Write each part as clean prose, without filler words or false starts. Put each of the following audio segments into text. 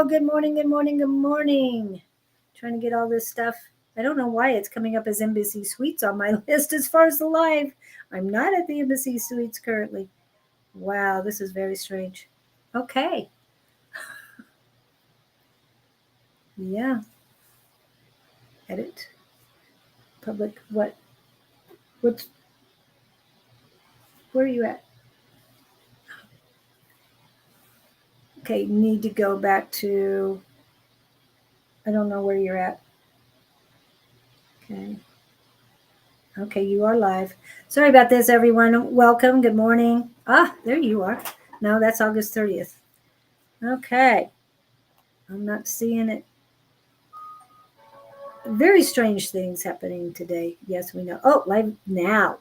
good morning, good morning, good morning. Trying to get all this stuff. I don't know why it's coming up as Embassy Suites on my list as far as the live. I'm not at the Embassy Suites currently. Wow, this is very strange. Okay. Yeah. Edit. Public. What? What's? Where are you at? Okay, need to go back to. I don't know where you're at. Okay. Okay, you are live. Sorry about this, everyone. Welcome. Good morning. Ah, there you are. No, that's August 30th. Okay. I'm not seeing it. Very strange things happening today. Yes, we know. Oh, live now.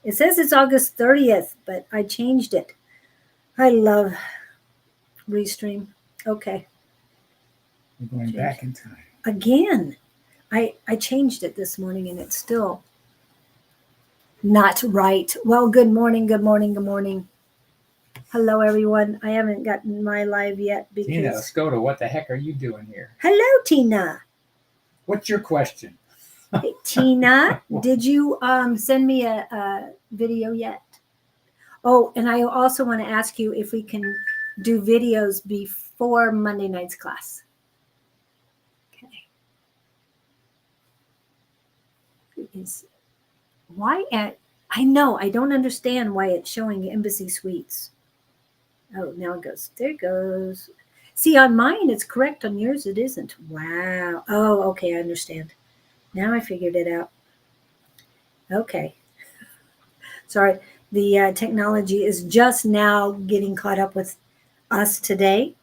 It says it's August 30th, but I changed it. I love Restream. Okay. We're going back in time. Again. I changed it this morning and it's still not right. Well, good morning, good morning, good morning. Hello, everyone. I haven't gotten my live yet because... Tina Escoto, what the heck are you doing here? Hello, Tina. What's your question? Hey, Tina, did you send me a video yet? Oh, and I also want to ask you if we can do videos before Monday night's class. Okay. I know, I don't understand why it's showing Embassy Suites. Oh, now it goes. There it goes. See, on mine it's correct. On yours it isn't. Wow. Oh, okay, I understand. Now I figured it out. Okay. Sorry, the technology is just now getting caught up with us today.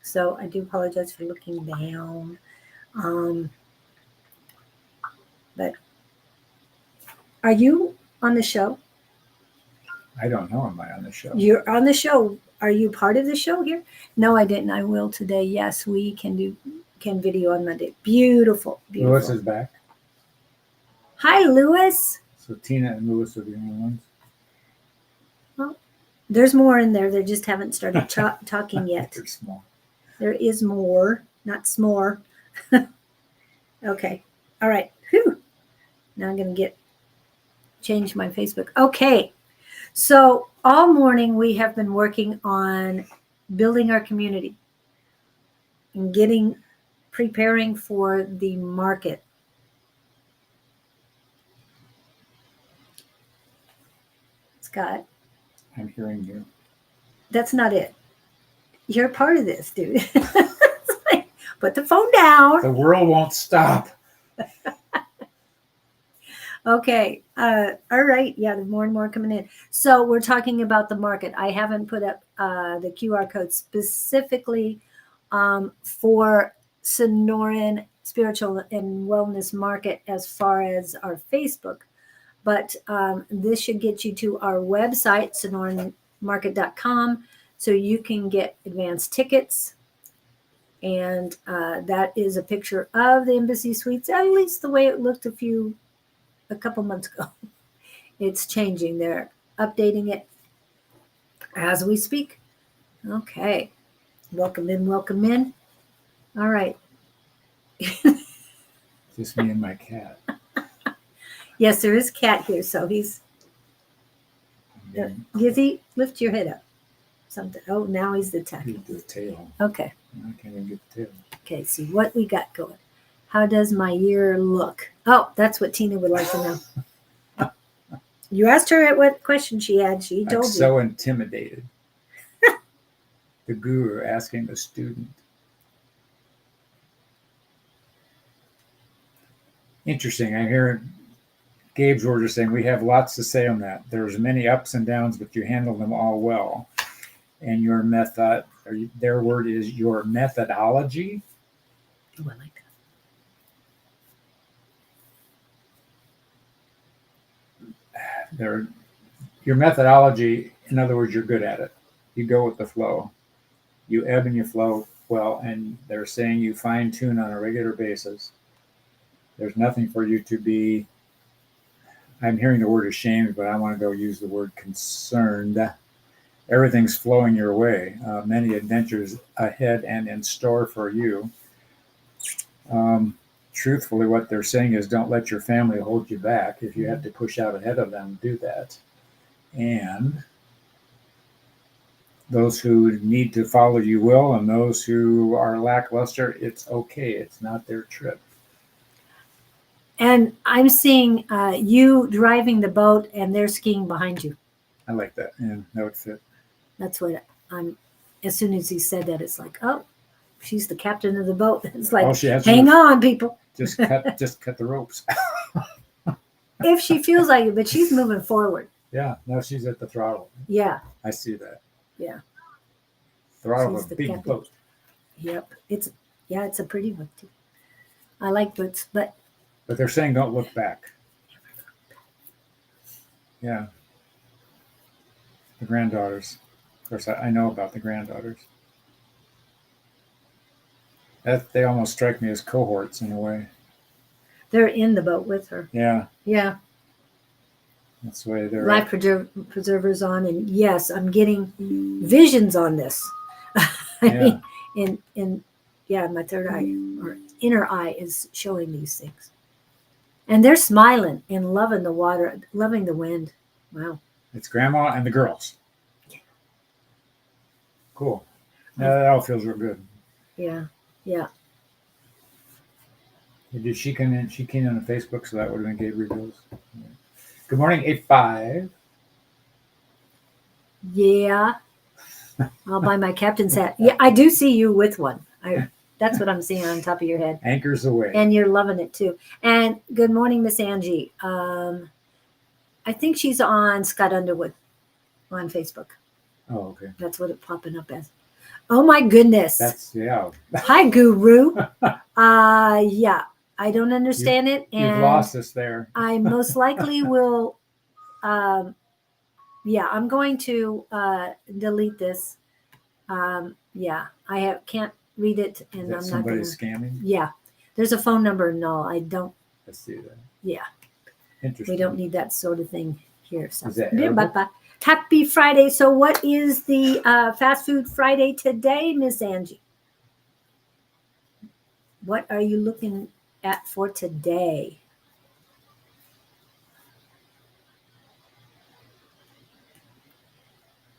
So I do apologize for looking down. But are you on the show? I don't know. Am I on the show? You're on the show. Are you part of the show here? No, I didn't. I will today. Yes, we can video on Monday. Beautiful, beautiful. Lewis is back. Hi, Lewis. So Tina and Lewis are the only ones? Well, there's more in there. They just haven't started talking yet. They're small. There is more, not s'more. Okay. All right. Whew. Now I'm going to change my Facebook. Okay. So all morning we have been working on building our community and preparing for the market. Scott. I'm hearing you. That's not it. You're part of this, dude. Put the phone down. The world won't stop. Okay. All right. Yeah, there's more and more coming in. So we're talking about the market. I haven't put up the QR code specifically for Sonoran Spiritual and Wellness Market as far as our Facebook. But this should get you to our website, sonoranmarket.com, so you can get advanced tickets. And that is a picture of the Embassy Suites, at least the way it looked a couple months ago. It's changing. They're updating it as we speak. Okay. Welcome in, welcome in. All right. Just me and my cat. Yes, there is a cat here, so he's... Gizzy, lift your head up. Something. Oh, now he's attacking. The tail. Okay. I can't even get the tail. Okay, see what we got going. How does my ear look? Oh, that's what Tina would like to know. You asked her what question she had. She told you. I'm so intimidated. The guru asking the student. Interesting. I'm hearing Gabe's order saying we have lots to say on that. There's many ups and downs, but you handle them all well. And your method, their word is your methodology. Oh, I like that. Your methodology, in other words, you're good at it. You go with the flow. You ebb and you flow well, and they're saying you fine tune on a regular basis. There's nothing for you to be, I'm hearing the word ashamed, but I want to go use the word concerned everything's flowing your way. Many adventures ahead and in store for you. Truthfully, what they're saying is don't let your family hold you back. If you have to push out ahead of them, do that. And those who need to follow you will, and those who are lackluster, it's okay. It's not their trip. And I'm seeing you driving the boat and they're skiing behind you. I like that. And that would fit. That's what I'm, as soon as he said that, it's like, oh, she's the captain of the boat. It's like, All she has to hang do- on, people. Just cut the ropes. If she feels like it, but she's moving forward. Yeah, no, she's at the throttle. Yeah, I see that. yeah, Throttle She's of the a big captain. boat. yep. It's a pretty boat too. I like boats, but But they're saying don't look back. Yeah. The granddaughters. Of course, I know about the granddaughters. They almost strike me as cohorts in a way. they're in the boat with her. Yeah, Yeah, that's the way they're. life preservers on, and yes, I'm getting visions on this. I mean, in my third eye or inner eye is showing these things, and they're smiling and loving the water, loving the wind. Wow. It's grandma and the girls. Cool. That all feels real good. Yeah, yeah. Did she come in? She came in on Facebook, so that would have been Gabriel's. Good morning, 8-5. Yeah. I'll buy my captain's hat. Yeah, I do see you with one. That's what I'm seeing on top of your head. Anchors away. And you're loving it too. And good morning, Miss Angie. I think she's on Scott Underwood on Facebook. Oh, okay. That's what it's popping up as. Oh my goodness. Yeah. Hi, Guru. Yeah. I don't understand it. And You've lost us there. I most likely will yeah, I'm going to delete this. Yeah, can't read it, Is and that I'm not somebody going to. scamming? Yeah, there's a phone number. No, I don't. Let's see that. Yeah, Interesting. we don't need that sort of thing here. So. Is that Yeah, Arabic? bye-bye. Happy Friday. So, what is the Fast Food Friday today, Miss Angie? What are you looking at for today?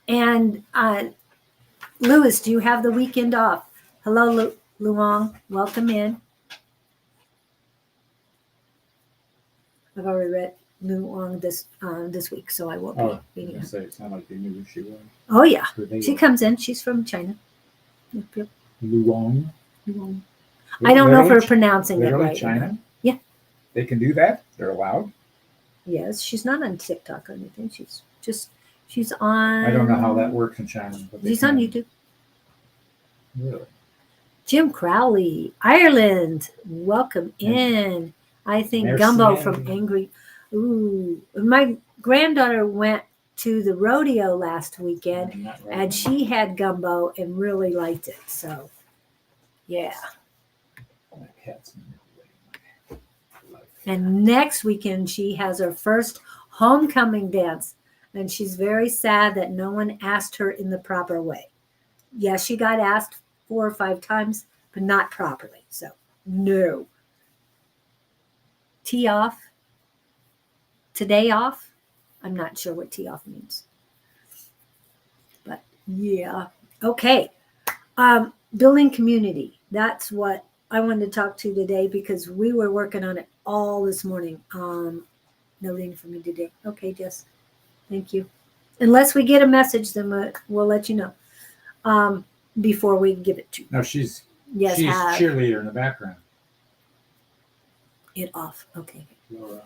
And Louis, do you have the weekend off? Hello, Luong. Welcome in. I've already read Luong this week, so I won't Oh, be reading I her. say it sounded like you knew who she was. Oh yeah, Who they she were. comes in. She's from China. Yep. Luong. Luong. I don't know if we're pronouncing it Literally right. or not. China? Yeah. They can do that? They're allowed? Yes, she's not on TikTok or anything. She's on. I don't know how that works in China. But they She's on can. YouTube. Really? Jim Crowley, Ireland. Welcome in. I think Merci. Gumbo from Angry. Ooh, my granddaughter went to the rodeo last weekend, I'm not right. and she had gumbo and really liked it. So, yeah. My cat's manipulating my life. And next weekend, she has her first homecoming dance, and she's very sad that no one asked her in the proper way. Yes, she got asked 4 or 5 times, but not properly. So, no. Tee off. Today off. I'm not sure what tee off means. But yeah. Okay. Building community. That's what I wanted to talk to today because we were working on it all this morning. Noting for me today. Okay, Jess. Thank you. Unless we get a message, then we'll let you know. Before we give it to you. No, she's Yes, have cheerleader in the background. it off. Okay. Laura.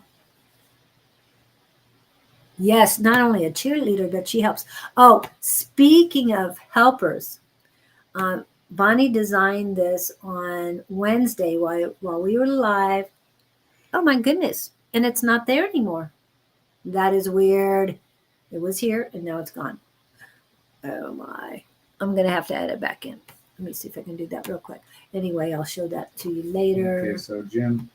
Yes, not only a cheerleader, but she helps. Oh, speaking of helpers, Bonnie designed this on Wednesday while we were live. Oh my goodness. And it's not there anymore. That is weird. It was here and now it's gone. Oh my. I'm going to have to add it back in. Let me see if I can do that real quick. Anyway, I'll show that to you later. Okay, so Jim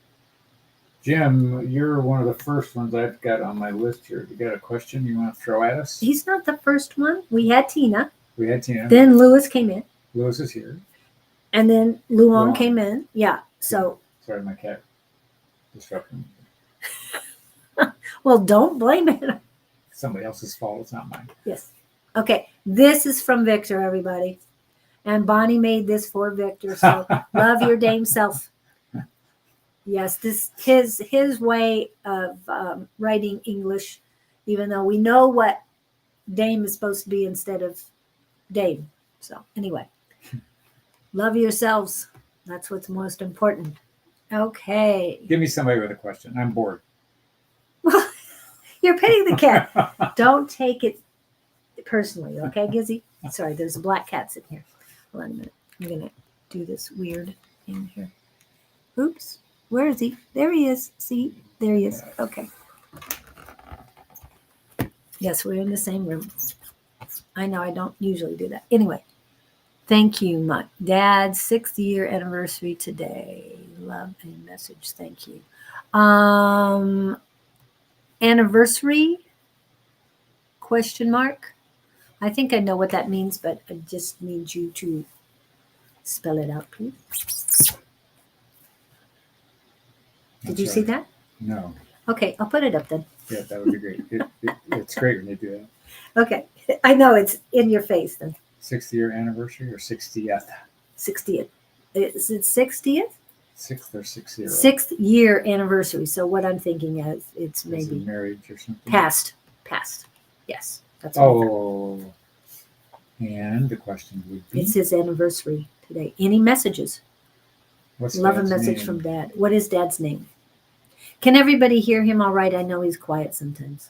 Jim, you're one of the first ones I've got on my list here. You got a question you want to throw at us? He's not the first one. We had Tina. We had Tina. Then Lewis came in. Lewis is here. And then Luong Luong. came in. Yeah. So, Sorry, my cat disrupted me. well, don't blame it. Somebody else's fault. It's not mine. Yes. Okay. This is from Victor, everybody. And Bonnie made this for Victor. So love your dame self. Yes, this his way of writing English, even though we know what dame is supposed to be instead of dame. So anyway, love yourselves. That's what's most important. Okay. Give me somebody with a question. I'm bored. Well, you're petting the cat. Don't take it personally, okay, Gizzy? Sorry, there's a black cat sitting here. Hold on a minute. I'm gonna do this weird thing here. Oops. Where is he? There he is. See? There he is. Okay. Yes, we're in the same room. I know I don't usually do that. Anyway, thank you, my dad's 6th year anniversary today. Love and message. Thank you. Anniversary? Question mark? I think I know what that means, but I just need you to spell it out, please. Did you see that? No. Okay, I'll put it up then. Yeah, that would be great. It's great when you do that. Okay, I know it's in your face then. 6th year anniversary or 60th? 60th. Is it 60th? 6th or 6th year? 6th year anniversary. So what I'm thinking is it's Is maybe it marriage or something? past. Yes, that's what I thought. Oh, and the question would be, It's his anniversary today. Any messages? what's Love a Dad's message name? from Dad. What is Dad's name? Can everybody hear him all right? I know he's quiet sometimes.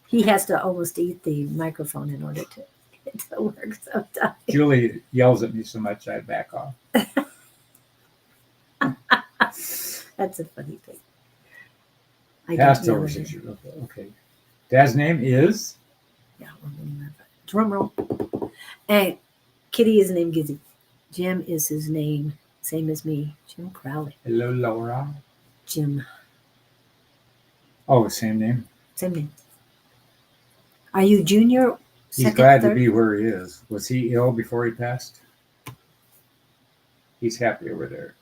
He has to almost eat the microphone in order to get it to work sometimes. Julie yells at me so much I back off. That's a funny thing. I Past don't over know 6 years. Okay. Dad's name is? Yeah, drum roll. And Kitty is named Gizzy. Jim is his name, same as me. Jim Crowley. Hello, Laura. Jim, Oh, same name. same name. Are you junior? He's Second, glad third? to be where he is. Was he ill before he passed? He's happy over there.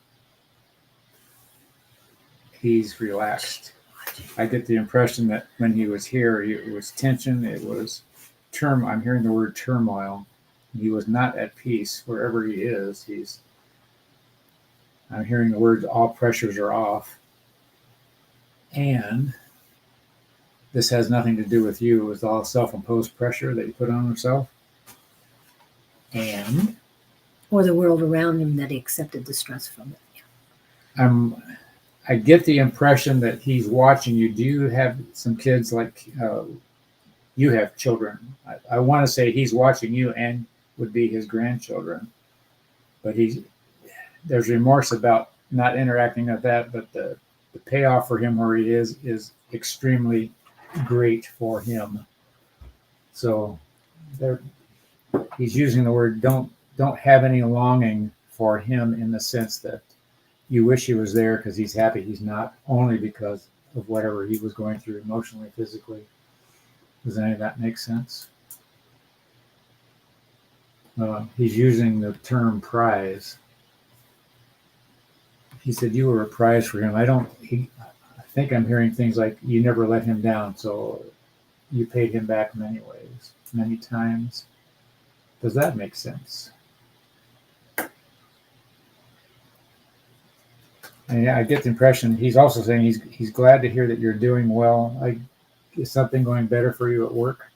He's relaxed. I get the impression that when he was here, it was tension. It was I'm hearing the word turmoil. He was not at peace wherever he is. I'm hearing the words, all pressures are off. And this has nothing to do with you. It was all self-imposed pressure that you put on yourself. And Or the world around him that he accepted the stress from it. I get the impression that he's watching you. Do you have some kids like you have children? I want to say he's watching you and would be his grandchildren. But there's remorse about not interacting with that, but the payoff for him where he is extremely great for him. So he's using the word don't have any longing for him in the sense that you wish he was there because he's happy he's not, only because of whatever he was going through emotionally, physically. Does any of that make sense? He's using the term prize. He said you were a prize for him. I think I'm hearing things like you never let him down, so you paid him back many ways, many times. Does that make sense? And I get the impression he's also saying he's glad to hear that you're doing well. Is something going better for you at work?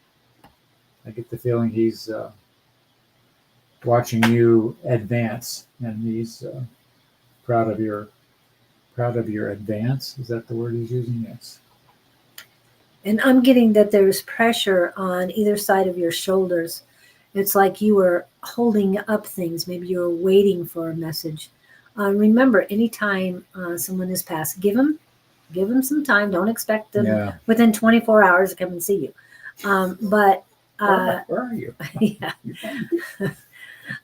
I get the feeling he's watching you advance, and he's proud of your advance. Is that the word he's using? Yes. And I'm getting that there's pressure on either side of your shoulders. It's like you were holding up things. Maybe you were waiting for a message. Remember, anytime someone has passed, give them some time. Don't expect them within 24 hours to come and see you. But where are you? Yeah.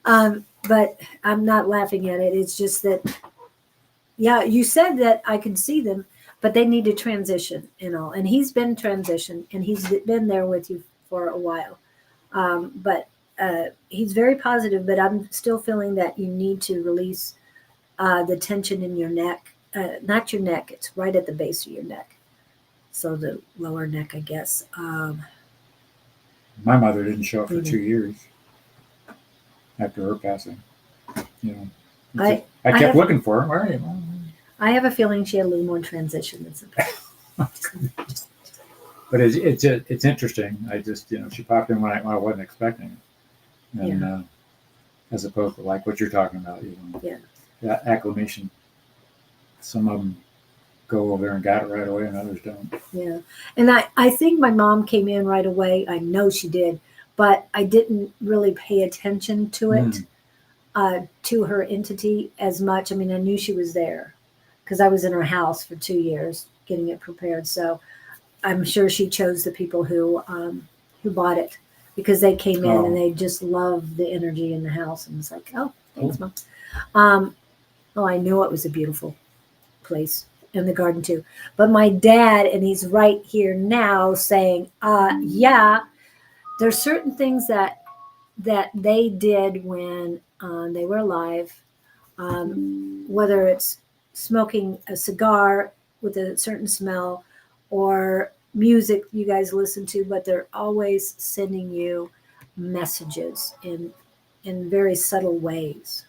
But I'm not laughing at it. It's just that Yeah, you said that I could see them, but they need to transition and all. And he's been transitioned, and he's been there with you for a while. But he's very positive. But I'm still feeling that you need to release the tension in your neck. Not your neck; it's right at the base of your neck. So the lower neck, I guess. My mother didn't show up for Breathing. 2 years after her passing. You know, I I I kept have looking for her. Where are you, Mom? I have a feeling she had a little more transition than some people. But it's interesting. I just she popped in when I wasn't expecting it, and as opposed to like what you're talking about, Yeah. that acclimation. Some of them go over there and got it right away, and others don't. Yeah. And I think my mom came in right away. I know she did, but I didn't really pay attention to it, to her entity as much. I mean, I knew she was there because I was in her house for 2 years getting it prepared. So I'm sure she chose the people who bought it because they came in and they just loved the energy in the house. And it's like, oh, thanks, Cool. Mom. Oh, I knew it was a beautiful place in the garden too. But my dad, and he's right here now saying, yeah, there's certain things that they did when they were alive, whether it's smoking a cigar with a certain smell or music you guys listen to, but they're always sending you messages in very subtle ways.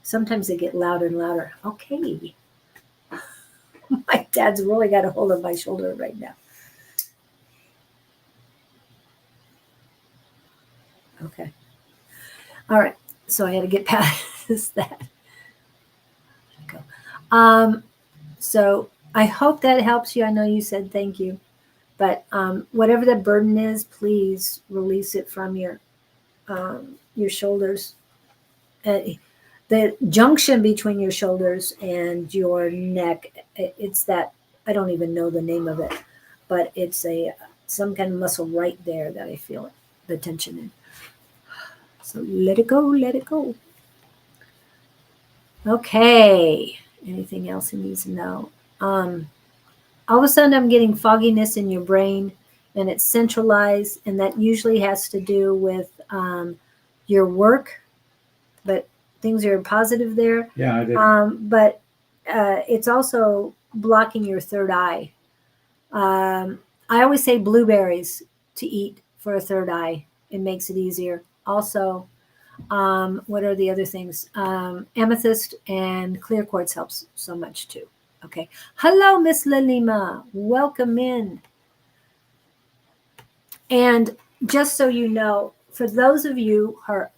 Sometimes they get louder and louder. Okay. My dad's really got a hold of my shoulder right now. Okay. All right. So I had to get past that. Go. So I hope that helps you. I know you said thank you, but whatever the burden is, please release it from your shoulders. The junction between your shoulders and your neck, it's that, I don't even know the name of it, but it's some kind of muscle right there that I feel it, the tension in. So let it go, let it go. Okay. Anything else he needs to know? All of a sudden I'm getting fogginess in your brain, and it's centralized, and that usually has to do with your work, but things are positive there. Yeah, I did. But it's also blocking your third eye. I always say blueberries to eat for a third eye. It makes it easier. Also, what are the other things? Amethyst and clear quartz helps so much too. Okay. Hello, Miss Lalima. Welcome in. And just so you know, for those of you who are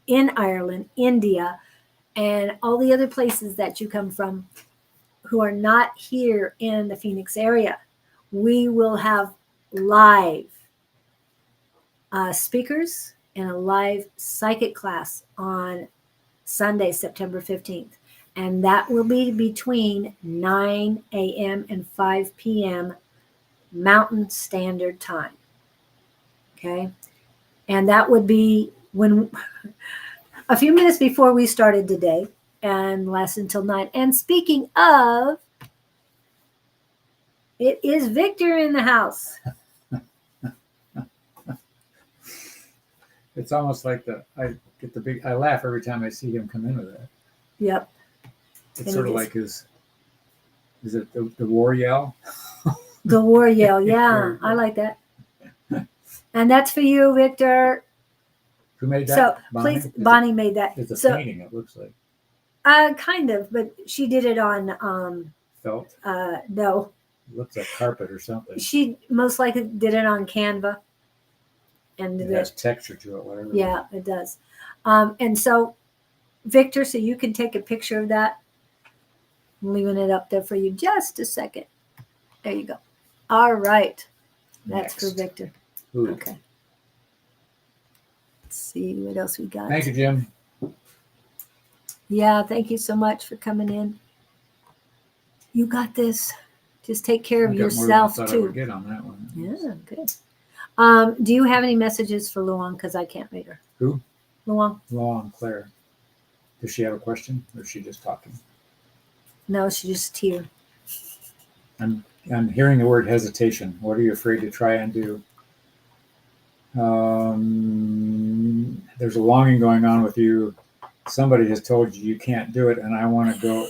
in Ireland, India, and all the other places that you come from who are not here in the Phoenix area, we will have live speakers and a live psychic class on Sunday, September 15th. And that will be between 9 a.m. and 5 p.m. Mountain Standard Time. Okay. And that would be when a few minutes before we started today and last until 9. And speaking of, it is Victor in the house. It's almost like I laugh every time I see him come in with that. Yep. It's And sort of like is it the war yell? The war yell. Yeah, I like that. And that's for you, Victor. Who made that? So Bonnie? please, Bonnie made that. It's a So, painting, it looks like. kind of, but she did it on Felt? no. It looks like carpet or something. She most likely did it on Canva. And it has texture to it, whatever. Yeah, it does. And so, Victor, so you can take a picture of that. I'm leaving it up there for you just a second. There you go. All right. That's Next. for Victor. Ooh. Okay. Let's see what else we got. Thank you, Jim. Yeah, thank you so much for coming in. You got this. Just take care of yourself more than I thought too. I would get on that one. Yeah, good. Do you have any messages for Luong? Because I can't read her. Who? Luong. Claire. Does she have a question, or is she just talking? No, she's just here. I'm hearing the word hesitation. What are you afraid to try and do? There's a longing going on with you. Somebody has told you you can't do it, and I want to go.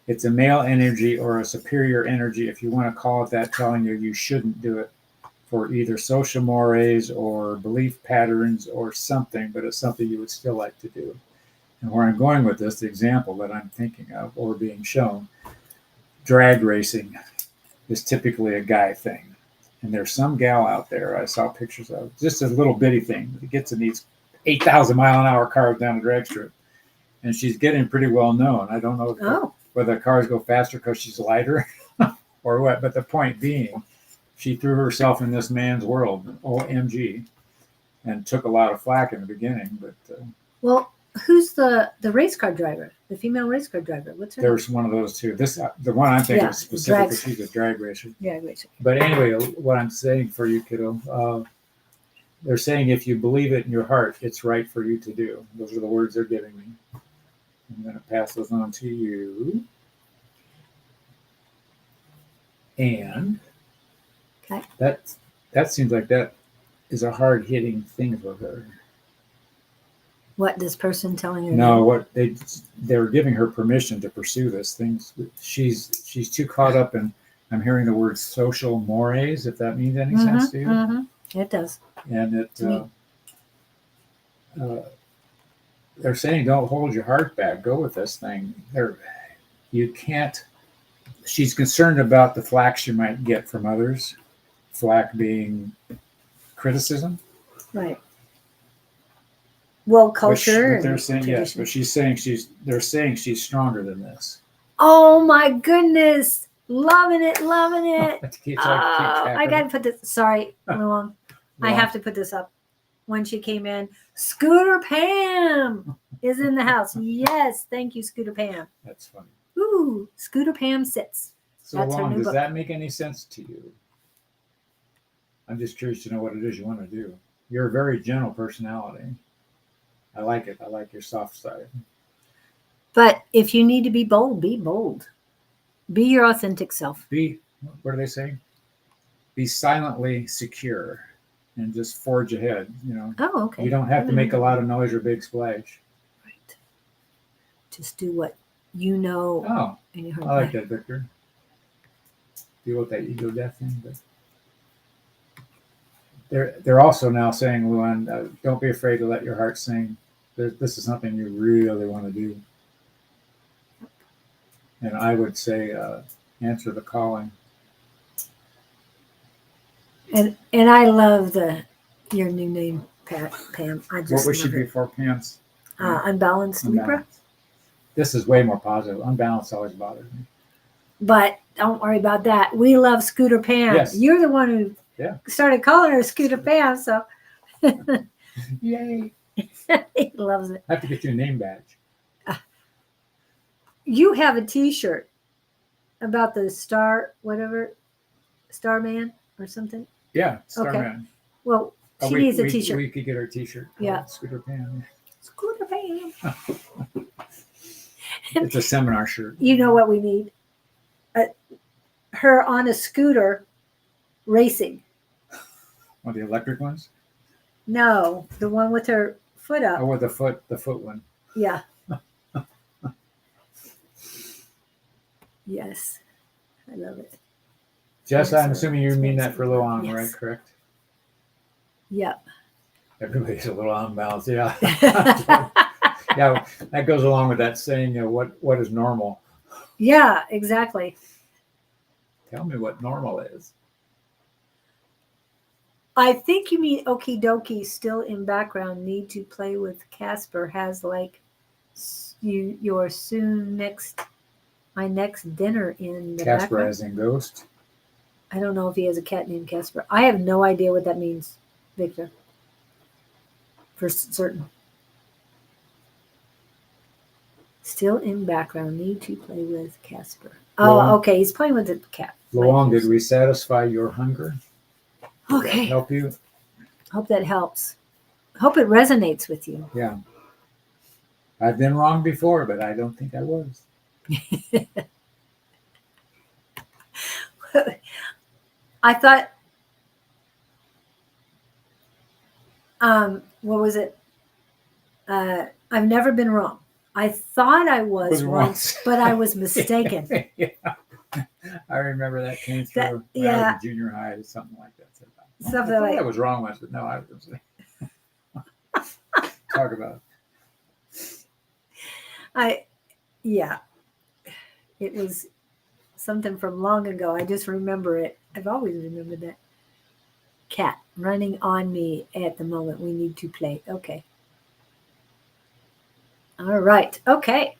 It's a male energy or a superior energy, if you want to call it that, telling you you shouldn't do it for either social mores or belief patterns or something, but it's something you would still like to do. And where I'm going with this, the example that I'm thinking of or being shown, drag racing is typically a guy thing. And there's some gal out there I saw pictures of, just a little bitty thing. It gets in these 8,000-mile-an-hour cars down the drag strip. And she's getting pretty well known. I don't know whether the cars go faster because she's lighter or what. But the point being, she threw herself in this man's world, OMG, and took a lot of flack in the beginning. But well, who's the race car driver? The female race car driver? What's her name? there's one of those too. The one I'm thinking of specifically, she's a drag racer. Drag racer. But anyway, what I'm saying for you, kiddo, they're saying if you believe it in your heart, it's right for you to do. Those are the words they're giving me. I'm going to pass those on to you. And okay. That seems like that is a hard-hitting thing for her. What, this person telling her? No, what they're giving her permission to pursue this thing. She's too caught up in, I'm hearing the word social mores, if that means any sense to you. Mm-hmm. It does. And they're saying don't hold your heart back. Go with this thing. You can't. She's concerned about the flack she might get from others. Flack being criticism. Right. Well, culture. But they're saying yes, but they're saying she's stronger than this. Oh my goodness. Loving it. I got to put this. Sorry, Luong. I have to put this up. When she came in, Scooter Pam is in the house. Yes, thank you, Scooter Pam. That's funny. Ooh, Scooter Pam sits. So long, does that make any sense to you? I'm just curious to know what it is you want to do. You're a very gentle personality. I like it. I like your soft side. But if you need to be bold, be bold. Be your authentic self. What are they saying? Be silently secure and just forge ahead, you know. Oh, okay. You don't have to make a lot of noise or big splash. Right. Just do what you know. Oh, I like that, Victor. Deal with that ego death thing. But they're also now saying, Luan, don't be afraid to let your heart sing. This is something you really want to do. And I would say answer the calling. And I love your new name, Pam. What would she be for, Pam's? Unbalanced Libra. This is way more positive. Unbalanced always bothers me. But don't worry about that. We love Scooter Pam. Yes. You're the one who started calling her Scooter Pam, so yay. He loves it. I have to get you a name badge. You have a T-shirt about the Starman or something. Yeah, Starman. Okay. Well, she needs a T-shirt. We could get her a T-shirt. Yeah. Scooter Pam. Scooter Pam. It's a seminar shirt. You know what we need? Her on a scooter racing. One of the electric ones? No, the one with her foot up. Oh, with the foot one. Yeah. Yes. I love it. Jess, I'm assuming you mean that for Luan, yes. Right? Correct? Yep. Everybody's a little unbalanced. Yeah. Yeah, that goes along with that saying, what is normal? Yeah, exactly. Tell me what normal is. I think you mean Okie Dokie still in background. Need to play with Casper has like your my next dinner in the Casper background. as in ghost. I don't know if he has a cat named Casper. I have no idea what that means, Victor. For certain. Still in background. Need to play with Casper. Oh, okay. He's playing with the cat. Luong, did we satisfy your hunger? Okay. Did that help you? Hope that helps. Hope it resonates with you. Yeah. I've been wrong before, but I don't think I was. I thought, what was it? I've never been wrong. I thought I was wrong. once, but I was mistaken. Yeah. I remember that came through That- when I was yeah. in junior high, something like that. Said, Something I thought like- I was wrong once, but no, I was. Talk about Yeah, it was something from long ago. I just remember it. I've always remembered that. Cat running on me at the moment. We need to play. Okay. All right. Okay.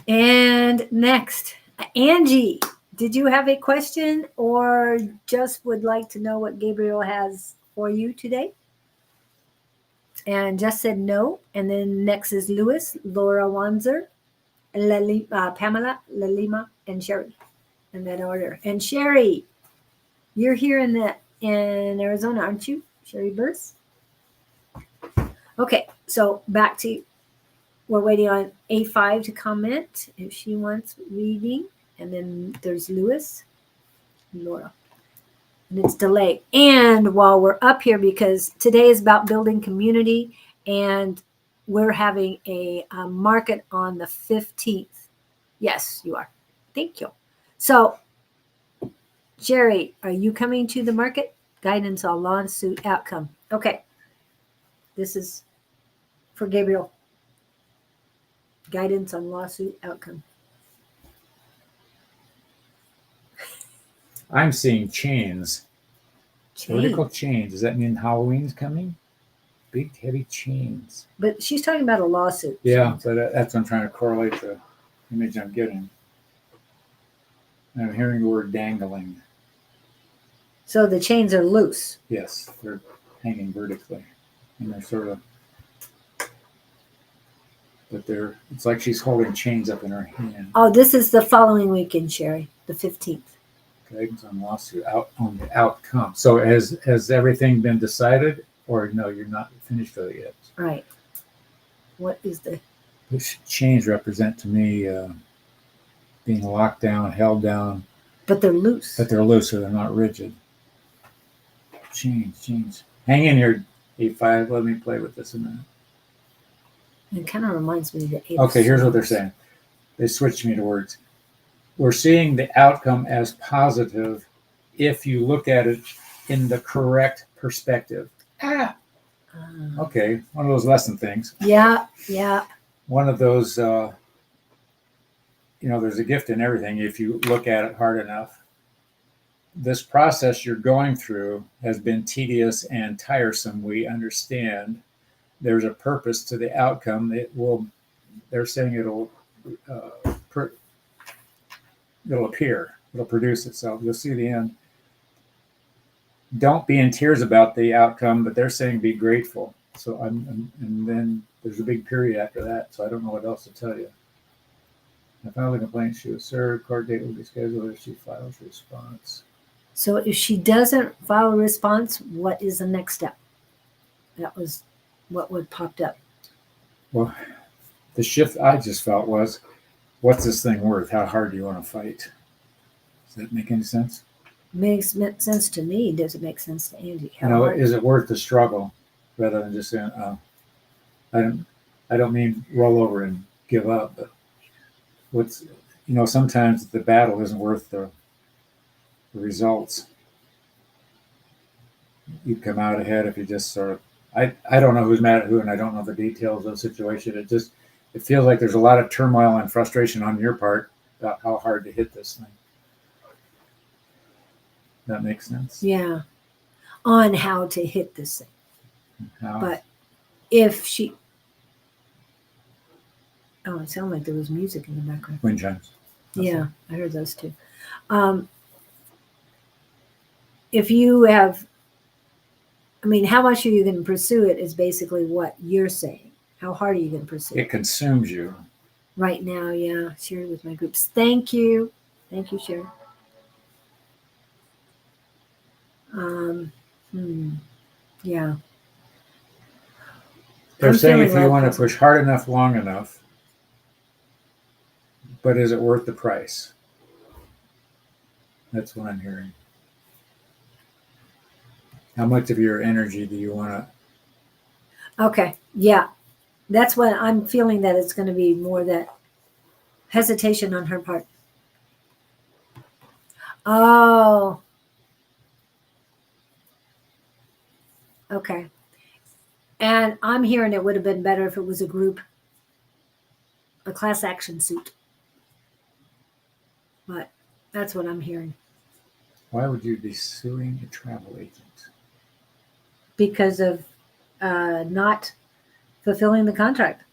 And next, Angie, did you have a question or just would like to know what Gabriel has for you today? And just said no. And then next is Lewis, Laura Wanzer, Pamela, Lalima, and Sherry in that order. And Sherry, you're here in Arizona, aren't you? Sherry Burse? Okay, so back to we're waiting on A5 to comment if she wants reading. And then there's Lewis, Laura. And it's delayed. And while we're up here, because today is about building community, and we're having a market on the 15th. Yes, you are. Thank you. So, Jerry, are you coming to the market? Guidance on lawsuit outcome. Okay. This is for Gabriel. Guidance on lawsuit outcome. I'm seeing chains. Chain. Vertical chains. Does that mean Halloween's coming? Big, heavy chains. But she's talking about a lawsuit. Yeah, so that's what I'm trying to correlate the image I'm getting. I'm hearing the word dangling. So the chains are loose. Yes, they're hanging vertically. And they're sort of, but it's like she's holding chains up in her hand. Oh, this is the following weekend, Sherry, the 15th. Guidance on lawsuit on the outcome. So has everything been decided, or no, you're not finished with it yet? Right. What is the Chains represent to me being locked down, held down. But they're loose. But they're loose, so they're not rigid. Chains. Hang in here, A5. Let me play with this a minute. It kind of reminds me of the Eight Okay, of here's what they're Swords. saying. They switched me to words. We're seeing the outcome as positive if you look at it in the correct perspective. Okay, one of those lesson things. Yeah. One of those, there's a gift in everything if you look at it hard enough. This process you're going through has been tedious and tiresome. We understand there's a purpose to the outcome. They're saying it'll appear, it'll produce itself. You'll see the end. Don't be in tears about the outcome, but they're saying be grateful. So and then there's a big period after that. So I don't know what else to tell you. I filed a complaint. She was served. Court date will be scheduled if she files response. So if she doesn't file a response, what is the next step? That was what would popped up. Well, the shift I just felt was, what's this thing worth? How hard do you want to fight? Does that make any sense? Makes sense to me. Does it make sense to Angie? Is it worth the struggle rather than just saying, I don't mean roll over and give up, but sometimes the battle isn't worth the results. You come out ahead if you just sort of, I don't know who's mad at who, and I don't know the details of the situation. It feels like there's a lot of turmoil and frustration on your part about how hard to hit this thing. That makes sense? Yeah. On how to hit this thing. How? But if she... Oh, it sounded like there was music in the background. Wind chimes. Yeah, I heard those too. If you have... how much are you going to pursue it is basically what you're saying. How hard are you going to pursue it? It consumes you. Right now, yeah. Share it with my groups. Thank you. Thank you, Sharon. Yeah. They're I'm saying feeling if you real want to positive. push hard enough, long enough, but is it worth the price? That's what I'm hearing. How much of your energy do you want to? Okay. Yeah. That's what I'm feeling, that it's going to be more that hesitation on her part. Oh, okay. And I'm hearing it would have been better if it was a class action suit. But that's what I'm hearing. Why would you be suing a travel agent? Because of not fulfilling the contract.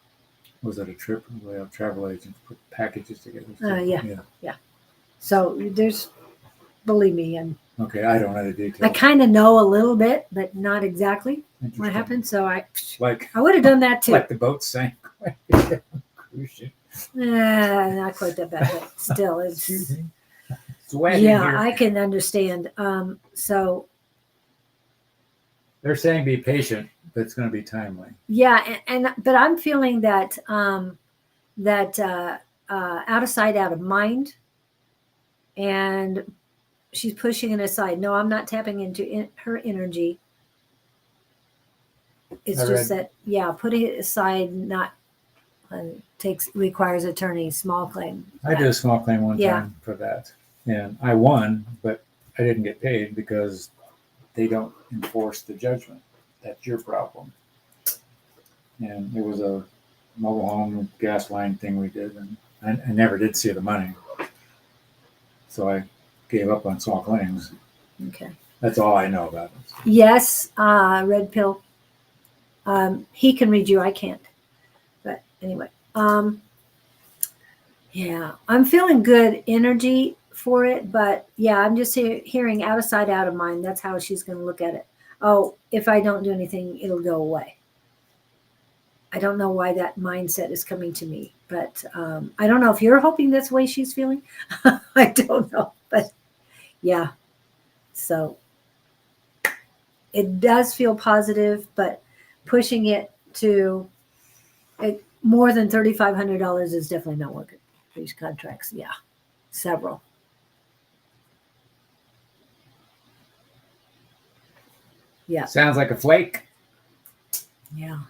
Was it a trip? Well, travel agents put packages together. Yeah. So believe me, and Okay, I don't know the details. I kind of know a little bit, but not exactly what Interesting. happened. So I Like would have done that too. like the boat sank. Cruise ship. Not quite that bad, but still, Excuse it's me. It's wet in yeah. here. I can understand. So They're saying be patient, but it's going to be timely. yeah, but I'm feeling that out of sight, out of mind, and she's pushing it aside. No, I'm not tapping into her energy. It's I just read- that, yeah, putting it aside not requires attorney, small claim. I did a small claim one Yeah. time for that, and I won, but I didn't get paid because they don't enforce the judgment. That's your problem. And it was a mobile home gas line thing we did, and I never did see the money, so I gave up on small claims. Okay. That's all I know about it. Yes, red pill. He can read you. I can't. But anyway, yeah, I'm feeling good energy for it. But yeah, I'm just hearing out of sight, out of mind. That's how she's going to look at it. Oh, if I don't do anything, it'll go away. I don't know why that mindset is coming to me, but I don't know if you're hoping that's the way she's feeling. I don't know, but yeah. So it does feel positive, but pushing it to more than $3,500 is definitely not working. These contracts, yeah, several. Yeah, Sounds like a flake. yeah.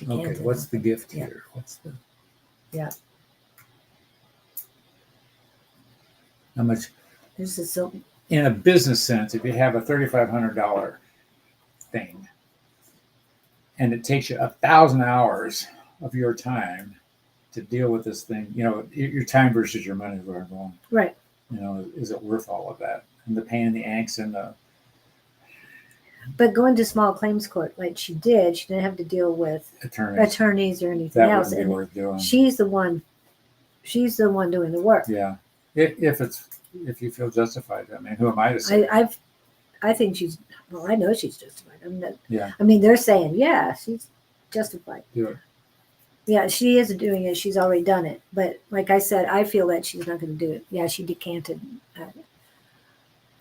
Okay, Decanted. what's the gift Yeah. here? What's the? Yeah. How much? There's a silk. In a business sense, if you have a $3,500 thing, and it takes you 1,000 hours of your time to deal with this thing, your time versus your money is where I'm going. Right. Is it worth all of that? And the pain, the angst, and the. But going to small claims court like she didn't have to deal with attorneys or anything That else. wouldn't be And worth doing. she's the one doing the work. Yeah. If you feel justified. I mean, who am I to say? I think I know she's justified. Yeah. I mean, they're saying, yeah, she's justified. Do it. Yeah, she is doing it. She's already done it. But like I said, I feel that she's not going to do it. Yeah, she decanted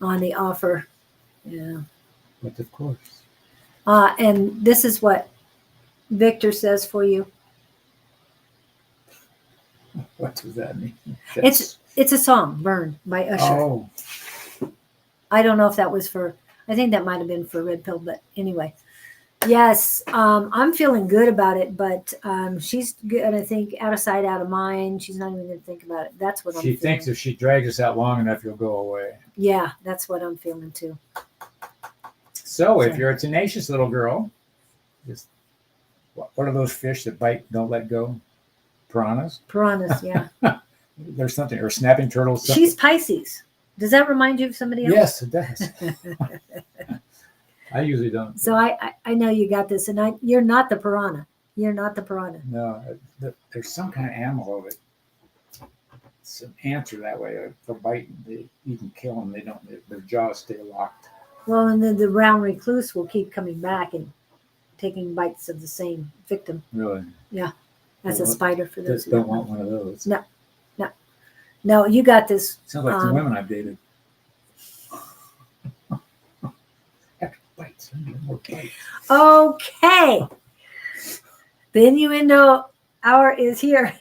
on the offer. Yeah. But of course. And this is what Victor says for you. What does that mean? It's a song, "Burn" by Usher. Oh. I don't know if that was I think that might have been for Red Pill, but anyway. Yes, I'm feeling good about it, but she's gonna think out of sight, out of mind. She's not even gonna think about it. That's what I'm feeling. She thinks if she drags us out long enough, you'll go away. Yeah, that's what I'm feeling too. So if you're a tenacious little girl, what are those fish that bite, don't let go? Piranhas? Piranhas, yeah. There's something, or snapping turtles. Something. She's Pisces. Does that remind you of somebody else? Yes, it does. I usually don't. So I know you got this, and you're not the piranha. You're not the piranha. No, there's some kind of animal that some ants are that way. They'll bite, you can kill them. They don't. Their jaws stay locked. Well, and then the brown recluse will keep coming back and taking bites of the same victim. Really? Yeah, that's a spider for those who don't want one of those. No, you got this. Sounds like the women I've dated. Bites. Send me more plates. Okay. The innuendo hour is here.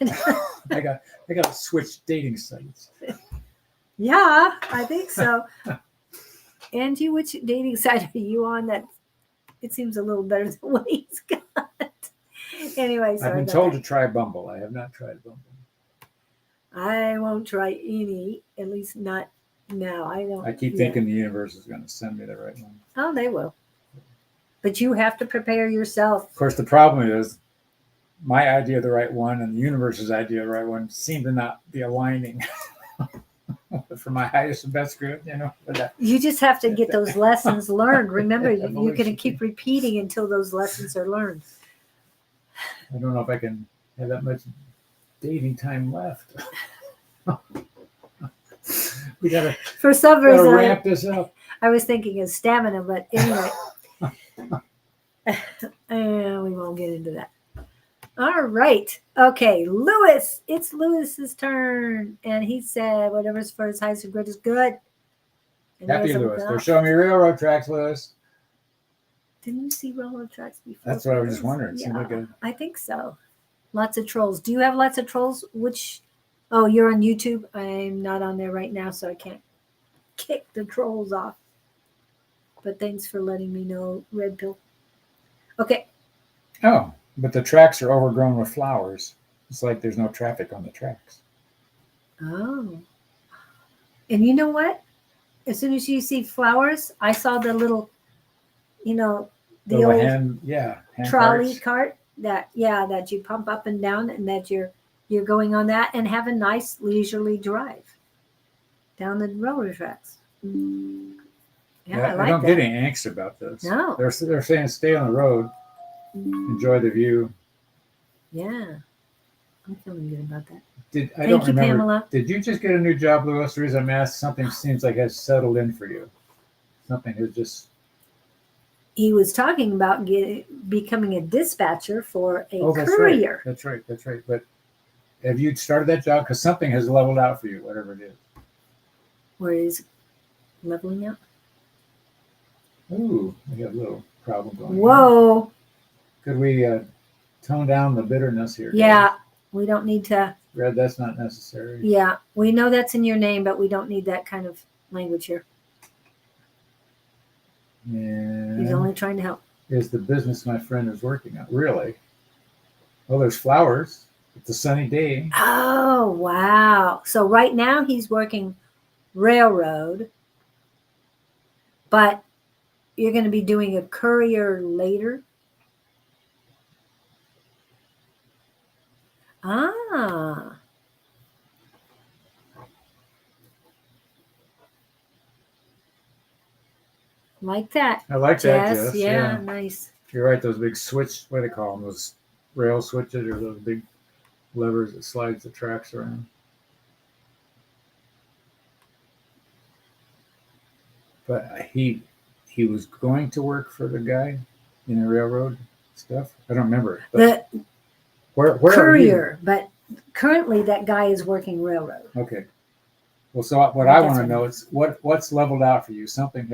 I got to switch dating sites. Yeah, I think so. Angie, which dating site are you on? That it seems a little better than what he's got. Anyway, sorry. I've been about told that. to try Bumble. I have not tried Bumble. I won't try any, at least not now. I don't. I keep yeah. thinking the universe is going to send me the right one. Oh, they will. But you have to prepare yourself. Of course, the problem is my idea of the right one and the universe's idea of the right one seem to not be aligning. For my highest and best good, But You just have to get those lessons learned. Remember, you're going to Evolution. keep repeating until those lessons are learned. I don't know if I can have that much dating time left. We gotta For some reason, wrap this up. I was thinking of stamina, but anyway, we won't get into that. All right. Okay, Lewis. It's Lewis's turn. And he said, whatever's for his highest and good is good. And Happy there's a Lewis. They're bell. showing me railroad tracks, Lewis. Didn't you see railroad tracks before? That's what I was just wondering. It Yeah, seemed like a, I think so. Lots of trolls. Do you have lots of trolls? Oh, you're on YouTube? I'm not on there right now, so I can't kick the trolls off. But thanks for letting me know, Red Pill. Okay. oh, but the tracks are overgrown with flowers. It's like there's no traffic on the tracks. Oh. And you know what? As soon as you see flowers, I saw the little, the Little old hand trolley carts. cart that you pump up and down, and that you're going on that and have a nice leisurely drive down the railroad tracks. Yeah, I like don't that. get any angst about this. No. They're saying stay on the road, enjoy the view. Yeah. I'm feeling good about that. I Thank don't you, remember. Pamela. Did you just get a new job, Lewis? The reason I'm asked, something seems like has settled in for you. Something has just. He was talking about becoming a dispatcher for a That's courier. Right. That's right. But have you started that job? Because something has leveled out for you, whatever it is. Where is leveling out? Ooh, we got a little problem going. Whoa. On. Could we tone down the bitterness here? Yeah. Guys? We don't need to. Red, that's not necessary. Yeah. We know that's in your name, but we don't need that kind of language here. Yeah. He's only trying to help. Is the business my friend is working on. Really? Well, there's flowers. It's a sunny day. Oh, wow. So right now he's working railroad, but you're going to be doing a courier later. Ah. Like that. I like that, Jess. Yeah, nice. You're right. Those big switch, what do they call them? Those rail switches or those big levers that slides the tracks around. But he was going to work for the guy in the railroad stuff. I don't remember. But The where courier, but currently that guy is working railroad. Okay. Well, so what I want to know is what's leveled out for you. Something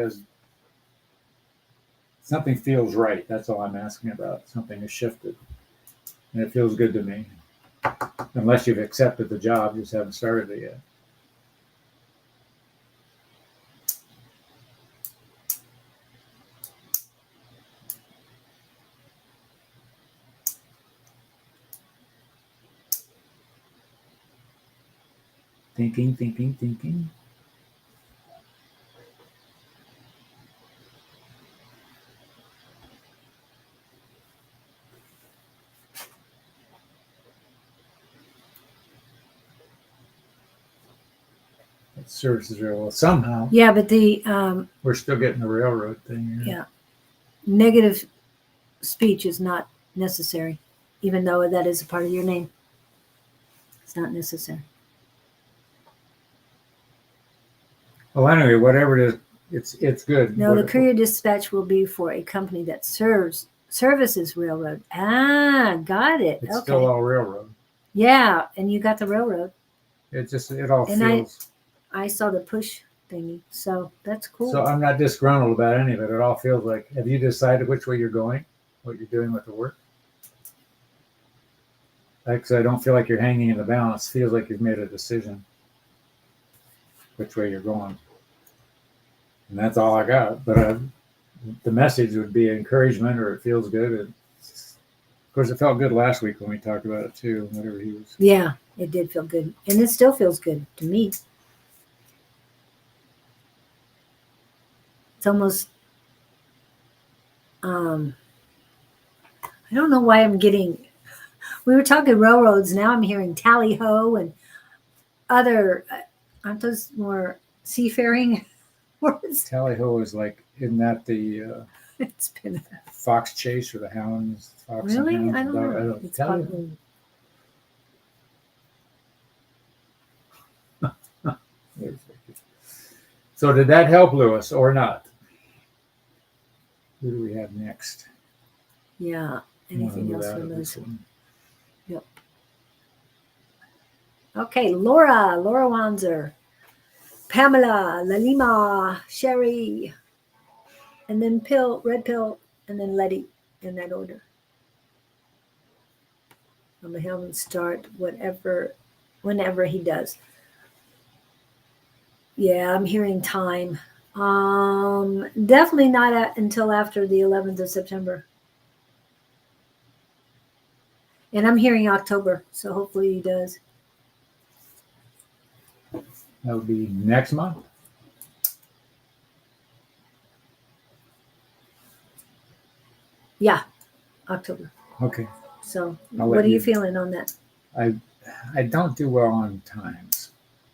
feels right. That's all I'm asking about. Something has shifted, and it feels good to me. Unless you've accepted the job, you just haven't started it yet. Thinking. That services railroad somehow. Yeah, but the We're still getting the railroad thing. Yeah. Negative speech is not necessary, even though that is a part of your name. It's not necessary. Well, anyway, whatever it is, it's good. No, the courier dispatch will be for a company that services railroad. Ah, got it. It's okay. still all railroad. Yeah, and you got the railroad. It all And feels. I saw the push thingy. So that's cool. So I'm not disgruntled about any of it. It all feels like, have you decided which way you're going? What you're doing with the work? Because I don't feel like you're hanging in the balance. Feels like you've made a decision which way you're going. And that's all I got. But the message would be encouragement, or it feels good. Of course, it felt good last week when we talked about it too. Whatever he was. Yeah, it did feel good, and it still feels good to me. It's almost. I don't know why I'm getting. We were talking railroads. Now I'm hearing tally ho and other. Aren't those more seafaring words? Tally ho is like, isn't that the It's been fox chase or the hounds? Fox really. and hounds, I don't dog- know. It's tally ho. probably. So did that help, Lewis, or not? Who do we have next? Yeah. Anything Move else out for of those? this one. Yep. Okay, Laura Wanzer, Pamela, Lalima, Sherry, and then Red Pill, and then Letty in that order. I'm gonna have him start whenever he does. Yeah, I'm hearing time. Definitely not until after the 11th of September. And I'm hearing October, so hopefully he does. That would be next month. Yeah, October. Okay. So I'll what let are you you- feeling on that? I don't do well on times.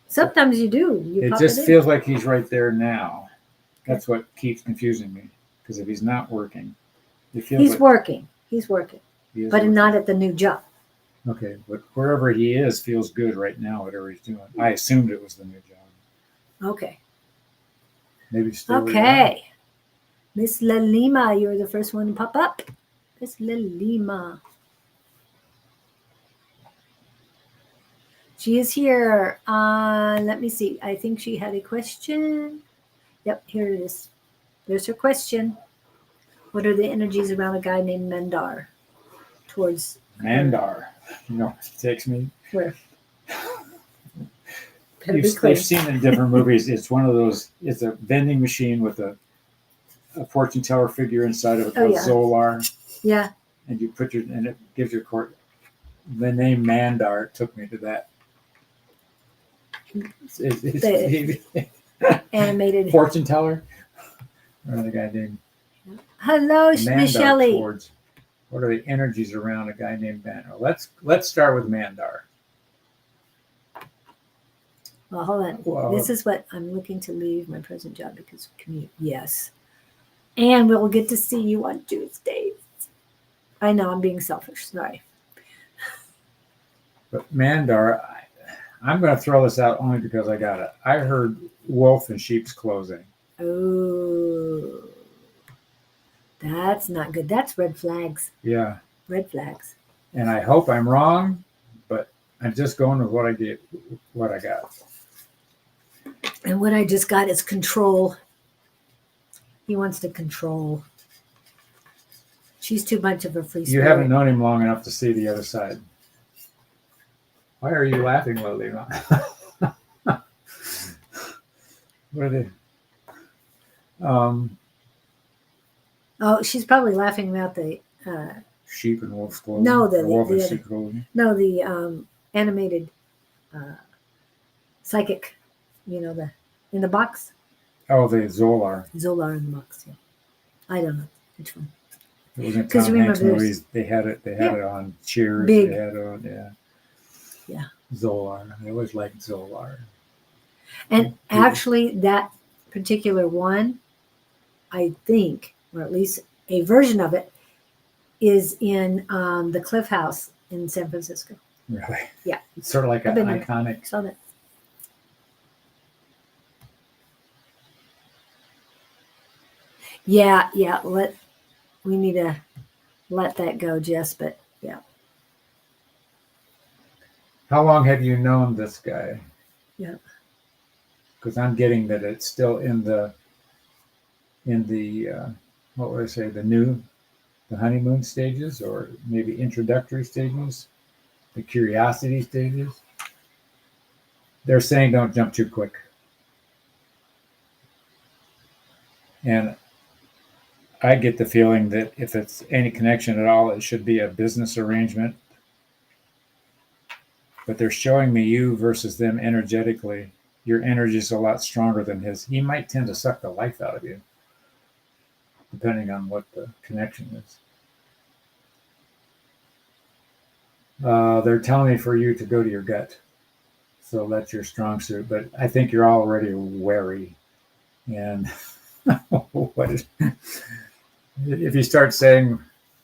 Sometimes you do. You It pop just it in. feels like he's right there now. That's what keeps confusing me. Because if he's not working, it feels He's like working. He's working, he is but working. not at the new job. Okay, but wherever he is feels good right now, whatever he's doing. I assumed it was the new job. Okay. Maybe stay where you are. Okay. Miss Lalima, you're the first one to pop up. Miss Lalima. She is here. Let me see. I think she had a question. Yep, here it is. There's her question. What are the energies around a guy named Mandar towards Mandar. You know, it takes me. where? Better be clear. They've seen in different movies. It's one of those. It's a vending machine with a fortune teller figure inside of it called yeah. Zolar, Yeah. and you put and it gives you a court. The name Mandar took me to that. Animated. Fortune teller. Another guy named Hello, Mandar. Michelle. Towards what are the energies around a guy named Mandar? Let's start with Mandar. Well, hold on. Well, This is what I'm looking to leave my present job because of commute. Yes. And we'll get to see you on Tuesdays. I know I'm being selfish. Sorry. But Mandar, I'm going to throw this out only because I got it. I heard wolf in sheep's clothing. Oh, that's not good. That's red flags. Yeah. Red flags. And I hope I'm wrong, but I'm just going with what I got. And what I just got is control. He wants to control. She's too much of a free spirit. You haven't known him long enough to see the other side. Why are you laughing, Lily? What are they? Oh, she's probably laughing about the Sheep and wolf's clothing. No, Or wolf and the sheep clothing. no, the animated psychic, the in the box. Oh, the Zolar. Zolar in the box. Yeah, I don't know which one. It was in 'Cause Tom remember Hanks there's- movies. They had it. They had Yeah. it on Cheers. Big. They had it on Yeah. Zolar. I always liked Zolar. And actually, that particular one, I think, or at least a version of it, is in the Cliff House in San Francisco. Really? Yeah. It's sort of like I've an been there. iconic. Saw that. Yeah. We need to let that go, Jess. But yeah, How long have you known this guy? Yeah. because I'm getting that it's still in the what would I say, the honeymoon stages, or maybe introductory stages, the curiosity stages. They're saying don't jump too quick. And I get the feeling that if it's any connection at all, it should be a business arrangement. But they're showing me you versus them energetically. Your energy is a lot stronger than his. He might tend to suck the life out of you, depending on what the connection is. They're telling me for you to go to your gut. So that's your strong suit. But I think you're already wary. And what is, if you start saying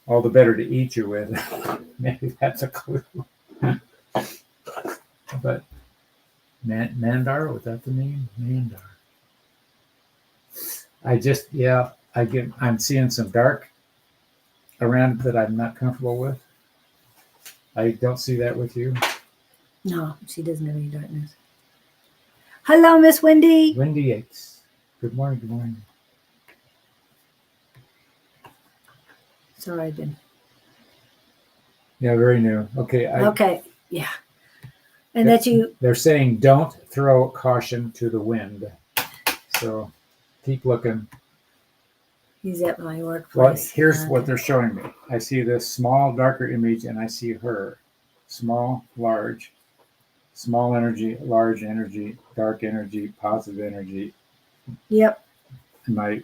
all the better to eat you with, maybe that's a clue. But Mandar, was that the name? Mandar. I'm seeing some dark around that I'm not comfortable with. I don't see that with you. No, she doesn't have any darkness. Hello, Miss Wendy. Wendy Yates. Good morning. Good morning. Sorry, Ben. Yeah, very new. Okay. Okay. Yeah. And that you. They're saying don't throw caution to the wind. So keep looking. He's at my workplace. Well, here's what they're showing me. I see this small, darker image, and I see her. Small, large. Small energy, large energy, dark energy, positive energy. Yep. Am I?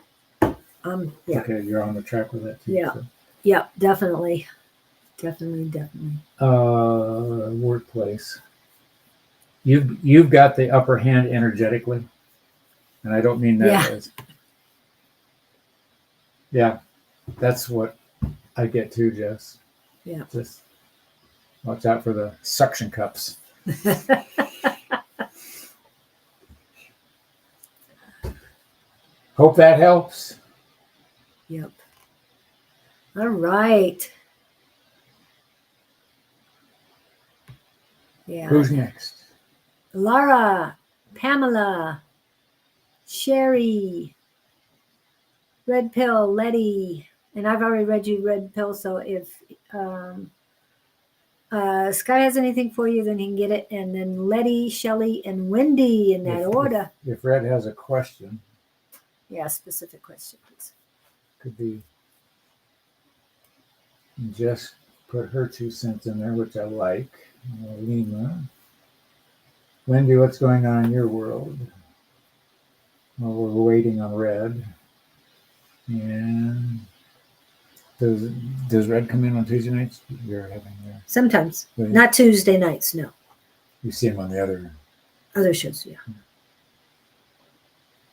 Yeah. Okay, you're on the track with that too. Yeah. So. Yep. Definitely. Workplace. You've got the upper hand energetically, and I don't mean that as. Yeah, that's what I get too, Jess. Yeah. Just watch out for the suction cups. Hope that helps. Yep. All right. Yeah. Who's next? Laura, Pamela, Sherry, Red Pill, Letty, and I've already read you Red Pill, so if Sky has anything for you, then he can get it. And then Letty, Shelly, and Wendy in that order. If Red has a question. Yeah, specific questions. Could be. Just put her 2 cents in there, which I like. Lima. Wendy, what's going on in your world? Well, we're waiting on Red. And does Red come in on Tuesday nights? You're having sometimes. Not Tuesday nights, no. You see him on the other shows, yeah.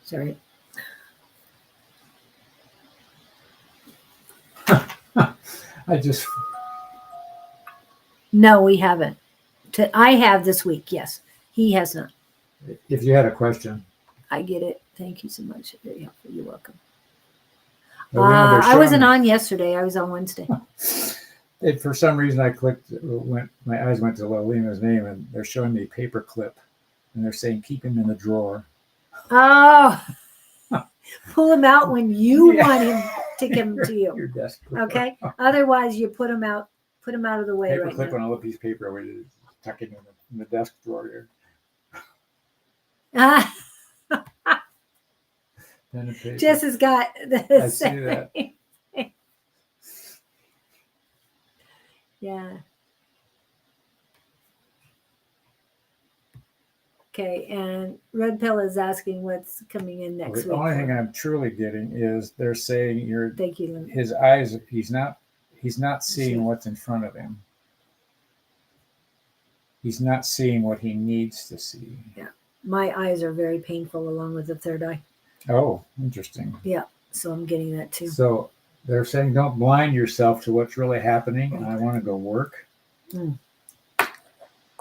Sorry. No, we haven't. I have this week, yes. He has not. If you had a question. I get it. Thank you so much. Very helpful. You're welcome. I wasn't on yesterday. I was on Wednesday. For some reason, I clicked. My eyes went to Lima's name, and they're showing me a paper clip, and they're saying keep him in the drawer. Oh, pull him out when you want him to come to you. Your desk. Okay. Otherwise, you put him out. Put him out of the way paper right clip now. on a little piece of paper. We tuck it in the desk drawer here. Jess has got the I see that. Yeah. Okay, and Red Pill is asking what's coming in next week. The only thing I'm truly getting is they're saying Thank you, Linda. His eyes. He's not seeing what's in front of him. He's not seeing what he needs to see. Yeah, my eyes are very painful, along with the third eye. Oh, interesting. Yeah, so I'm getting that too. So they're saying don't blind yourself to what's really happening. And I want to go work.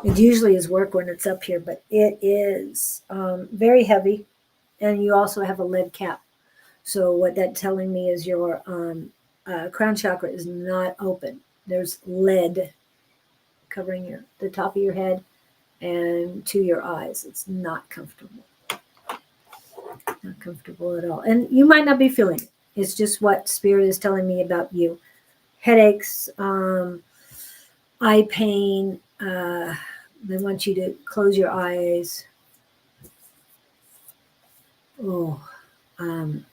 It usually is work when it's up here, but it is very heavy, and you also have a lead cap. So what that's telling me is your crown chakra is not open. There's lead covering the top of your head and to your eyes. It's not comfortable. Not comfortable at all. And you might not be feeling it. It's just what spirit is telling me about you. Headaches, eye pain. They want you to close your eyes. Oh,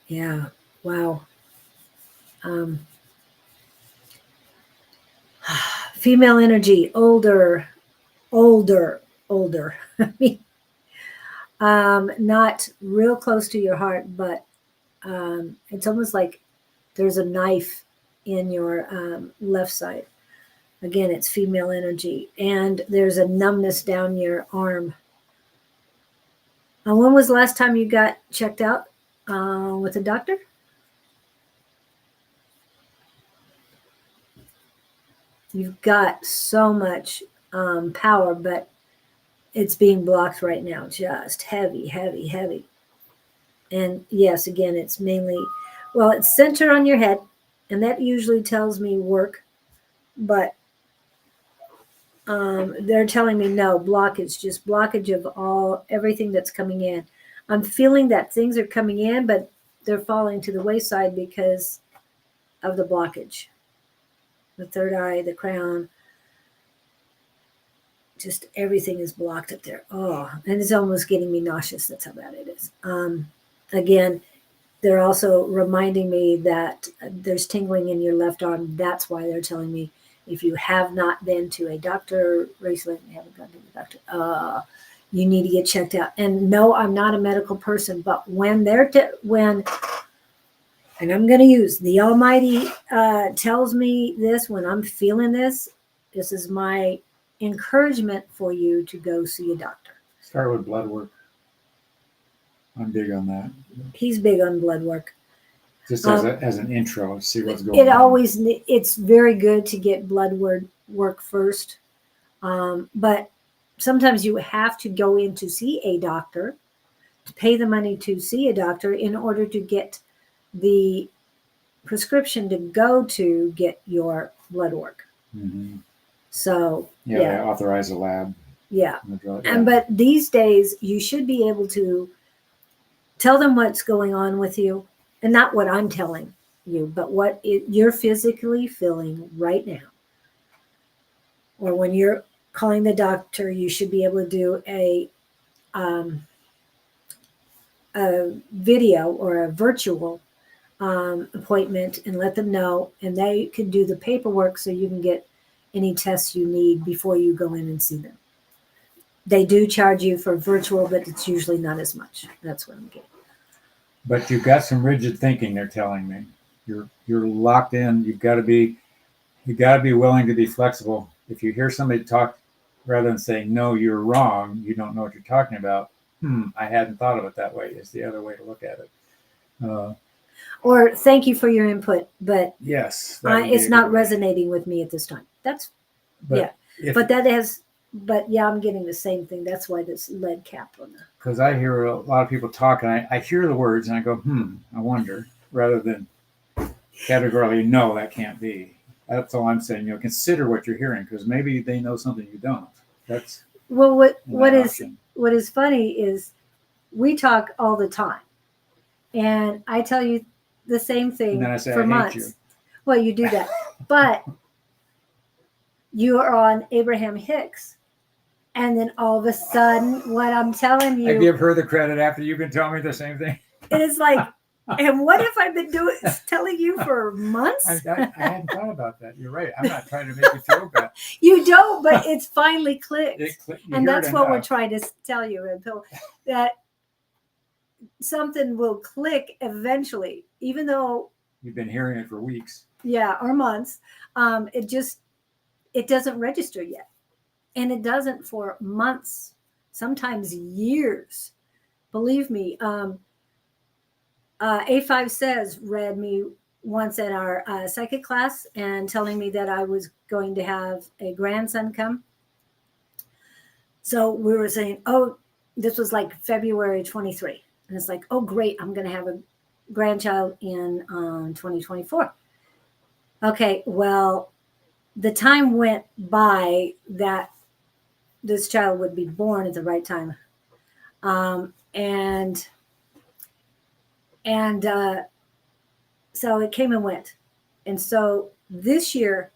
yeah. Wow. Um, Female energy, older, older, older. I mean, not real close to your heart, but it's almost like there's a knife in your left side. Again, it's female energy, and there's a numbness down your arm. When was the last time you got checked out with a doctor? You've got so much power, but it's being blocked right now. Just heavy, heavy, heavy. And yes, again, it's mainly, well, it's centered on your head, and that usually tells me work, but they're telling me no, blockage, just blockage of everything that's coming in. I'm feeling that things are coming in, but they're falling to the wayside because of the blockage. The third eye, the crown, just everything is blocked up there. Oh, and it's almost getting me nauseous. That's how bad it is. Again, they're also reminding me that there's tingling in your left arm. That's why they're telling me if you have not been to a doctor recently, you haven't gone to the doctor, you need to get checked out. And no, I'm not a medical person, but when and I'm going to use the Almighty tells me this, when I'm feeling this is my encouragement for you to go see a doctor. Start with blood work. I'm big on that. He's big on blood work. Just as an intro, see what's going on. It's very good to get blood work first. But sometimes you have to go in to see a doctor, to pay the money to see a doctor in order to get the prescription to go to get your blood work. Mm-hmm. So they authorize a lab. Yeah. But these days you should be able to tell them what's going on with you, and not what I'm telling you, but what you're physically feeling right now. Or when you're calling the doctor, you should be able to do a video or a virtual appointment and let them know, and they can do the paperwork so you can get any tests you need before you go in and see them. They do charge you for virtual, but it's usually not as much. That's what I'm getting. But you've got some rigid thinking, they're telling me. You're locked in. You've got to be willing to be flexible. If you hear somebody talk, rather than saying, no, you're wrong, you don't know what you're talking about, I hadn't thought of it that way, is the other way to look at it. Or thank you for your input, but yes, it's not resonating with me at this time. But I'm getting the same thing. That's why this lead cap on the. Because I hear a lot of people talk, and I hear the words, and I go, I wonder, rather than categorically, no, that can't be. That's all I'm saying. Consider what you're hearing, because maybe they know something you don't. That's what is funny is we talk all the time, and I tell you the same thing and then I say, for months. Hate you. Well, you do that, but you are on Abraham Hicks. And then all of a sudden, what I'm telling you, I give her the credit after you've been telling me the same thing. It is like, and what if I've been telling you for months? I hadn't thought about that. You're right. I'm not trying to make you feel bad. You don't, but it's finally clicked. And that's what we're trying to tell you, until that something will click eventually, even though you've been hearing it for weeks. Yeah, or months. It doesn't register yet. And it doesn't for months, sometimes years. Believe me, A5 Says read me once at our psychic class and telling me that I was going to have a grandson come. So we were saying, this was like February 23. And it's like, oh, great, I'm going to have a grandchild in 2024. Okay, well, the time went by that this child would be born at the right time. And And so it came and went. And so this year,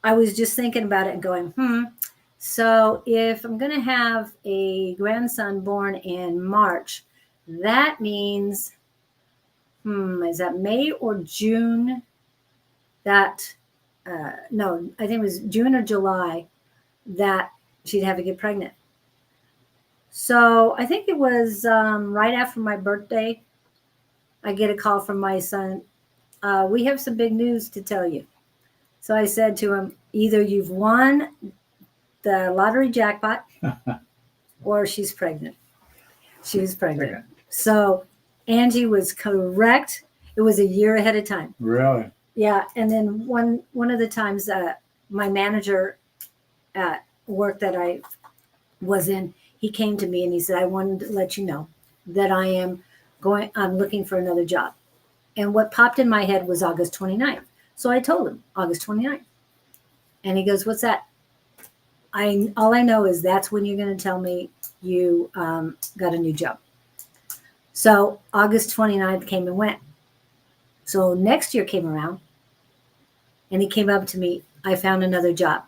I was just thinking about it and going, so if I'm going to have a grandson born in March, that means, is that May or June? That, no, I think it was June or July that she'd have to get pregnant. So I think it was right after my birthday, I get a call from my son. We have some big news to tell you. So I said to him, either you've won the lottery jackpot or she's pregnant. She was pregnant. Okay. So Angie was correct. It was a year ahead of time. Really? Yeah. And then one of the times my manager at work that I was in, he came to me and he said, I wanted to let you know that I'm looking for another job. And what popped in my head was August 29th. So I told him August 29th. And he goes, what's that? All I know is that's when you're going to tell me you got a new job. So August 29th came and went. So next year came around and he came up to me. I found another job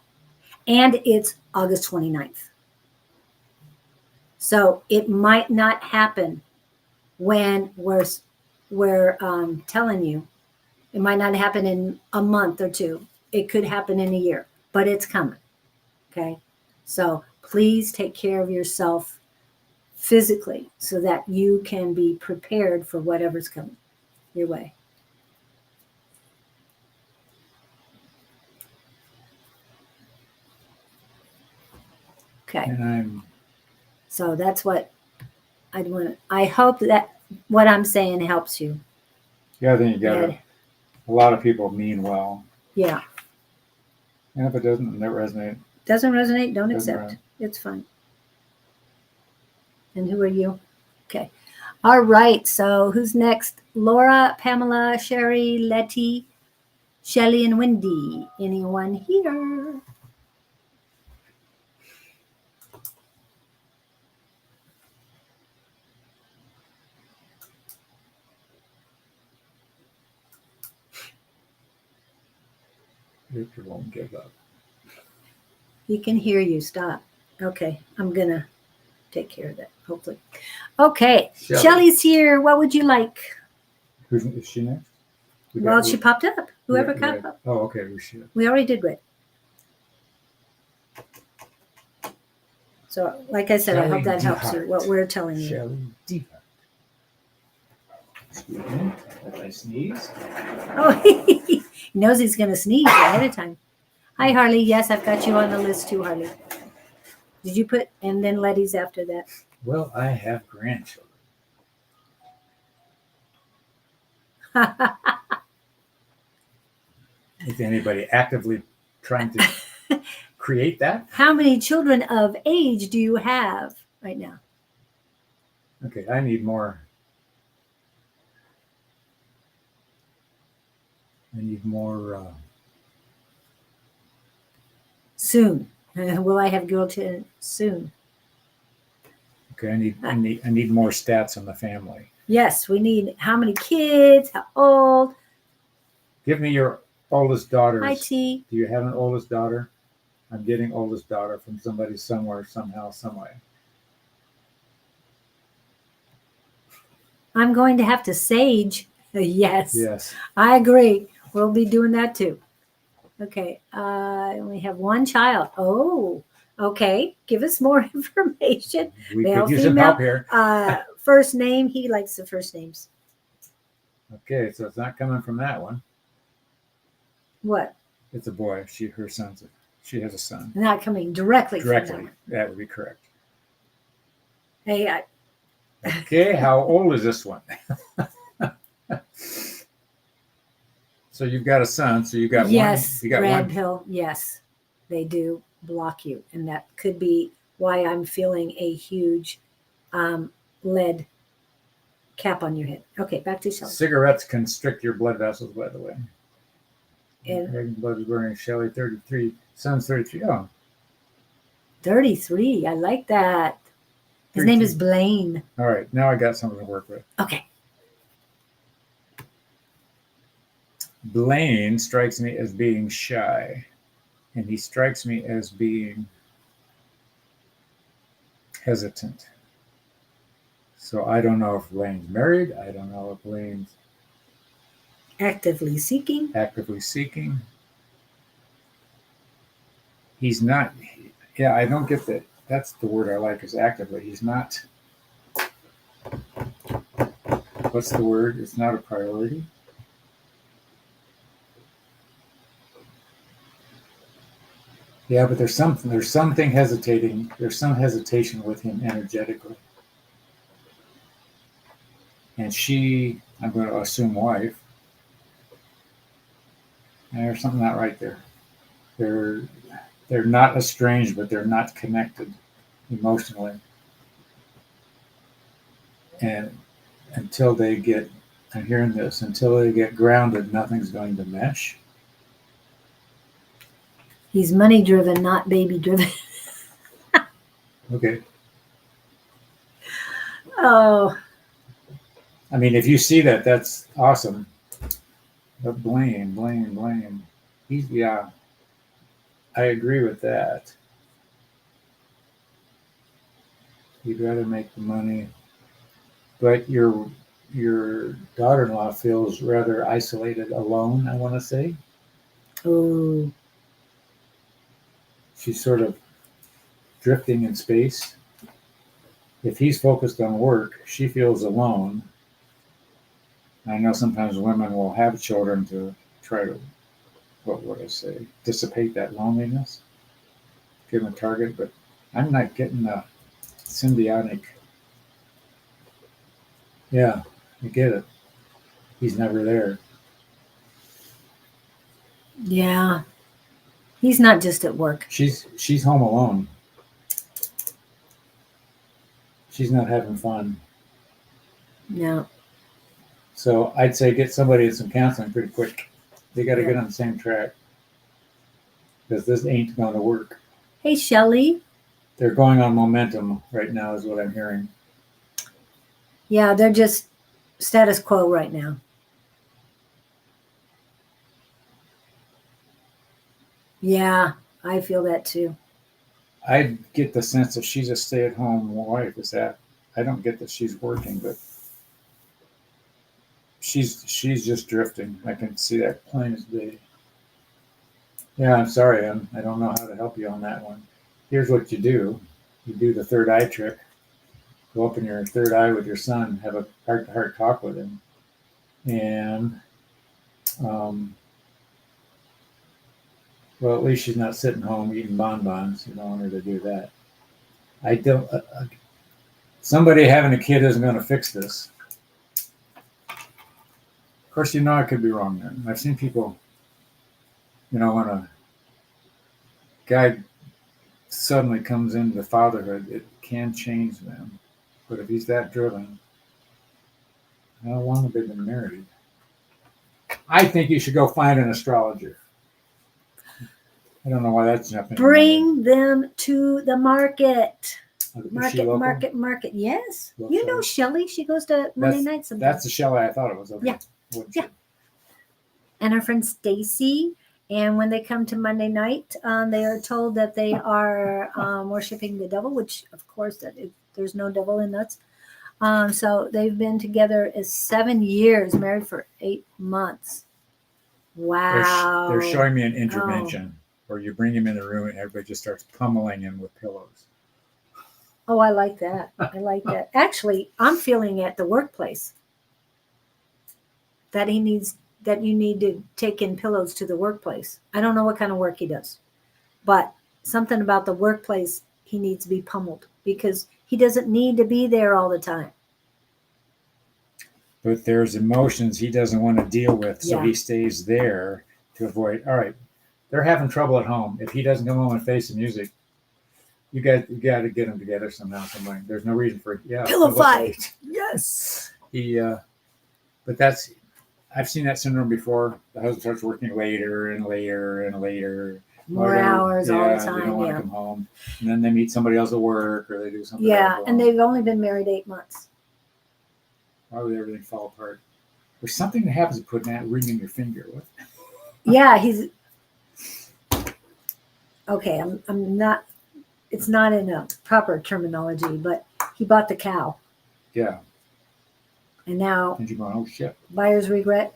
and it's August 29th. So it might not happen when we're telling you. It might not happen in a month or two. It could happen in a year, but it's coming. Okay. So please take care of yourself physically so that you can be prepared for whatever's coming your way. Okay. And So that's what I'd want. I hope that what I'm saying helps you. I think you got Yeah. it. A lot of people mean well. Yeah. And if it doesn't resonate, Doesn't resonate, don't Doesn't accept. resonate. It's fine. And who are you? Okay. All right. So who's next? Laura, Pamela, Sherry, Letty, Shelly, and Wendy. Anyone here? Victor won't give up. He can hear you. Stop. Okay. I'm going to take care of that, hopefully. Okay. Shelley. Shelly's here. What would you like? Is she next? Well, she popped up. Whoever Red. popped up. Oh, okay. We should. We already did Red. So, like I said, I hope that helps you, what we're telling you. Shelly Deepak. Excuse me. As I sneeze. Oh, he knows he's going to sneeze ahead of time. Hi, Harley. Yes, I've got you on the list too, Harley. Did you put, and then Letty's after that? Well, I have grandchildren. Is anybody actively trying to create that? How many children of age do you have right now? Okay, I need more. Soon. Will I have girl children soon? Okay, I need more stats on the family. Yes, we need how many kids, how old. Give me your oldest daughters. Hi, T. Do you have an oldest daughter? I'm getting oldest daughter from somebody somewhere, somehow, some way. I'm going to have to sage. Yes. Yes. I agree. We'll be doing that too. Okay. I only have one child. Oh, okay. Give us more information. We Male, could use some female. help here. First name. He likes the first names. Okay, so it's not coming from that one. What? It's a boy. She has a son. Not coming directly. From that Directly. one. That would be correct. Hey, Okay, how old is this one? So you've got a son. So you got yes, one. You got red one. pill. Yes, they do block you, and that could be why I'm feeling a huge lead cap on your head. Okay, back to Shelly. Cigarettes constrict your blood vessels, by the way. And Egg blood is burning. Shelly 33. Son's 33. Oh, 33. I like that. His name is Blaine. All right, now I got something to work with. Okay. Blaine strikes me as being shy, and he strikes me as being hesitant. So I don't know if Blaine's married. I don't know if Blaine's Actively seeking. He's not. Yeah, I don't get that. That's the word I like is actively. He's not. What's the word? It's not a priority. Yeah, but there's something hesitating. There's some hesitation with him energetically. And she, I'm going to assume wife. And there's something not right there. They're not estranged, but they're not connected emotionally. And until they get, I'm hearing this, until they get grounded, nothing's going to mesh. He's money driven, not baby driven. Okay. Oh. I mean, if you see that, that's awesome. But Blaine. Yeah, I agree with that. You'd rather make the money, but your daughter-in-law feels rather isolated, alone, I want to say. Oh. She's sort of drifting in space. If he's focused on work, she feels alone. I know sometimes women will have children to try to, what would I say, dissipate that loneliness, give them a target, but I'm not getting a symbiotic. Yeah, I get it. He's never there. Yeah. He's not just at work. She's home alone. She's not having fun. No. So I'd say get somebody in some counseling pretty quick. They got to get on the same track because this ain't going to work. Hey, Shelley. They're going on momentum right now is what I'm hearing. Yeah, they're just status quo right now. Yeah, I feel that too. I get the sense that she's a stay-at-home wife. Is that? I don't get that she's working, but she's just drifting. I can see that plain as day. Yeah, I'm sorry. I don't know how to help you on that one. Here's what you do. You do the third eye trick. Go open your third eye with your son. Have a heart-to-heart talk with him. And, well, at least she's not sitting home eating bonbons. You don't want her to do that. I don't. Somebody having a kid isn't going to fix this. Of course, I could be wrong there. I've seen people, when a guy suddenly comes into fatherhood, it can change them. But if he's that driven, how long have they been married? I think you should go find an astrologer. I don't know why that's jumping. Bring them to the market. Market. Yes. Local You know Shelley. She goes to Monday nights sometimes. That's the Shelley I thought it was. Okay. Yeah. And her friend Stacy. And when they come to Monday night, they are told that they are worshiping the devil, which, of course, there's no devil in nuts. So they've been together as 7 years, married for 8 months. Wow. They're showing me an intervention where you bring him in the room and everybody just starts pummeling him with pillows. Oh, I like that. I like that. Actually, I'm feeling at the workplace that you need to take in pillows to the workplace. I don't know what kind of work he does, but something about the workplace, he needs to be pummeled because he doesn't need to be there all the time. But there's emotions he doesn't want to deal with, so he stays there to avoid. All right, they're having trouble at home. If he doesn't come home and face the music, you got to get them together somehow, somewhere. There's no reason for pillow fight. Yes. But I've seen that syndrome before. The husband starts working later and later and later. more hours all the They don't time. want to Yeah. come home. And then they meet somebody else at work or they do something. Yeah. else And wrong. they've only been married 8 months. Why would everything fall apart? There's something that happens to put that ring in your finger. What? Yeah. Okay. I'm not, it's not in a proper terminology, but he bought the cow. Yeah. And now And you're going, oh shit. buyer's regret.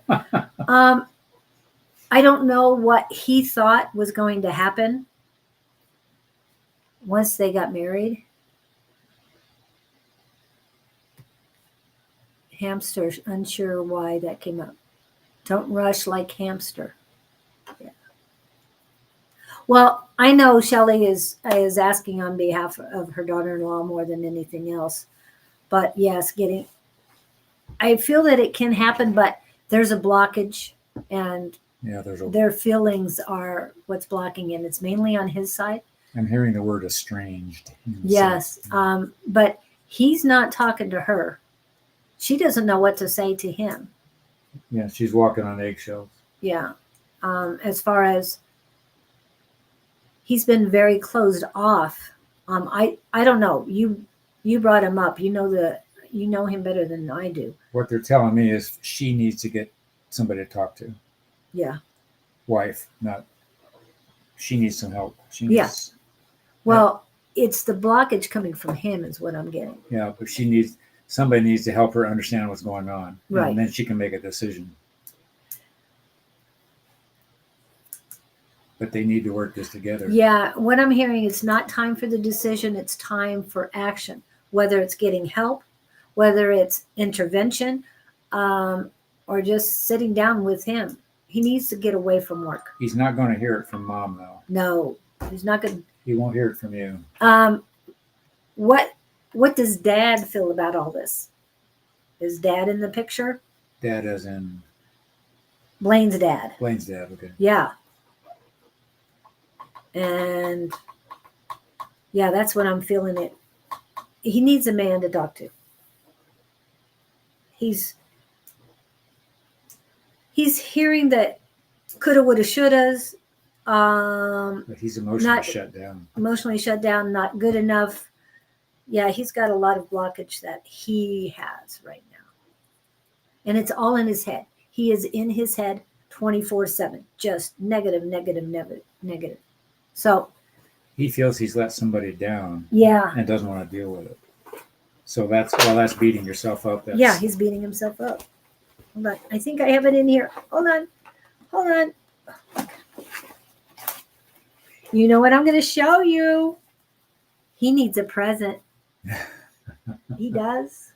I don't know what he thought was going to happen once they got married. Hamster, unsure why that came up. Don't rush like hamster. Yeah. Well, I know Shelley is asking on behalf of her daughter-in-law more than anything else. But yes, I feel that it can happen, but there's a blockage, and Yeah, their feelings are what's blocking it. It's mainly on his side. I'm hearing the word estranged. Yes, but he's not talking to her. She doesn't know what to say to him. Yeah, she's walking on eggshells. Yeah, as far as he's been very closed off. I don't know. You brought him up. You know him better than I do. What they're telling me is she needs to get somebody to talk to. Yeah. Wife, not. She needs some help. She needs. Yeah. Well, it's the blockage coming from him is what I'm getting. Yeah, but somebody needs to help her understand what's going on. Right. And then she can make a decision. But they need to work this together. Yeah, what I'm hearing is not time for the decision, it's time for action. Whether it's getting help, whether it's intervention, or just sitting down with him. He needs to get away from work. He's not going to hear it from mom, though. No, he's not going to. He won't hear it from you. What does dad feel about all this? Is dad in the picture? Dad as in? Blaine's dad. Blaine's dad, okay. Yeah. And yeah, that's what I'm feeling it. He needs a man to talk to. He's hearing that coulda, woulda, shouldas. But he's emotionally shut down. Emotionally shut down, not good enough. Yeah, he's got a lot of blockage that he has right now. And it's all in his head. He is in his head 24/7, just negative, negative, negative, negative. So he feels he's let somebody down. Yeah. And doesn't want to deal with it. So that's beating yourself up. Yeah, he's beating himself up. Hold on. I think I have it in here. Hold on. You know what I'm going to show you? He needs a present. He does.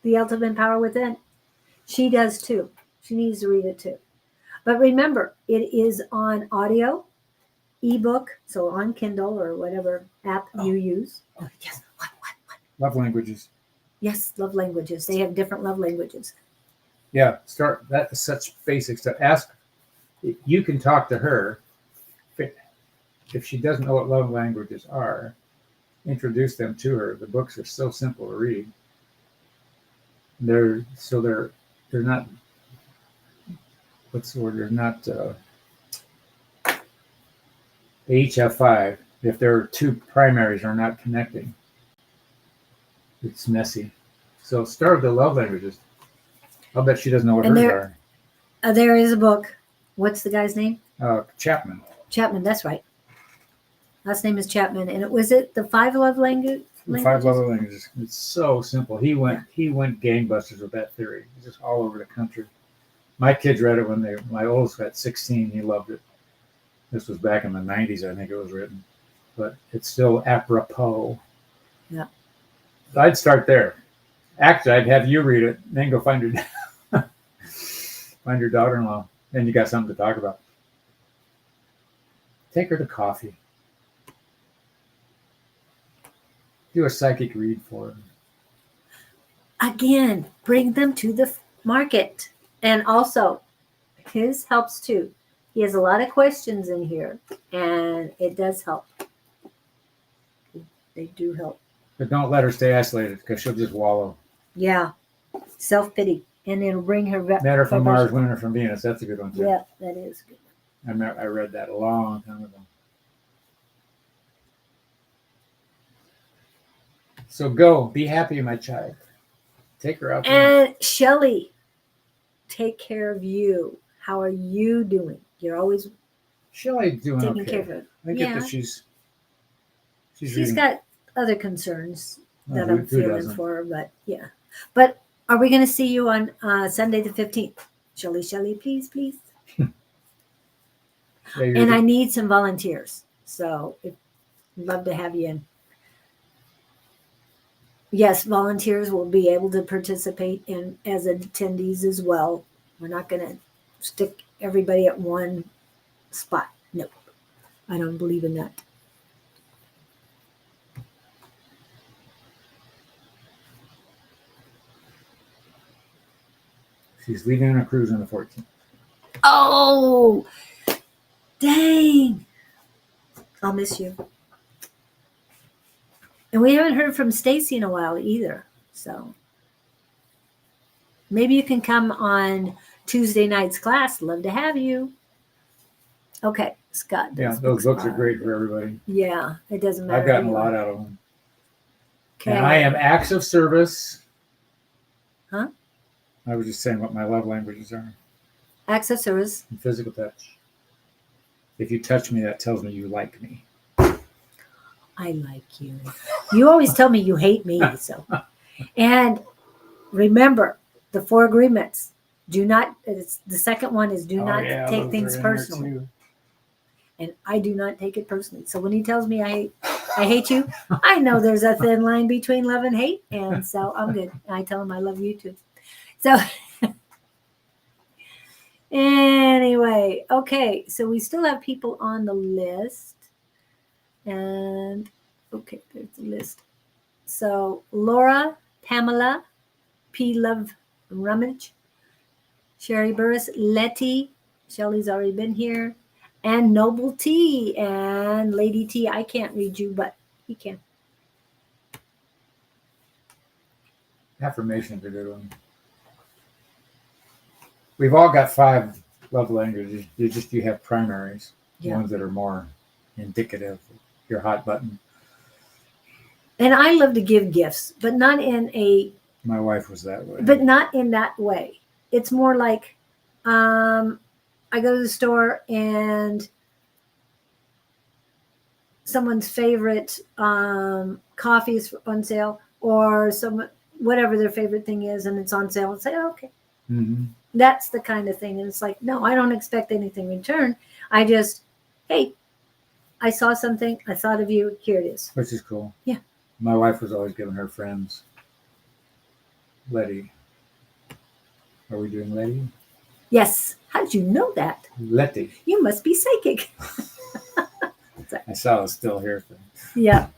The Ultimate Power Within. She does too. She needs to read it too. But remember, it is on audio, ebook, so on Kindle or whatever app you use. Oh, yes. What? Love languages. Yes, love languages. They have different love languages. Yeah, that is such basic stuff. Ask, you can talk to her. If she doesn't know what love languages are, introduce them to her. The books are so simple to read. They're not, what's the word? They're not, they each have 5. If their 2 primaries are not connecting, it's messy. So start with the love languages. I'll bet she doesn't know what hers are. There is a book. What's the guy's name? Chapman. Chapman, that's right. Last name is Chapman. And was it the 5 love languages? The 5 love languages. It's so simple. He went gangbusters with that theory. He's just all over the country. My kids read it when my oldest was at 16. He loved it. This was back in the 90s, I think it was written. But it's still apropos. Yeah. I'd start there. Actually, I'd have you read it, then go find your daughter-in-law. Then you got something to talk about. Take her to coffee. Do a psychic read for her. Again, bring them to the market. And also, his helps too. He has a lot of questions in here, and it does help. They do help. But don't let her stay isolated because she'll just wallow. Yeah. Self-pity. And it'll bring her... Men are from Mars, women are from Venus. That's a good one, too. Yeah, that is good. I read that a long time ago. So go, be happy, my child. Take her out. And Shelly, take care of you. How are you doing? You're always Shelley's doing taking okay. care of her. I get that she's reading. got other concerns that Who I'm feeling doesn't? for her, but yeah. But are we going to see you on Sunday the 15th? Shelly, please. Yeah, And I need some volunteers. So I'd love to have you in. Yes, volunteers will be able to participate in as attendees as well. We're not going to stick everybody at one spot. No, I don't believe in that. she's leaving on a cruise on the 14th. Oh, dang. I'll miss you. And we haven't heard from Stacy in a while either. So maybe you can come on Tuesday night's class. Love to have you. Okay, Scott. Yeah, those books are great for everybody. Yeah, it doesn't matter. I've gotten a lot out of them. Okay. And I am acts of service. Huh? I was just saying what my love languages are. Acts of service. And physical touch. If you touch me, that tells me you like me. I like you. You always tell me you hate me. So, and remember the 4 agreements. Do not. It's the second one is do not take things personally. And I do not take it personally. So when he tells me I hate you, I know there's a thin line between love and hate, and so I'm good. And I tell him I love you too. So anyway, okay. So we still have people on the list. And okay, there's the list. So Laura, Pamela, P. Love Rummage, Sherry Burris, Letty, Shelly's already been here, and Noble T and Lady T. I can't read you, but he can. Affirmation's a good one. We've all got 5 love languages. You have primaries, ones that are more indicative. Your hot button. And I love to give gifts, but not in a. My wife was that way. But not in that way. It's more like, I go to the store and someone's favorite coffee is on sale, or whatever their favorite thing is, and it's on sale. And say, oh, okay, that's the kind of thing. And it's like, no, I don't expect anything in return. I just, hey. I saw something. I thought of you. Here it is. Which is cool. Yeah. My wife was always giving her friends. Letty. Are we doing Letty? Yes. How did you know that? Letty. You must be psychic. I saw a still hair thing. Yeah.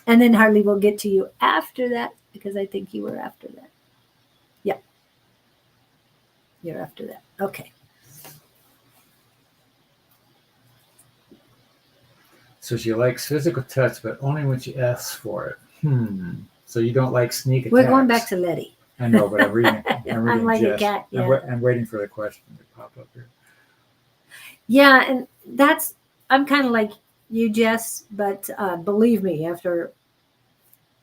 And then Harley will get to you after that because I think you were after that. Yeah. You're after that. Okay. So she likes physical touch, but only when she asks for it. So you don't like sneak attacks. We're going back to Letty. I know, but I'm reading. I'm like a cat. Yeah. I'm waiting for the question to pop up here. Yeah, and I'm kind of like you, Jess, but believe me, after.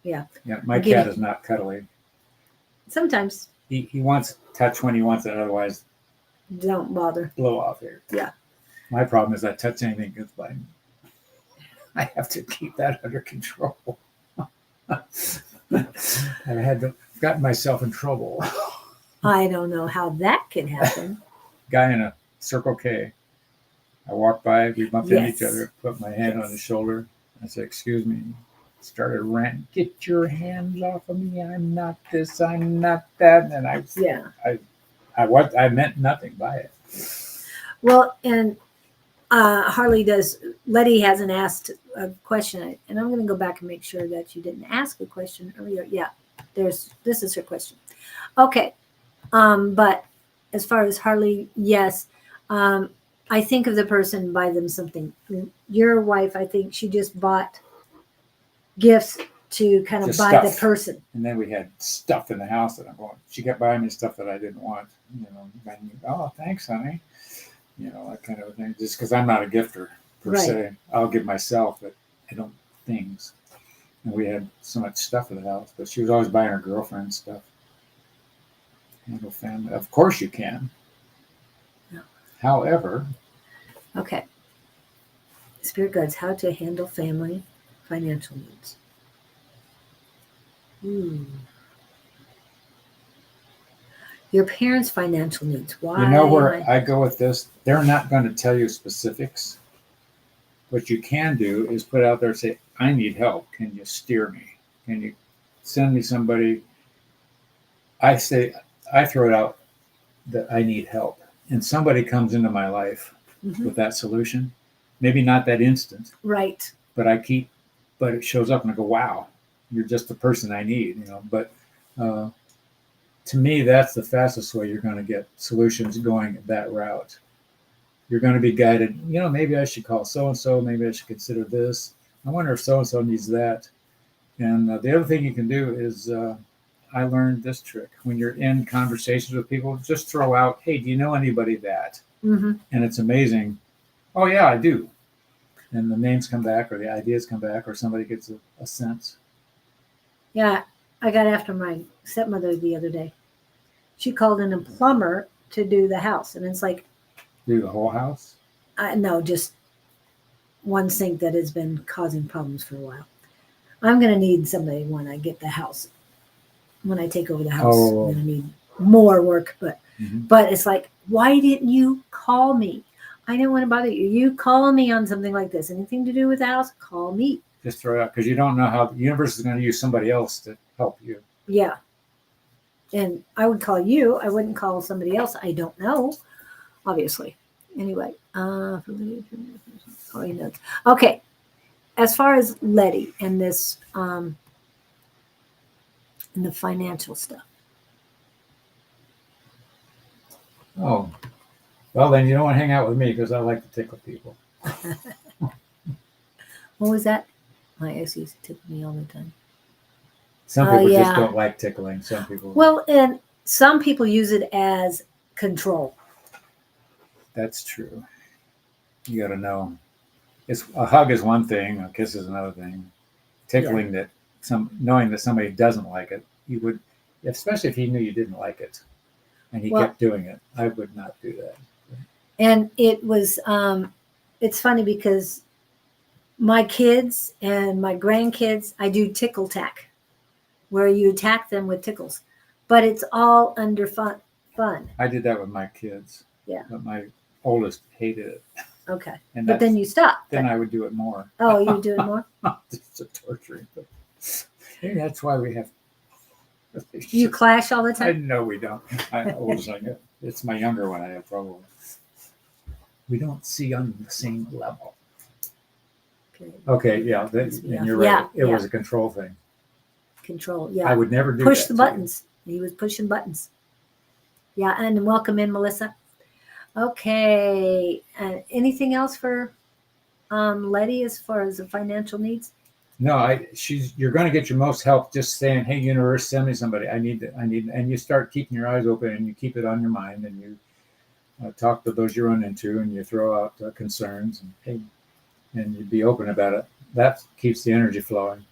Yeah. Yeah, my cat is not cuddly. Sometimes. He wants touch when he wants it, otherwise. Don't bother. Blow off here. Yeah. My problem is I touch anything goes by. I have to keep that under control. I've gotten myself in trouble. I don't know how that could happen. Guy in a Circle K. I walked by, we bumped into each other, put my hand on his shoulder. I said, excuse me. Started ranting, get your hands off of me. I'm not this, I'm not that. And I meant nothing by it. Well, and Harley does. Letty hasn't asked a question, and I'm going to go back and make sure that you didn't ask a question earlier. Yeah, this is her question. Okay, but as far as Harley, yes, I think of the person, buy them something. Your wife, I think she just bought gifts to kind of buy the person. And then we had stuff in the house that I'm going. She kept buying me stuff that I didn't want. Oh, thanks, honey. that kind of a thing. Just because I'm not a gifter per Right. se, I'll give myself, but I don't things. And we had so much stuff in the house, but she was always buying her girlfriend stuff. Handle family, of course you can. Yeah. However, Okay. Spirit guides, how to handle family financial needs. Your parents' financial needs. Why? you know where I go with this? They're not going to tell you specifics. What you can do is put out there and say, I need help. Can you steer me? Can you send me somebody? I throw it out that I need help. And somebody comes into my life Mhm. with that solution. Maybe not that instant, Right. but it shows up and I go, wow, you're just the person I need, But to me, that's the fastest way you're going to get solutions going that route. You're going to be guided, maybe I should call so-and-so, maybe I should consider this. I wonder if so-and-so needs that. And the other thing you can do is, I learned this trick. When you're in conversations with people, just throw out, hey, do you know anybody that? Mm-hmm. And it's amazing. Oh, yeah, I do. And the names come back or the ideas come back or somebody gets a sense. Yeah, I got after my stepmother the other day. She called in a plumber to do the house. And it's like, Do the whole house? no, just one sink that has been causing problems for a while. I'm going to need somebody when I get the house. When I take over the house, Oh. I'm going to need more work. But Mhm. but it's like, why didn't you call me? I didn't want to bother you. You call me on something like this. Anything to do with the house, call me. Just throw it out because you don't know how the universe is going to use somebody else to help you. Yeah. And I would call you. I wouldn't call somebody else I don't know, obviously. Anyway, okay. As far as Letty and this, and the financial stuff. Oh, well, then you don't want to hang out with me because I like to tickle people. What was that? My ex used to tickle me all the time. Some people just yeah. don't like tickling. Some people. Well, and some people use it as control. That's true. You got to know. It's a hug is one thing. A kiss is another thing. Tickling knowing that somebody doesn't like it, you would, especially if he knew you didn't like it, and he kept doing it. I would not do that. And it was, it's funny because my kids and my grandkids, I do tickle tack, where you attack them with tickles, but it's all under fun. I did that with my kids. Yeah. But my oldest hated it. Okay. And but then you stop. Then I would do it more. Oh, you do it more? Just a torturing. But maybe that's why we have. You clash all the time? No, we don't. It's my younger one I have trouble with. We don't see on the same level. Okay, yeah, and you're right. It was a control thing. Control, yeah. I would never do push that. The buttons. He was pushing buttons. Yeah, and welcome in, Melissa. Okay, anything else for Letty as far as the financial needs? No, you're going to get your most help just saying, "Hey, universe, send me somebody. I need," and you start keeping your eyes open and you keep it on your mind and you talk to those you run into and you throw out concerns and you be open about it. That keeps the energy flowing.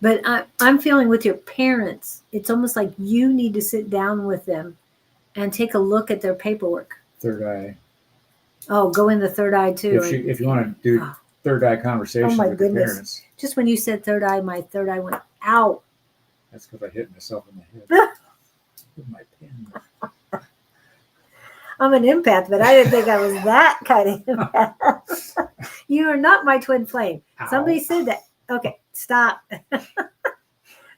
But I'm feeling with your parents, it's almost like you need to sit down with them and take a look at their paperwork. Third eye. Oh, go in the third eye too. If you want to do third eye conversations with your parents. Just when you said third eye, my third eye went out. That's because I hit myself in the head with my pen. I'm an empath, but I didn't think I was that kind of empath. You are not my twin flame. Ow. Somebody said that. Okay, stop.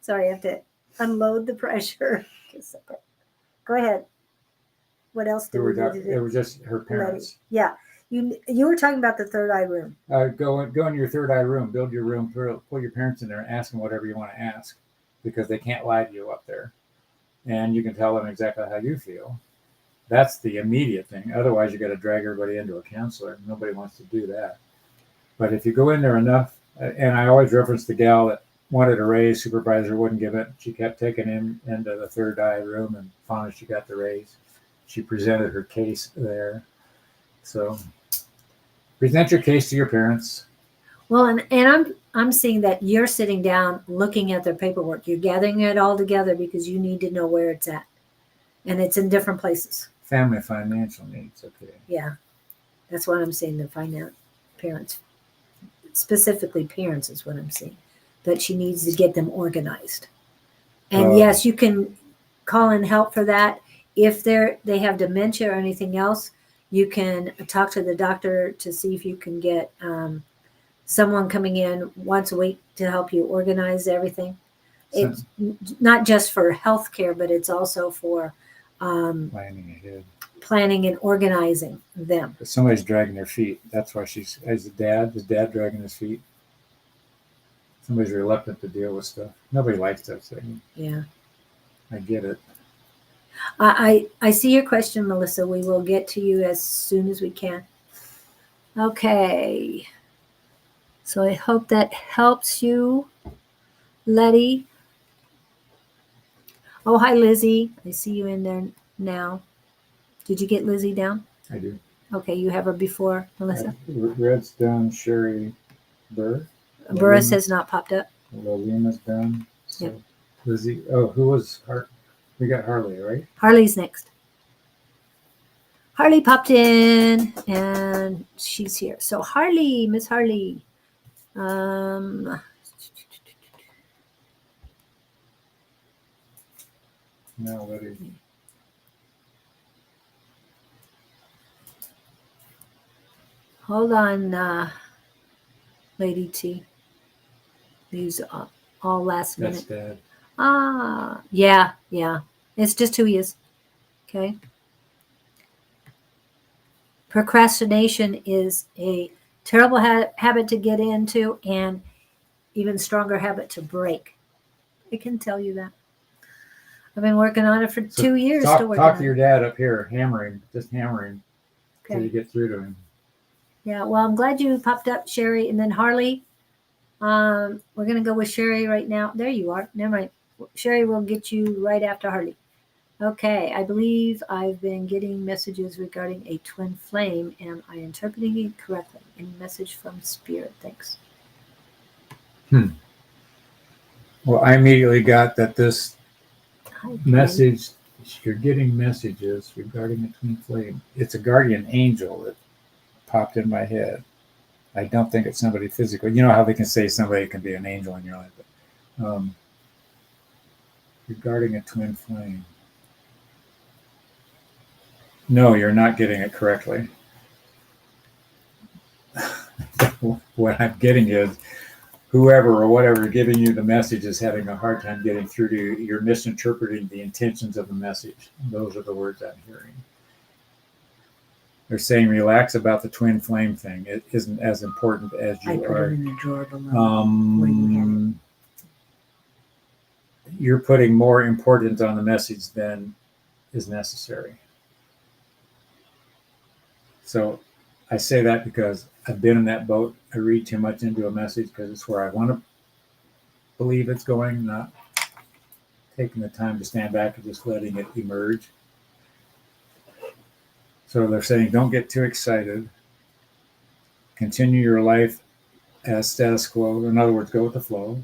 Sorry, I have to unload the pressure. Go ahead. What else did we need to do? It was just her parents. Yeah. You were talking about the third eye room. Go in your third eye room, build your room, pull your parents in there and ask them whatever you want to ask because they can't lie to you up there. And you can tell them exactly how you feel. That's the immediate thing. Otherwise, you got to drag everybody into a counselor. Nobody wants to do that. But if you go in there enough, and I always reference the gal that wanted a raise, supervisor wouldn't give it. She kept taking him into the third eye room, and finally she got the raise. She presented her case there. So present your case to your parents. Well, and I'm seeing that you're sitting down looking at their paperwork. You're gathering it all together because you need to know where it's at. And it's in different places. Family financial needs. Okay. Yeah. That's what I'm seeing, the finance parents. Specifically parents is what I'm seeing. That she needs to get them organized. And yes, you can call in help for that. If they have dementia or anything else, you can talk to the doctor to see if you can get someone coming in once a week to help you organize everything. It's not just for health care, but it's also for planning ahead, planning and organizing them. But somebody's dragging their feet. That's why she's, as dad dragging his feet. Somebody's reluctant to deal with stuff. Nobody likes that thing. Yeah. I get it. I see your question, Melissa. We will get to you as soon as we can. Okay. So I hope that helps you, Letty. Oh, hi, Lizzie. I see you in there now. Did you get Lizzie down? I do. Okay, you have her before, Melissa? Red's done. Sherry Burr. Burris has not popped up. Lolima's done. So Yep. Lizzie. Oh, who was we got Harley, right? Harley's next. Harley popped in and she's here. So Harley, Miss Harley. Now Letty. Hold on, Lady T. These are all last minute. That's Dad. Yeah. It's just who he is. Okay. Procrastination is a terrible habit to get into and even stronger habit to break. I can tell you that. I've been working on it for 2 years. Talk to your dad up here, just hammering till you Okay. get through to him. Yeah, well, I'm glad you popped up, Sherry. And then Harley, we're going to go with Sherry right now. There you are. Never mind. Sherry will get you right after Harley. Okay, I believe I've been getting messages regarding a twin flame. Am I interpreting it correctly? Any message from Spirit? Thanks. Well, I immediately got that this Hi, message, you're getting messages regarding a twin flame. It's a guardian angel that popped in my head. I don't think it's somebody physical. You know how they can say somebody can be an angel in your life. But, regarding a twin flame. No, you're not getting it correctly. What I'm getting is whoever or whatever giving you the message is having a hard time getting through to you. You're misinterpreting the intentions of the message. Those are the words I'm hearing. They're saying relax about the twin flame thing. It isn't as important as you I put are. it in the drawer below. Where you have it. You're putting more importance on the message than is necessary. So I say that because I've been in that boat. I read too much into a message because it's where I want to believe it's going, not taking the time to stand back and just letting it emerge. So they're saying, don't get too excited. Continue your life as status quo. In other words, go with the flow.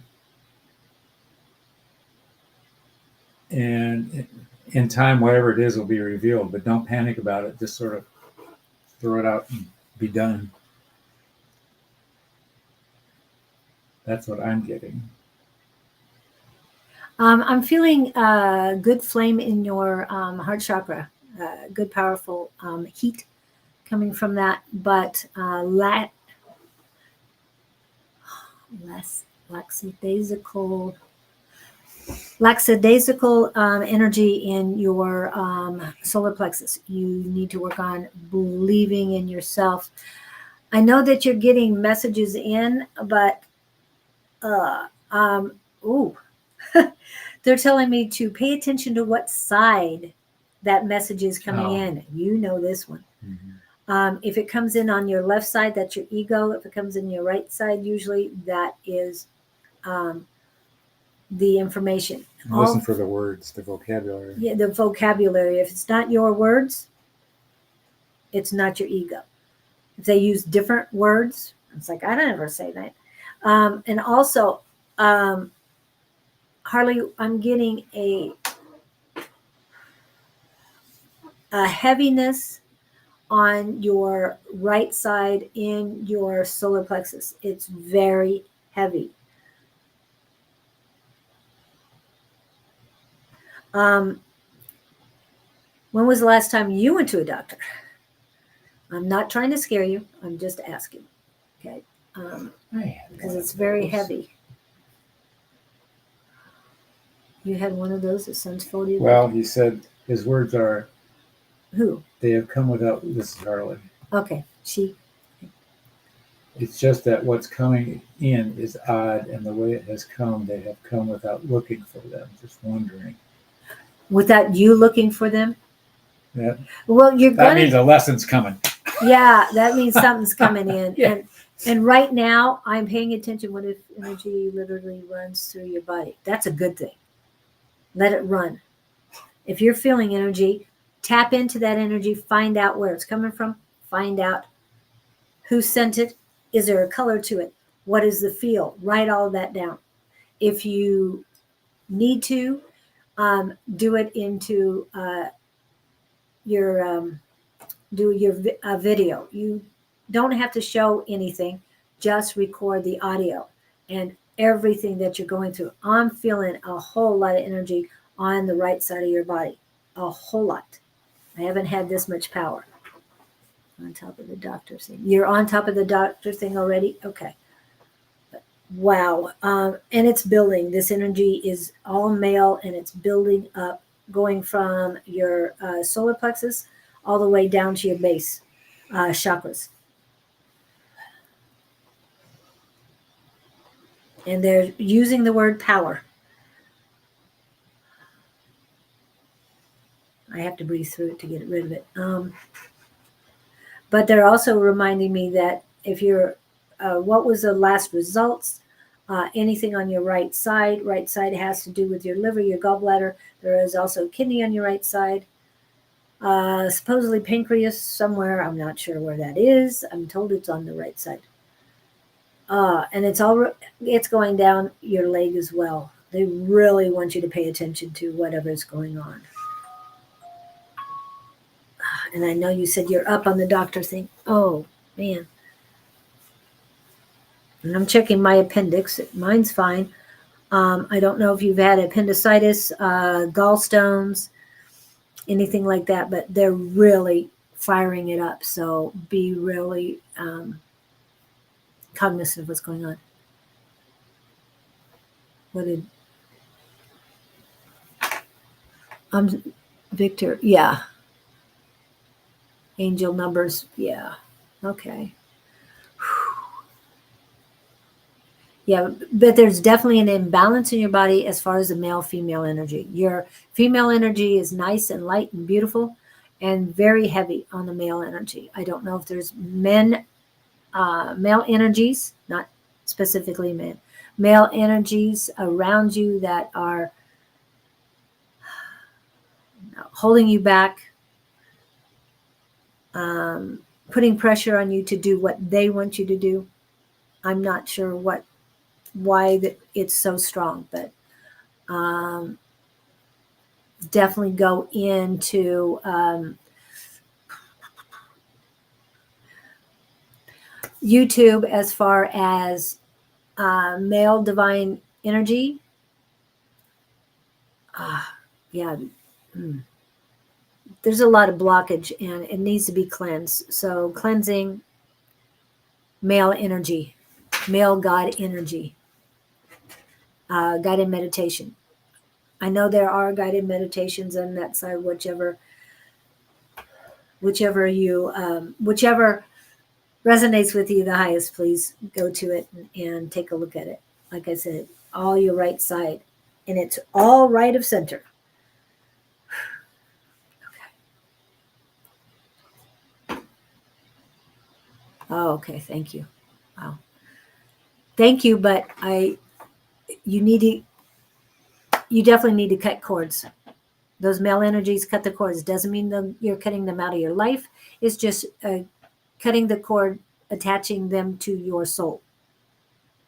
And in time, whatever it is will be revealed, but don't panic about it. Just sort of throw it out and be done. That's what I'm getting. I'm feeling a good flame in your heart chakra, good, powerful heat coming from that, but lackadaisical energy in your solar plexus. You need to work on believing in yourself. I know that you're getting messages in, but they're telling me to pay attention to what side that message is coming in. You know this one. Mm-hmm. If it comes in on your left side, that's your ego. If it comes in your right side, usually that is the information. Listen for the words, the vocabulary. Yeah, the vocabulary. If it's not your words, it's not your ego. If they use different words, it's like, I don't ever say that. And also, Harley, I'm getting a heaviness on your right side in your solar plexus. It's very heavy. When was the last time you went to a doctor? I'm not trying to scare you. I'm just asking. Okay. Because it's very heavy. You had one of those that sounds phony. Well, he said his words are, who? They have come without. This is Harley. Okay. She. It's just that what's coming in is odd, and the way it has come, they have come without looking for them, just wondering. Without you looking for them? That, well, that means a lesson's coming. Yeah, that means something's coming in. Yeah. And right now, I'm paying attention what if energy literally runs through your body. That's a good thing. Let it run. If you're feeling energy, tap into that energy, find out where it's coming from, find out who sent it. Is there a color to it? What is the feel? Write all of that down. If you need to, do it into your video. You don't have to show anything, just record the audio and everything that you're going through. I'm feeling a whole lot of energy on the right side of your body, a whole lot. I haven't had this much power. On top of the doctor thing. You're on top of the doctor thing already? Okay. Wow. And it's building. This energy is all male and it's building up, going from your solar plexus all the way down to your base chakras. And they're using the word power. I have to breathe through it to get rid of it. But they're also reminding me that if you're, what was the last results? Anything on your right side has to do with your liver, your gallbladder. There is also kidney on your right side. Supposedly pancreas somewhere. I'm not sure where that is. I'm told it's on the right side. And it's going down your leg as well. They really want you to pay attention to whatever's going on. And I know you said you're up on the doctor thing. Oh, man. And I'm checking my appendix. Mine's fine. I don't know if you've had appendicitis, gallstones, anything like that, but they're really firing it up. So be really cognizant of what's going on. Victor, yeah. Angel numbers, yeah. Okay. Yeah, but there's definitely an imbalance in your body as far as the male-female energy. Your female energy is nice and light and beautiful and very heavy on the male energy. I don't know if there's male energies, not specifically men, male energies around you that are holding you back, putting pressure on you to do what they want you to do. I'm not sure why it's so strong, but definitely go into YouTube as far as male divine energy. Yeah. There's a lot of blockage and it needs to be cleansed. So cleansing male energy, male God energy, guided meditation. I know there are guided meditations on that side, whichever resonates with you the highest, please go to it and take a look at it. Like I said, all your right side, and it's all right of center. Okay. Oh, okay. Thank you. Wow. Thank you, but you definitely need to cut cords. Those male energies, cut the cords. Doesn't mean you're cutting them out of your life. It's just cutting the cord, attaching them to your soul.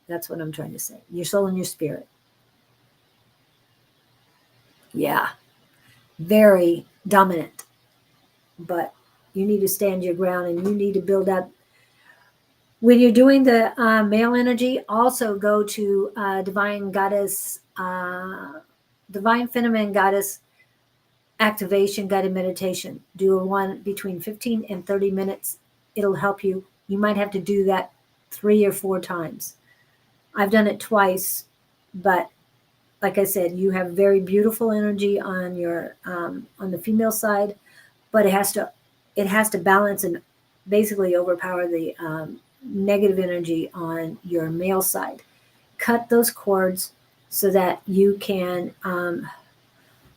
That's what I'm trying to say. Your soul and your spirit. Yeah. Very dominant. But you need to stand your ground and you need to build up. When you're doing the male energy, also go to Divine Goddess, Divine Feminine Goddess activation guided meditation. Do a one between 15 and 30 minutes. It'll help you. You might have to do that 3 or 4 times. I've done it twice, but like I said, you have very beautiful energy on your on the female side, but it has to balance and basically overpower the negative energy on your male side. Cut those cords so that you can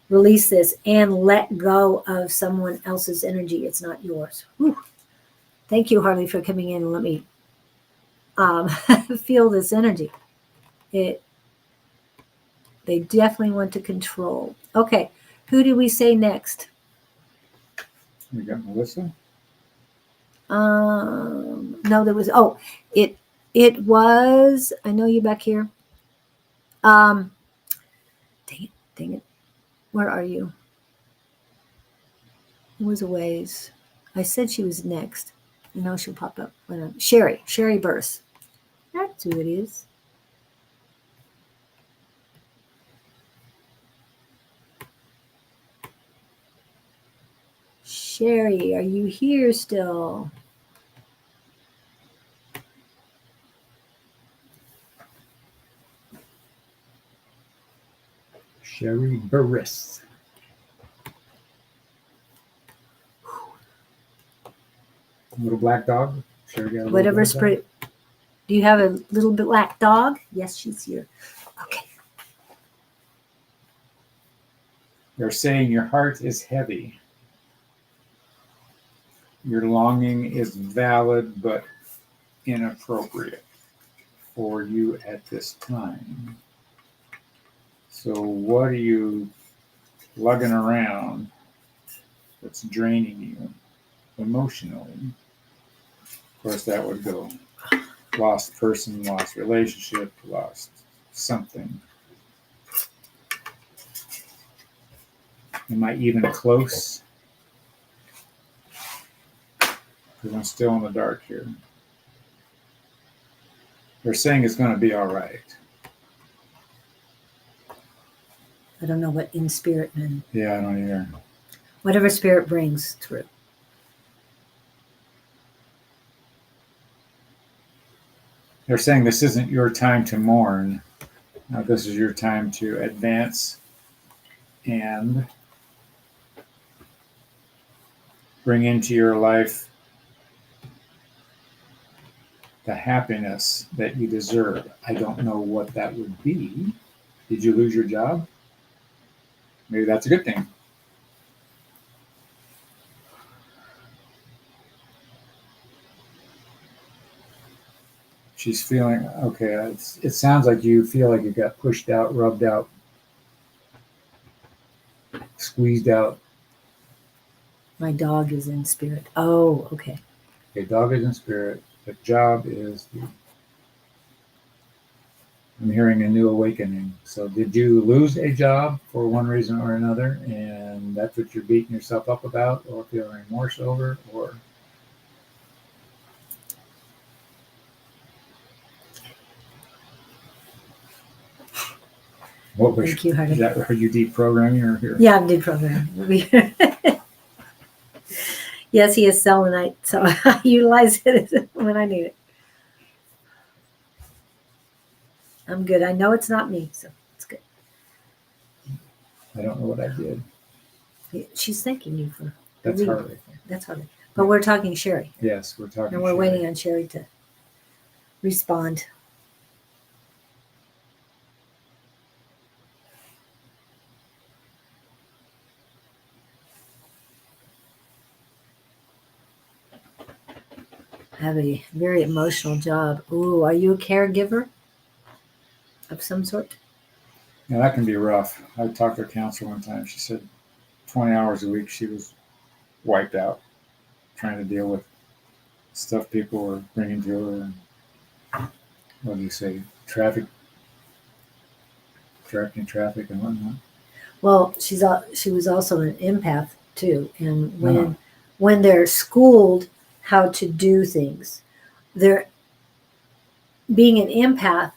release this and let go of someone else's energy. It's not yours. Whew. Thank you, Harley, for coming in and let me feel this energy. They definitely want to control. Okay, who do we say next? We got Melissa. No, there was. Oh, it was. I know you back here. Dang it. Where are you? It was a ways. I said she was next. You know she'll pop up. Sherry Burse. That's who it is. Sherry, are you here still? Sherry Burris. Little black dog. Sherry got a Whatever little black dog? spirit. Do you have a little black dog? Yes, she's here. Okay. They're saying your heart is heavy. Your longing is valid but inappropriate for you at this time. So what are you lugging around that's draining you emotionally? Of course, that would go lost person, lost relationship, lost something. Am I even close? Because I'm still in the dark here. They're saying it's going to be all right. I don't know what in spirit meant. Yeah, I don't either. Whatever spirit brings through. They're saying this isn't your time to mourn. Now, this is your time to advance and bring into your life the happiness that you deserve. I don't know what that would be. Did you lose your job? Maybe that's a good thing. She's feeling, okay, it sounds like you feel like you got pushed out, rubbed out, squeezed out. My dog is in spirit. Oh, okay. Okay, dog is in spirit. The job is, I'm hearing a new awakening. So did you lose a job for one reason or another, and that's what you're beating yourself up about or feeling remorse over, or? What was, Thank you, Hardy. is that, are you deprogramming or here? Yeah, I'm deprogramming. Yes, he is selenite, so I utilize it when I need it. I'm good. I know it's not me, so it's good. I don't know what I did. She's thanking you for. That's Harley. That's Harley. But we're talking Sherry. Yes, we're talking. And we're waiting on Sherry to respond. I have a very emotional job. Ooh, are you a caregiver of some sort? Yeah, that can be rough. I talked to her counselor one time. She said 20 hours a week she was wiped out trying to deal with stuff people were bringing to her. And what do you say? Directing traffic and whatnot. Well, she was also an empath too, and Uh-huh. when they're schooled how to do things, they're being an empath.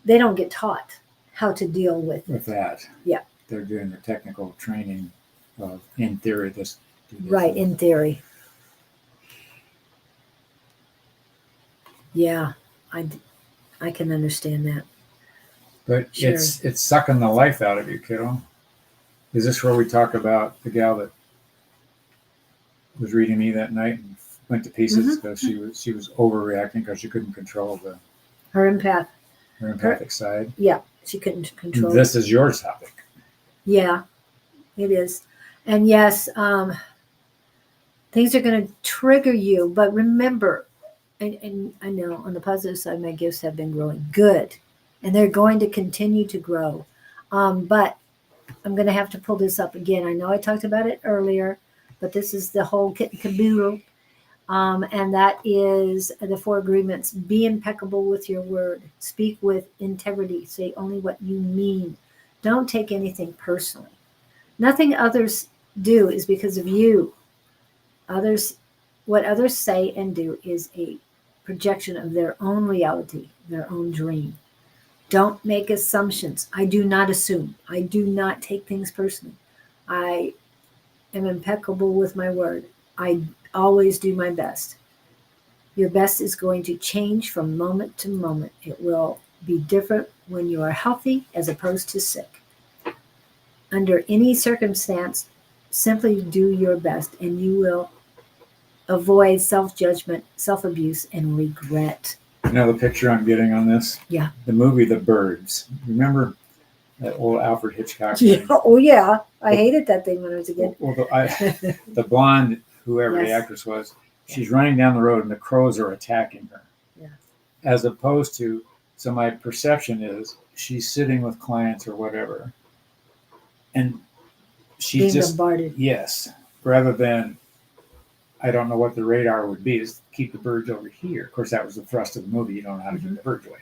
They don't get taught how to deal with With it. that. Yeah. They're doing the technical training of, in theory, this. Do this Right, and in theory. Yeah, I can understand that. But Sure. it's sucking the life out of you, kiddo. Is this where we talk about the gal that was reading me that night and went to pieces because she was overreacting because she couldn't control Her empath. her empathic side? Yeah, she couldn't control. This is your topic. Yeah, it is. And yes, things are going to trigger you, but remember, and I know on the positive side, my gifts have been growing good, and they're going to continue to grow. But I'm going to have to pull this up again. I know I talked about it earlier, but this is the whole kit and caboodle. And that is the 4 agreements. Be impeccable with your word. Speak with integrity. Say only what you mean. Don't take anything personally. Nothing others do is because of you. What others say and do is a projection of their own reality, their own dream. Don't make assumptions. I do not assume. I do not take things personally. I am impeccable with my word. I always do my best. Your best is going to change from moment to moment. It will be different when you are healthy as opposed to sick. Under any circumstance, simply do your best and you will avoid self-judgment, self-abuse, and regret. You know the picture I'm getting on this? Yeah. The movie The Birds. Remember that old Alfred Hitchcock Yeah. thing? Oh, yeah. I hated that thing when I was a kid. Well, the blonde, whoever the Yes. actress was, she's running down the road and the crows are attacking her. Yeah. As opposed to, so my perception is she's sitting with clients or whatever, and she's Being just bombarded. yes, rather than I don't know what the radar would be is keep the birds over here. Of course, that was the thrust of the movie. You don't know how to keep the birds away.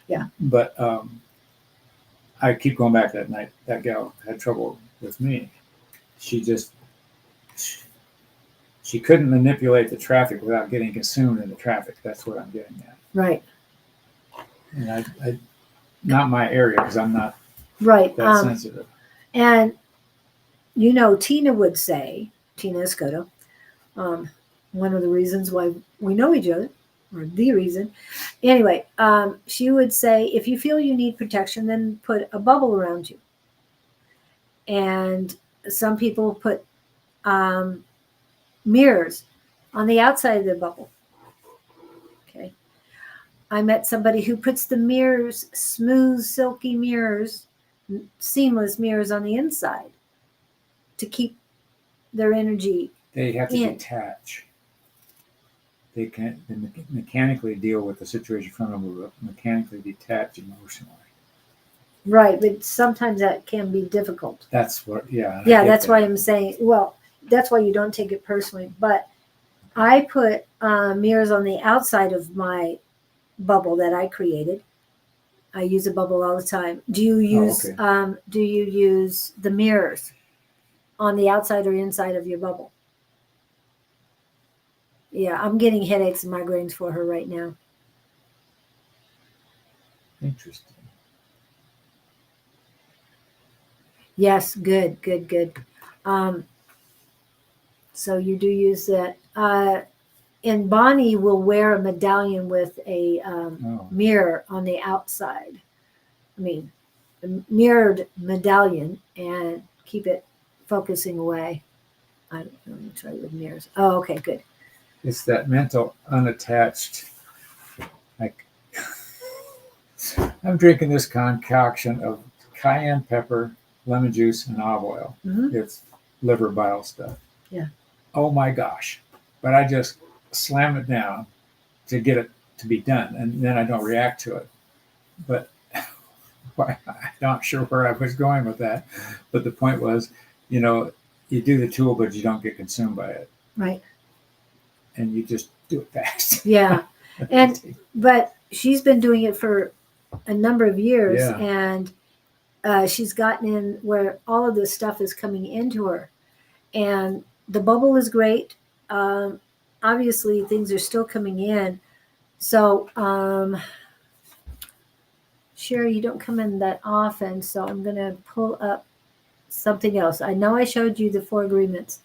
Yeah. But I keep going back that night. That gal had trouble with me. She just she couldn't manipulate the traffic without getting consumed in the traffic. That's what I'm getting at. Right. And I not my area because I'm not Right. that sensitive. And you know, Tina Escoto, one of the reasons why we know each other, or the reason. Anyway, she would say, if you feel you need protection, then put a bubble around you. And some people put mirrors on the outside of the bubble. Okay. I met somebody who puts the mirrors, smooth, silky mirrors, seamless mirrors on the inside to keep their energy. They have to in. detach. They can't mechanically deal with the situation from them, but mechanically detach emotionally. Right, but sometimes that can be difficult. That's what, yeah. Yeah, that's why I'm saying, well, that's why you don't take it personally. But I put mirrors on the outside of my bubble that I created. I use a bubble all the time. Do you use do you use the mirrors on the outside or inside of your bubble? Yeah, I'm getting headaches and migraines for her right now. Interesting. Yes, good. So you do use that. And Bonnie will wear a medallion with a mirror on the outside. I mean, a mirrored medallion, and keep it focusing away. Let me try with mirrors. Oh, okay, good. It's that mental unattached. Like I'm drinking this concoction of cayenne pepper, lemon juice, and olive oil. Mm-hmm. It's liver bile stuff. Yeah. Oh my gosh! But I just slam it down to get it to be done, and then I don't react to it. But I'm not sure where I was going with that. But the point was, you do the tool, but you don't get consumed by it. Right. and you just do it fast. Yeah. But she's been doing it for a number of years, Yeah. and she's gotten in where all of this stuff is coming into her. And the bubble is great. Obviously, things are still coming in. So, Sherry, you don't come in that often, so I'm going to pull up something else. I know I showed you the 4 agreements.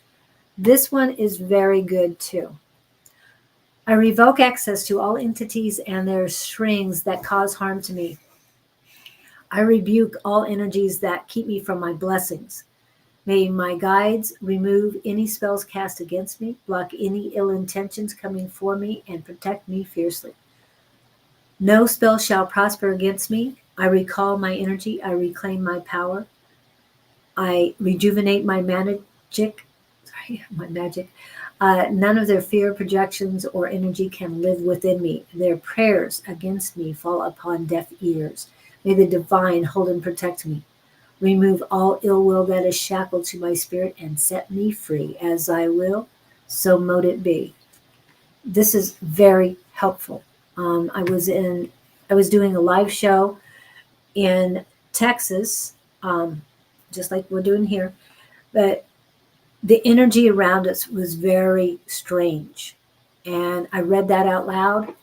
This one is very good too. I revoke access to all entities and their strings that cause harm to me. I rebuke all energies that keep me from my blessings. May my guides remove any spells cast against me, block any ill intentions coming for me, and protect me fiercely. No spell shall prosper against me. I recall my energy. I reclaim my power. I rejuvenate my magic. None of their fear projections or energy can live within me. Their prayers against me fall upon deaf ears. May the divine hold and protect me. Remove all ill will that is shackled to my spirit and set me free. As I will, so mote it be. This is very helpful. I was doing a live show in Texas, just like we're doing here, but the energy around us was very strange. And I read that out loud.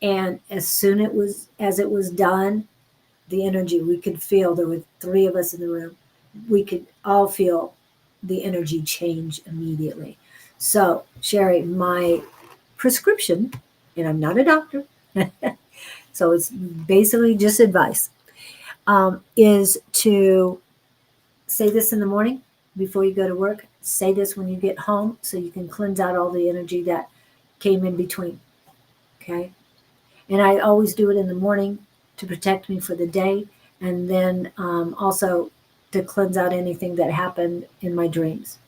And as soon as it was done, the energy we could feel, there were 3 of us in the room, we could all feel the energy change immediately. So, Sherry, my prescription, and I'm not a doctor, so it's basically just advice, is to say this in the morning before you go to work. Say this when you get home so you can cleanse out all the energy that came in between. Okay. And I always do it in the morning to protect me for the day, and then also to cleanse out anything that happened in my dreams.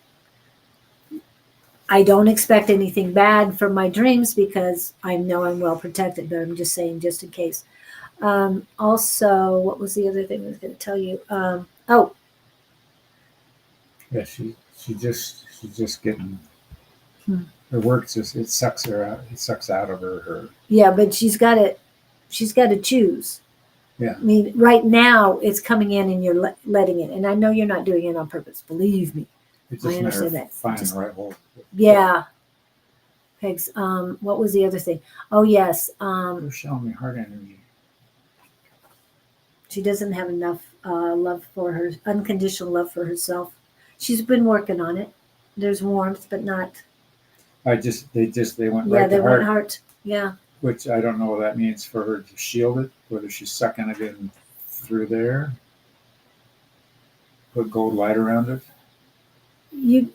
I don't expect anything bad from my dreams because I know I'm well protected, but I'm just saying, just in case. Also, what was the other thing I was going to tell you? Yeah, she's just getting Hmm. her work. Just it sucks her out. It sucks out of her. Yeah, but she's got to choose. Yeah. I mean, right now it's coming in and you're letting it. And I know you're not doing it on purpose. Believe me. It's I just a matter understand of that. finding Just- the right hole. Yeah. Pegs. What was the other thing? Oh, yes. They're showing me heart energy. She doesn't have enough love for her, unconditional love for herself. She's been working on it. There's warmth, but not. They went Yeah, right they to want heart, heart. Yeah. which I don't know what that means for her to shield it, whether she's sucking it in through there, put gold light around it.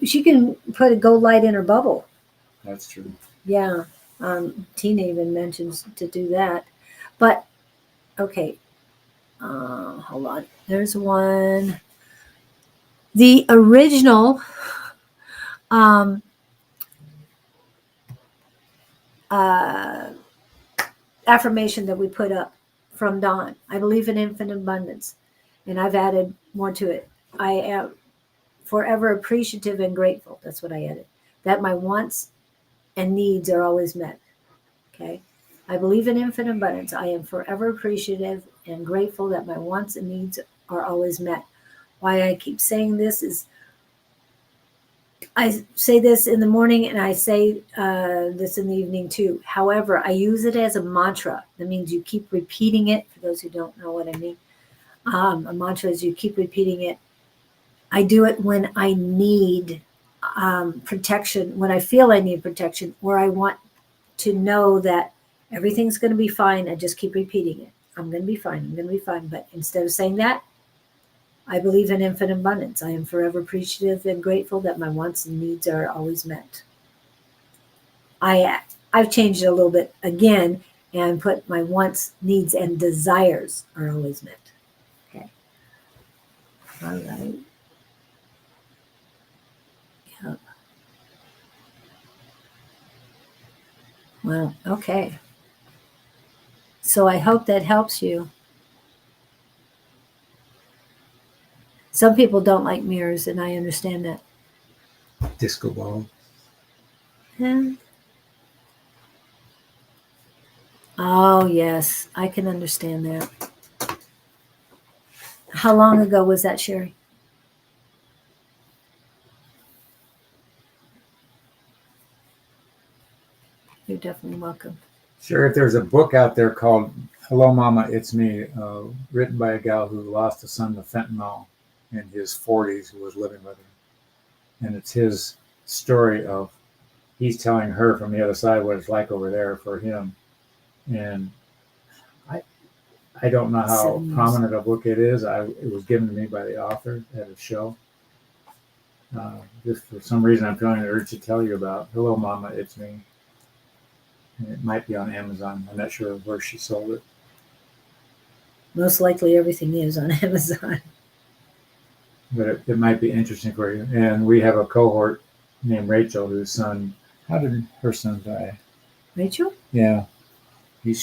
She can put a gold light in her bubble. That's true. Yeah. Tina even mentions to do that. But okay. Hold on. There's one. The original um, uh, affirmation that we put up from Don. I believe in infinite abundance, and I've added more to it. I am forever appreciative and grateful. That's what I added. That my wants and needs are always met. Okay. I believe in infinite abundance. I am forever appreciative and grateful that my wants and needs are always met. Why I keep saying this is I say this in the morning and I say this in the evening too. However, I use it as a mantra. That means you keep repeating it. For those who don't know what I mean, a mantra is you keep repeating it. I do it when I need protection, when I feel I need protection, or I want to know that everything's going to be fine. I just keep repeating it. I'm going to be fine. I'm going to be fine. But instead of saying that, I believe in infinite abundance. I am forever appreciative and grateful that my wants and needs are always met. I've changed it a little bit again and put my wants, needs, and desires are always met. Okay. All right. Yep. Well, okay. So I hope that helps you. Some people don't like mirrors, and I understand that. Disco ball. Yeah. Oh, yes. I can understand that. How long ago was that, Sherry? You're definitely welcome. Sure, if there's a book out there called Hello Mama, It's Me, written by a gal who lost a son to fentanyl in his 40s who was living with her. And it's his story of he's telling her from the other side what it's like over there for him. And I I don't know how 7 years. prominent a book it is. It was given to me by the author at a show. Just for some reason, I'm feeling the urge to tell you about Hello Mama, It's Me. And it might be on Amazon. I'm not sure where she sold it. Most likely everything is on Amazon. But it might be interesting for you. And we have a cohort named Rachel whose son, how did her son die? Rachel? Yeah. He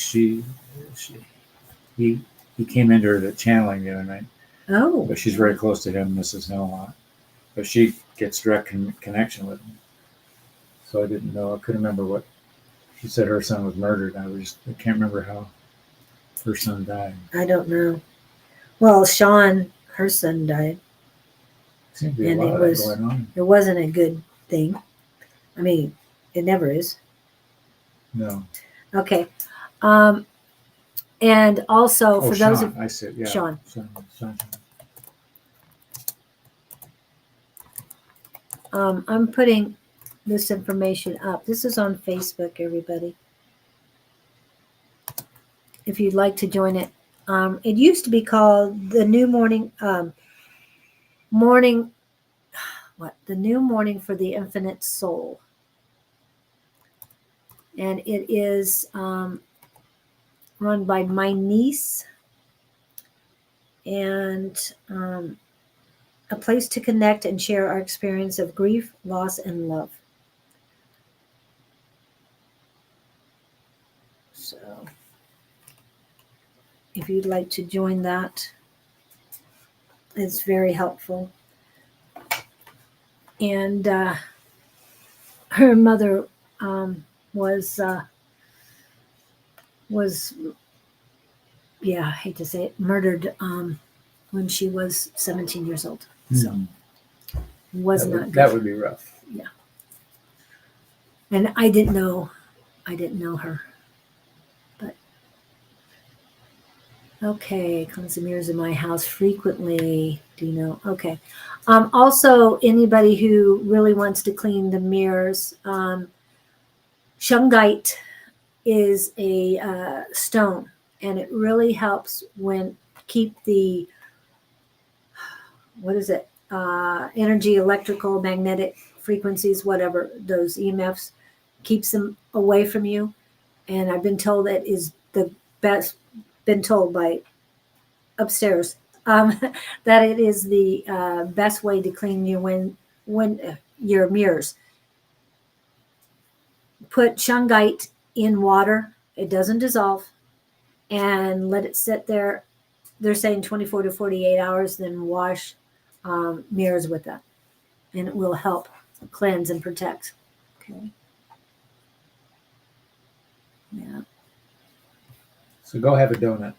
came into the channeling the other night. Oh. But she's very close to him, Mrs. Hill a lot. But she gets direct connection with him. So I didn't know. I couldn't remember what she said. Her son was murdered. I can't remember how her son died. I don't know. Well, Sean, her son died. Seems to be And a lot it of that was- going on. It wasn't a good thing. I mean, it never is. No. Okay. And also for those Sean, of I said, yeah. Sean. Sean. I'm putting this information up. This is on Facebook, everybody. If you'd like to join it. It used to be called the New Morning the New Morning for the Infinite Soul. And it is run by my niece, and a place to connect and share our experience of grief, loss, and love. So if you'd like to join that, it's very helpful. And her mother was I hate to say it, murdered when she was 17 years old. So it was not good. That would be rough. Yeah. And I didn't know her. But okay, cleanse the mirrors in my house frequently. Do you know? Okay. Also, anybody who really wants to clean the mirrors, shungite is a stone, and it really helps when keep the energy, electrical, magnetic frequencies, whatever those EMFs, keeps them away from you. And I've been told that is the best. Been told by upstairs that it is the best way to clean your mirrors. Put shungite in water. It doesn't dissolve, and let it sit there. They're saying 24 to 48 hours, then wash mirrors with that, and it will help cleanse and protect. Okay. Yeah. So go have a donut.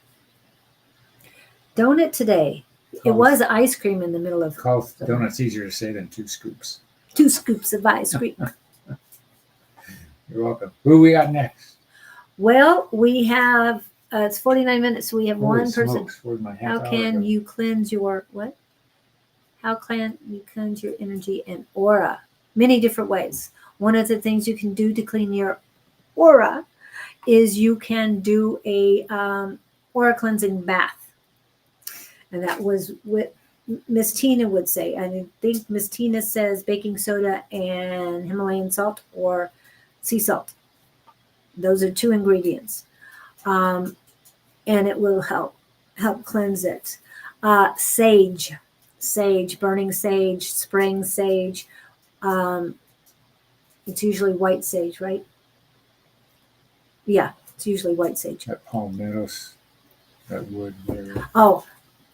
Donut today. It was ice cream in the middle of. Donut's easier to say than 2 scoops. 2 scoops of ice cream. You're welcome. Who we got next? Well, we have. It's 49 minutes. So we have Holy one person. smokes, where'd my half How hour can go? you cleanse your what? How can you cleanse your energy and aura? Many different ways. One of the things you can do to clean your aura is you can do a aura cleansing bath, and that was what Miss Tina would say. I think Miss Tina says baking soda and Himalayan salt or sea salt. Those are 2 ingredients, and it will help cleanse it. Sage, burning sage, spraying sage. It's usually white sage, right? Yeah, it's usually white sage. That palmettos, that wood there. Oh,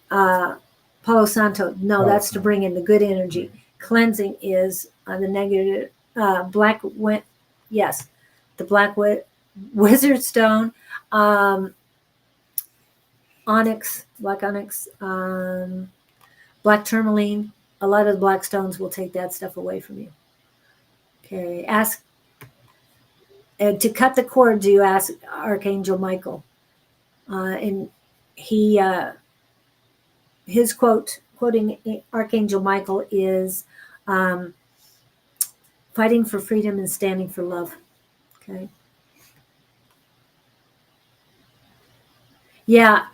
Palo Santo. No, Palo that's to Santo. bring in the good energy. Right. Cleansing is the negative. Black wizard stone. Onyx, black onyx, black tourmaline. A lot of the black stones will take that stuff away from you. Okay, ask to cut the cords. You ask Archangel Michael, and he his quoting Archangel Michael is fighting for freedom and standing for love. Okay. Yeah,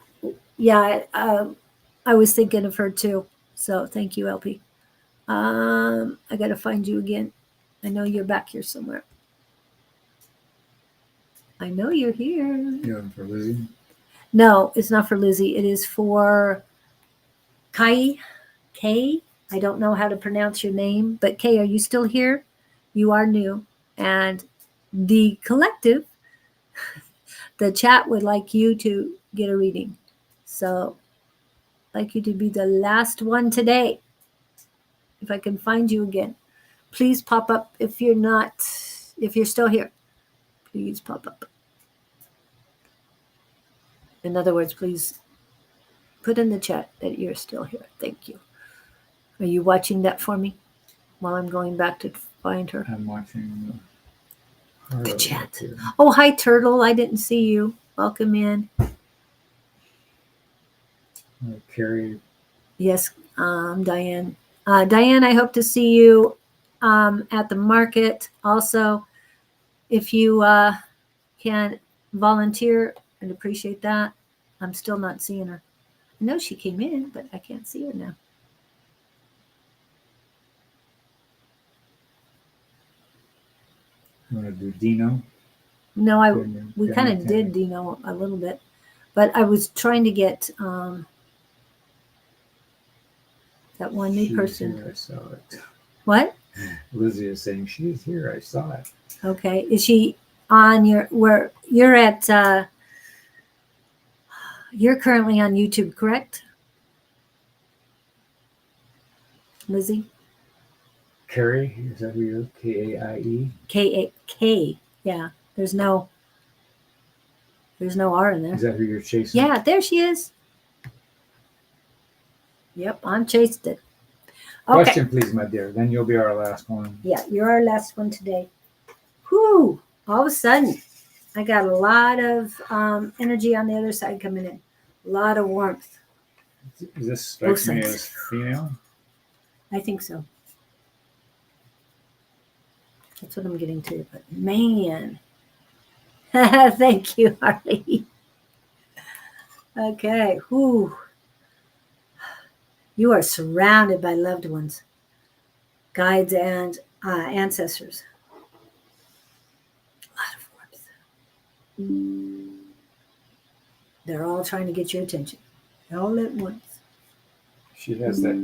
yeah. I was thinking of her too. So thank you, LP. I got to find you again. I know you're back here somewhere. I know you're here. Yeah, for Lizzie. No, it's not for Lizzie. It is for Kai. Kay. I don't know how to pronounce your name, but Kay, are you still here? You are new. And the collective, the chat would like you to get a reading. So I'd like you to be the last one today. If I can find you again, please pop up. If you're still here, please pop up. In other words, please put in the chat that you're still here. Thank you. Are you watching that for me while I'm going back to find her? I'm watching the chat. Oh, hi, Turtle. I didn't see you. Welcome in. Carrie. Yes, Diane. Diane, I hope to see you at the market. Also, if you can volunteer, I'd appreciate that. I'm still not seeing her. I know she came in, but I can't see her now. You want to do Dino? No, we kind of did Dino a little bit, but I was trying to get that one new person. Here, I saw it. What? Lizzie is saying she's here. I saw it. Okay, is she on where you're at? You're currently on YouTube, correct, Lizzie? Carrie, is that who you're? K-A-I-E? K. Yeah. There's no R in there. Is that who you're chasing? Yeah, there she is. Yep, I'm chased it. Okay. Question, please, my dear. Then you'll be our last one. Yeah, you're our last one today. Whew! All of a sudden, I got a lot of energy on the other side coming in. A lot of warmth. Is this strikes me as female? I think so. That's what I'm getting to. But man, thank you, Harley. Okay. Whew. You are surrounded by loved ones, guides, and ancestors. A lot of warmth. They're all trying to get your attention, all at once. She has that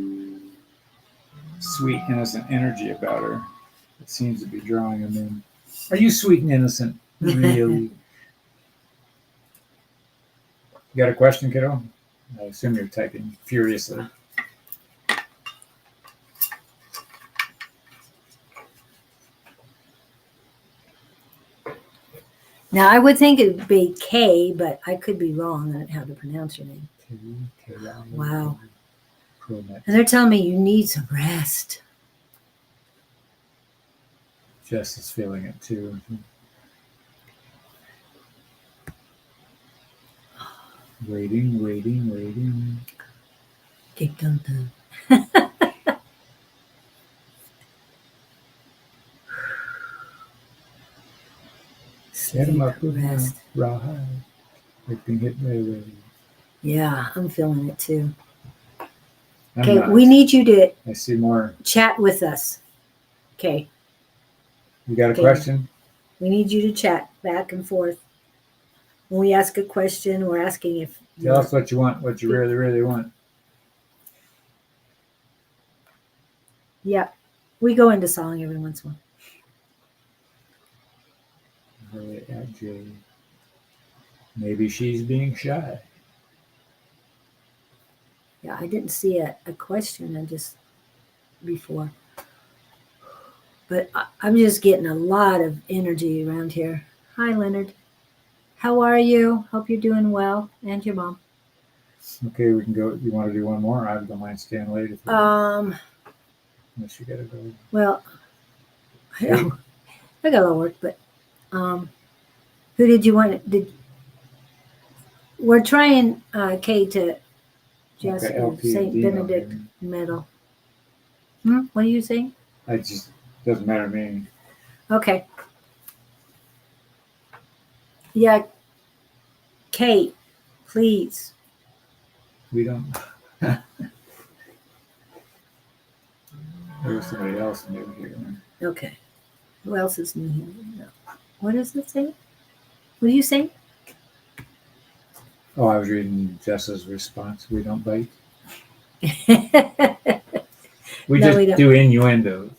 sweet, innocent energy about her. It seems to be drawing them in. Are you sweet and innocent? Really? You got a question, kiddo? I assume you're typing furiously. Now, I would think it would be K, but I could be wrong on how to pronounce your name. Wow. And they're telling me you need some rest. Jess is feeling it too. Waiting. Keep dun. Set him up with rest. Rawhide. They've been hit by a wave. Yeah, I'm feeling it too. Okay, we need you to I see more. Chat with us. Okay. You got a question? We need you to chat back and forth. When we ask a question, we're asking if tell us what you want, what you really, really want. Yeah. We go into song every once in a while. Maybe she's being shy. Yeah, I didn't see a question. I just before. But I'm just getting a lot of energy around here. Hi, Leonard. How are you? Hope you're doing well, and your mom. Okay, we can go. You want to do one more? I don't mind staying late if you want. Unless you gotta go. Well, I Hey, got a lot of work, but who did you want? We're trying Kay to just okay, LP and Saint Dino Benedict here. medal. What are you saying? I just doesn't matter to me. Okay. Yeah, Kate, please. We don't. There was somebody else new here. Okay. Who else is new here? No. What does it say? What are you saying? Oh, I was reading Jess's response. We don't bite. We No, just we don't. do innuendos.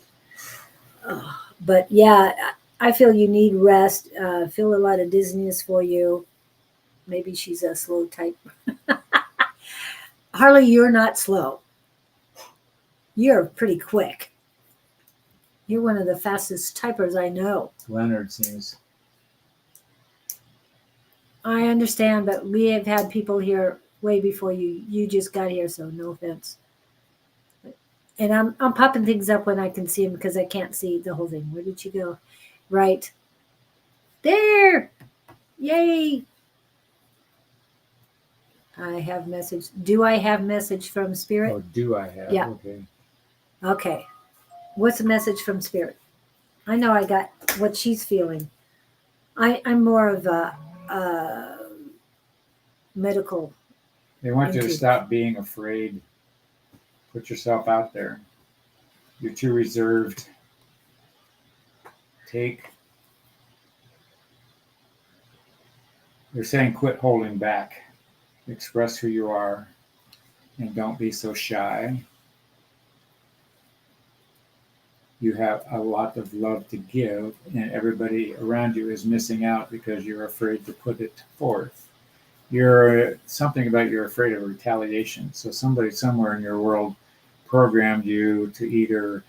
But yeah, I feel you need rest. Feel a lot of dizziness for you. Maybe she's a slow type. Harley, you're not slow. You're pretty quick. You're one of the fastest typers I know. Leonard seems. I understand, but we have had people here way before you. You just got here, so no offense. And I'm popping things up when I can see them because I can't see the whole thing. Where did she go? Right there. Yay. I have message. Do I have message from Spirit? Oh, do I have? Yeah. Okay. Okay. What's a message from Spirit? I know I got what she's feeling. I'm more of a medical. They want you to Indeed. stop being afraid. Put yourself out there. You're too reserved. They're saying quit holding back. Express who you are and don't be so shy. You have a lot of love to give, and everybody around you is missing out because you're afraid to put it forth. You're something about you're afraid of retaliation. So somebody somewhere in your world programmed you to either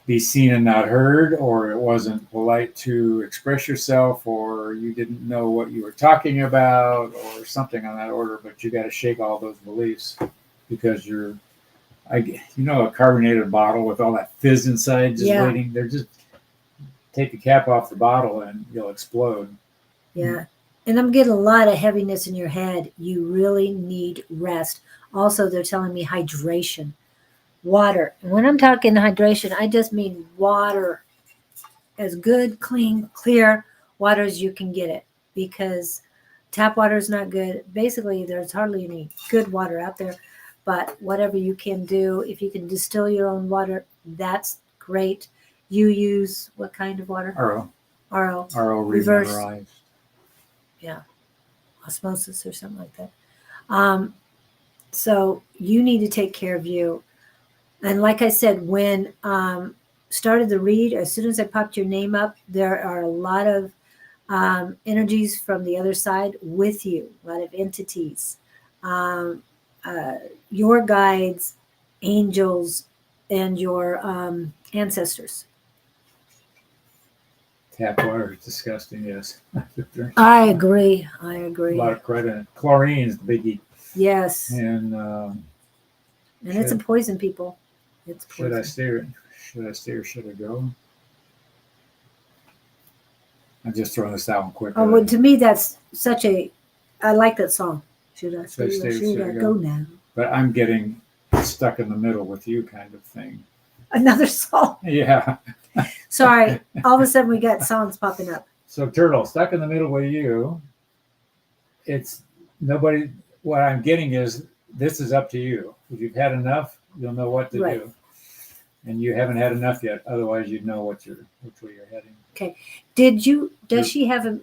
be seen and not heard, or it wasn't polite to express yourself, or you didn't know what you were talking about, or something on that order. But you got to shake all those beliefs because a carbonated bottle with all that fizz inside just waiting. They're just take the cap off the bottle and you'll explode. Yeah. And I'm getting a lot of heaviness in your head. You really need rest. Also, they're telling me hydration, water. And when I'm talking hydration, I just mean water, as good, clean, clear water as you can get it, because tap water is not good. Basically, there's hardly any good water out there. But whatever you can do, if you can distill your own water, that's great. You use what kind of water? RO. RO. Reverse. Reversed. Yeah. Osmosis or something like that. So you need to take care of you. And like I said, when started the read, as soon as I popped your name up, there are a lot of energies from the other side with you, a lot of entities. Your guides, angels, and your ancestors. Tap water is disgusting, yes. I agree. A lot of credit in it. Chlorine is the biggie. Yes. And it's a poison, people. It's poison. Should I stay or should I go? I'm just throwing this out quick. Oh, well, to me, that's such a. I like that song. Should I stay or should I go now? But I'm getting stuck in the middle with you, kind of thing. Another song. Yeah. Sorry. All of a sudden, we got songs popping up. So, Turtle, stuck in the middle with you. It's nobody. What I'm getting is this is up to you. If you've had enough, you'll know what to do. And you haven't had enough yet. Otherwise, you'd know which way you're heading. Okay. Does she have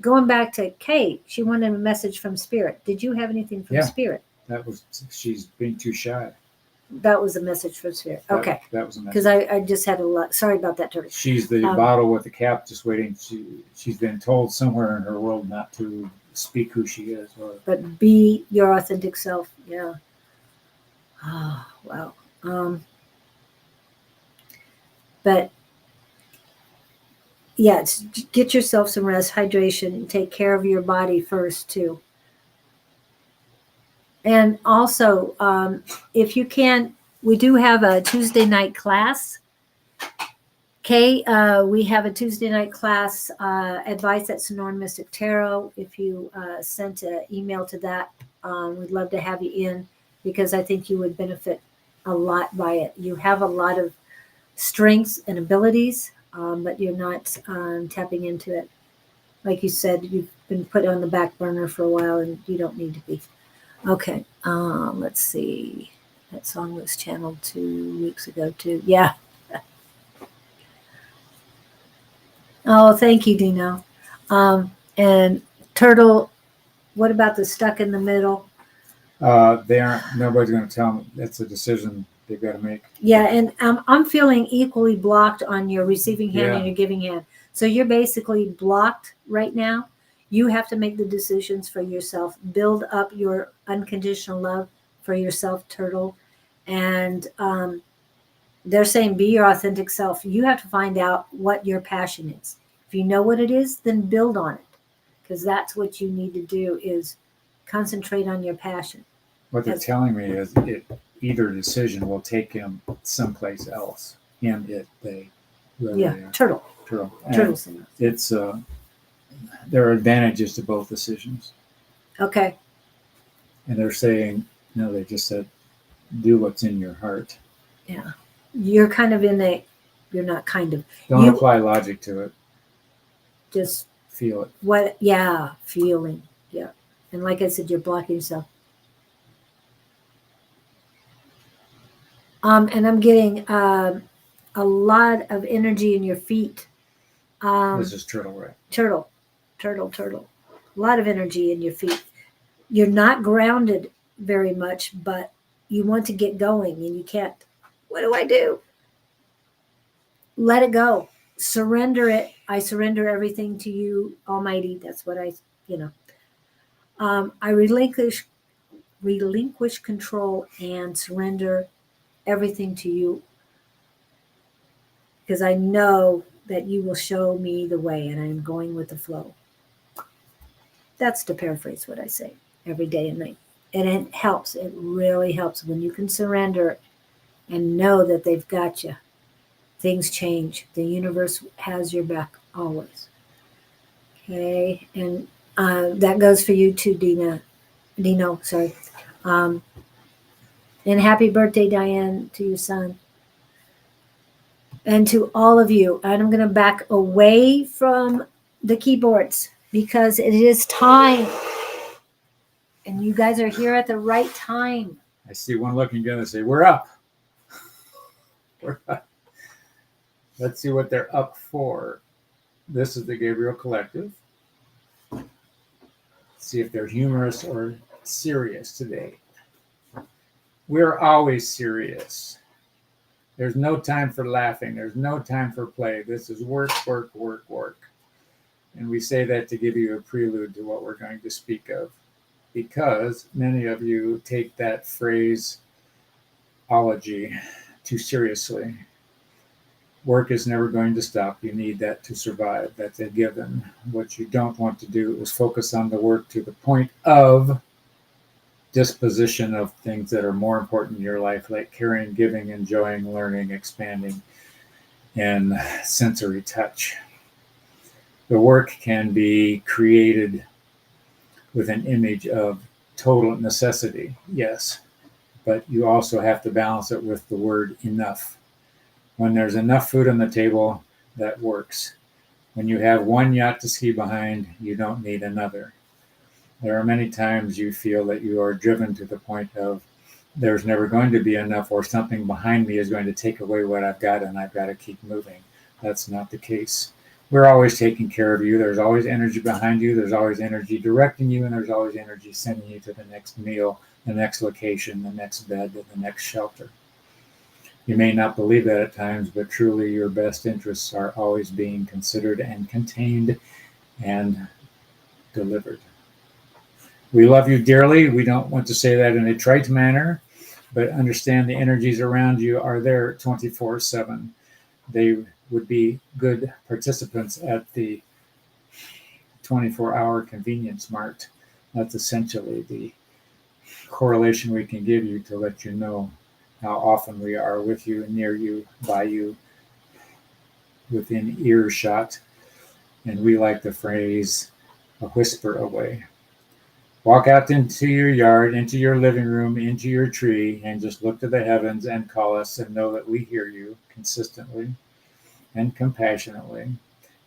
going back to Kate, she wanted a message from Spirit. Did you have anything from Spirit? She's being too shy. That was a message from Spirit. Okay. That was a message. Because I just had a lot. Sorry about that, Turtle. She's the bottle with the cap just waiting. She's been told somewhere in her world not to speak who she is. But be your authentic self. Yeah. Oh, wow. But get yourself some rest, hydration, and take care of your body first too. And also, if you can, we do have a Tuesday night class. Okay, we have a Tuesday night class, advice at Sonoran Mystic Tarot. If you sent an email to that, we'd love to have you in because I think you would benefit a lot by it. You have a lot of strengths and abilities, but you're not tapping into it. Like you said, you've been put on the back burner for a while and you don't need to be. Okay, let's see. That song was channeled 2 weeks ago, too. Yeah. Oh, thank you, Dino. And Turtle, what about the stuck in the middle? They aren't. Nobody's going to tell them. That's a decision they've got to make. Yeah, and I'm feeling equally blocked on your receiving hand and your giving hand. So you're basically blocked right now. You have to make the decisions for yourself. Build up your unconditional love for yourself, Turtle. And they're saying be your authentic self. You have to find out what your passion is. If you know what it is, then build on it, because that's what you need to do is concentrate on your passion. What they're telling me is either decision will take him someplace else. Him, it, they. Yeah, Turtle. Turtle. It's there are advantages to both decisions. Okay. And they're saying, no, they just said, do what's in your heart. Yeah. You're kind of you're not kind of. Don't apply logic to it. Just feel it. Feeling. Yeah. And like I said, you're blocking yourself. And I'm getting a lot of energy in your feet. This is Turtle, right? Turtle. A lot of energy in your feet. You're not grounded very much, but you want to get going and you can't. What do I do? Let it go. Surrender it. I surrender everything to you, Almighty. That's what I relinquish control and surrender everything to you, because I know that you will show me the way and I'm going with the flow. That's to paraphrase what I say every day and night. And it helps. It really helps when you can surrender and know that they've got you. Things change. The universe has your back always. Okay. And that goes for you too, Dino, sorry. And happy birthday, Diane, to your son. And to all of you. And I'm going to back away from the keyboards because it is time. And you guys are here at the right time. I see one looking good and say, we're up. We're up. Let's see what they're up for. This is the Gabriel Collective. Let's see if they're humorous or serious today. We're always serious. There's no time for laughing. There's no time for play. This is work. And we say that to give you a prelude to what we're going to speak of, because many of you take that phraseology too seriously. Work is never going to stop. You need that to survive. That's a given. What you don't want to do is focus on the work to the point of disposition of things that are more important in your life, like caring, giving, enjoying, learning, expanding, and sensory touch. The work can be created with an image of total necessity, yes, but you also have to balance it with the word enough. When there's enough food on the table, that works. When you have one yacht to ski behind, you don't need another. There are many times you feel that you are driven to the point of there's never going to be enough, or something behind me is going to take away what I've got and I've got to keep moving. That's not the case. We're always taking care of you. There's always energy behind you. There's always energy directing you, and there's always energy sending you to the next meal, the next location, the next bed, the next shelter. You may not believe that at times, but truly your best interests are always being considered and contained and delivered. We love you dearly. We don't want to say that in a trite manner, but understand the energies around you are there 24/7. They would be good participants at the 24-hour convenience mart. That's essentially the correlation we can give you to let you know how often we are with you, near you, by you, within earshot. And we like the phrase, a whisper away. Walk out into your yard, into your living room, into your tree, and just look to the heavens and call us and know that we hear you consistently and compassionately,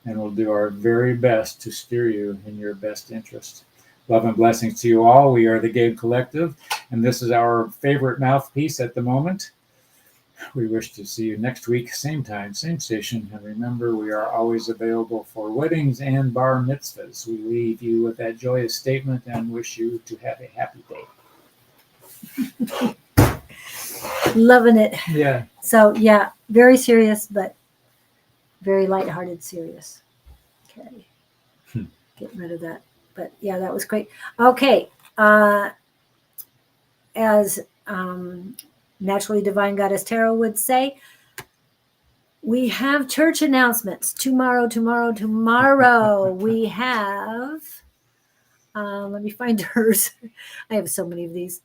and we'll do our very best to steer you in your best interest. Love and blessings to you all. We are the Gabe Collective, and this is our favorite mouthpiece at the moment. We wish to see you next week, same time, same station. And remember, we are always available for weddings and bar mitzvahs. We leave you with that joyous statement and wish you to have a happy day. Loving it. Yeah. So, yeah, very serious, but very lighthearted serious. Okay. Get rid of that. But, yeah, that was great. Okay. As Naturally Divine Goddess Tarot would say, we have church announcements tomorrow. We have, let me find hers. I have so many of these.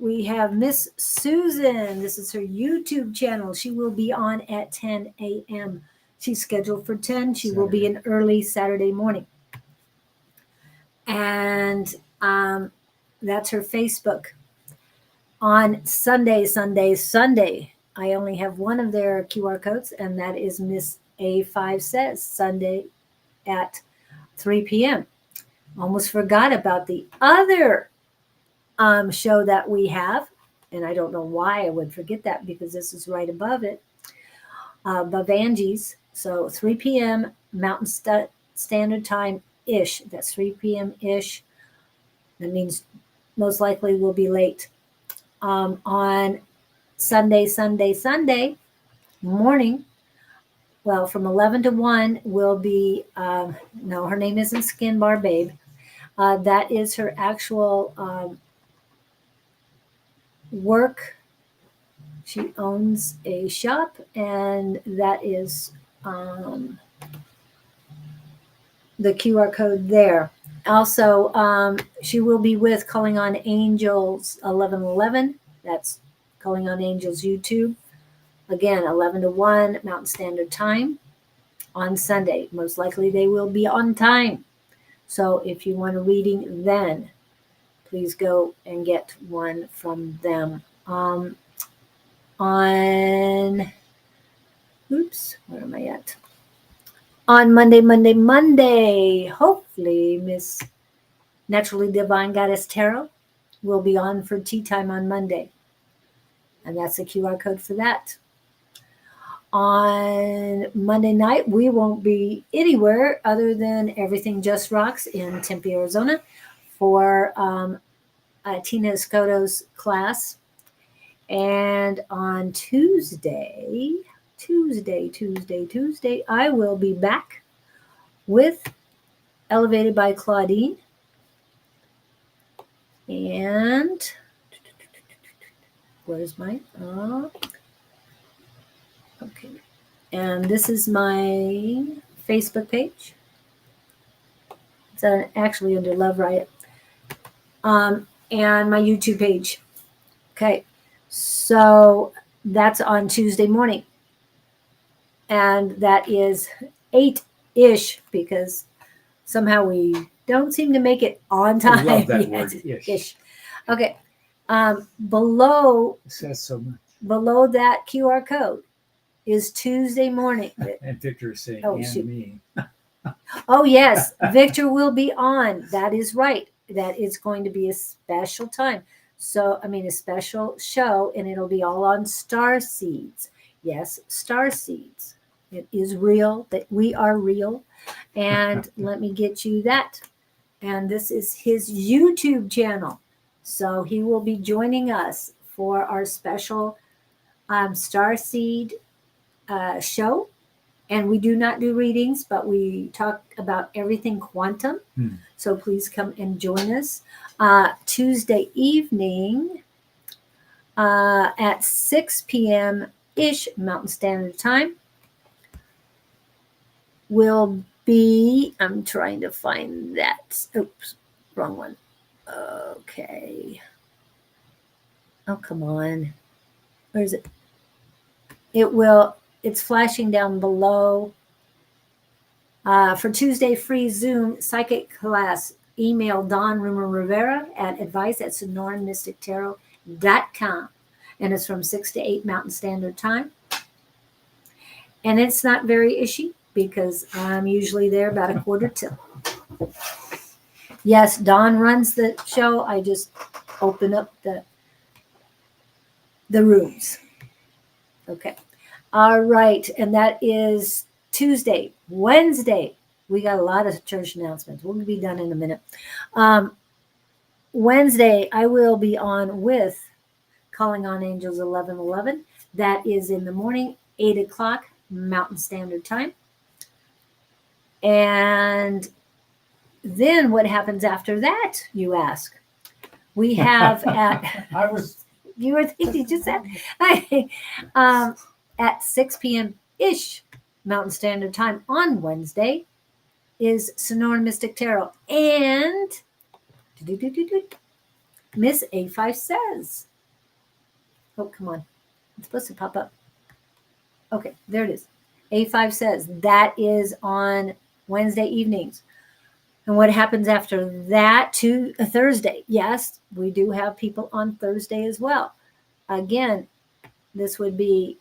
We have Miss Susan. This is her YouTube channel. She will be on at 10 a.m. She's scheduled for 10. She will be an early Saturday morning. And that's her Facebook. On Sunday, I only have one of their QR codes, and that is Miss A5 Says, Sunday at 3 p.m. Almost forgot about the other show that we have, and I don't know why I would forget that because this is right above it, above Angie's. So 3 p.m. Mountain Standard Time-ish. That's 3 p.m.-ish. That means most likely we'll be late. On Sunday morning, well, from 11 to 1 will be, no, her name isn't Skin Bar Babe. That is her actual work. She owns a shop, and that is the QR code there. Also, she will be with Calling on Angels 1111. That's Calling on Angels YouTube. Again, 11 to 1 Mountain Standard Time on Sunday. Most likely they will be on time. So if you want a reading then, please go and get one from them. Where am I at? On Monday, hopefully Miss Naturally Divine Goddess Tarot will be on for tea time on Monday. And that's the QR code for that. On Monday night, we won't be anywhere other than Everything Just Rocks in Tempe, Arizona for Tina Escoto's class. And on Tuesday, I will be back with Elevated by Claudene. And where's mine? Okay. And this is my Facebook page. It's actually under Love Riot. And my YouTube page. Okay. So that's on Tuesday morning. And that is 8-ish because somehow we don't seem to make it on time. I love that word, ish. Okay. Below It says so much. Below that QR code is Tuesday morning. And Victor is saying, me. Oh, yes. Victor will be on. That is right. That is going to be a special time. So, a special show, and it'll be all on star seeds. Yes, star seeds. It is real, that we are real. And let me get you that. And this is his YouTube channel. So he will be joining us for our special Starseed show. And we do not do readings, but we talk about everything quantum. So please come and join us. Tuesday evening at 6 p.m. ish Mountain Standard Time will be, I'm trying to find that. Oops, wrong one. Okay. Oh, come on. Where is it? It's flashing down below. For Tuesday free Zoom psychic class, email Don Rumer-Rivera at advice@sonoranmystictarot.com. And it's from 6 to 8 Mountain Standard Time. And it's not very ishy because I'm usually there about a quarter till. Yes, Don runs the show. I just open up the rooms. Okay. All right. And that is Tuesday. Wednesday, we got a lot of church announcements. We'll be done in a minute. Wednesday, I will be on with Calling on Angels 11:11. That is in the morning, 8 o'clock Mountain Standard Time. And then what happens after that, you ask? We have at you were thinking just that at 6 p.m. ish Mountain Standard Time on Wednesday is Sonoran Mystic Tarot and Miss A5 says. Oh, come on. It's supposed to pop up. Okay, there it is. A5 says that is on Wednesday evenings. And what happens after that to a Thursday? Yes, we do have people on Thursday as well. Again, this would be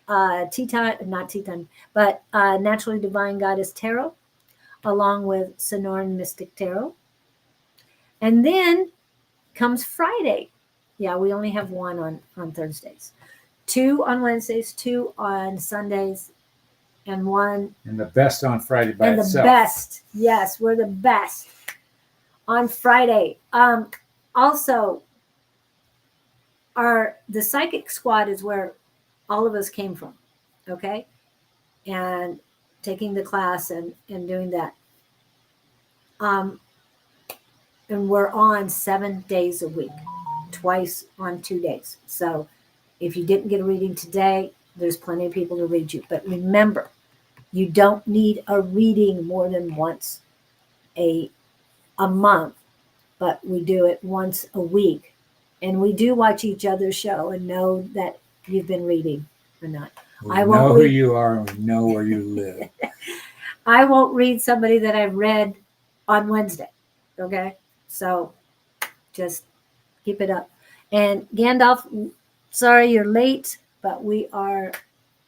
not Teton, but Naturally Divine Goddess Tarot, along with Sonoran Mystic Tarot. And then comes Friday. Yeah, we only have one on Thursdays. 2 on Wednesdays, 2 on Sundays, and 1. And the best on Friday by and itself. The best. Yes, we're the best on Friday. Also, the psychic squad is where all of us came from. Okay. And taking the class and doing that. And we're on 7 days a week, twice on 2 days. So if you didn't get a reading today, there's plenty of people to read you. But remember, you don't need a reading more than once a month, but we do it once a week. And we do watch each other's show and know that you've been reading or not. We know who you are and we know where you live. I won't read somebody that I've read on Wednesday. Okay? So just keep it up. And Gandalf, sorry you're late, but we are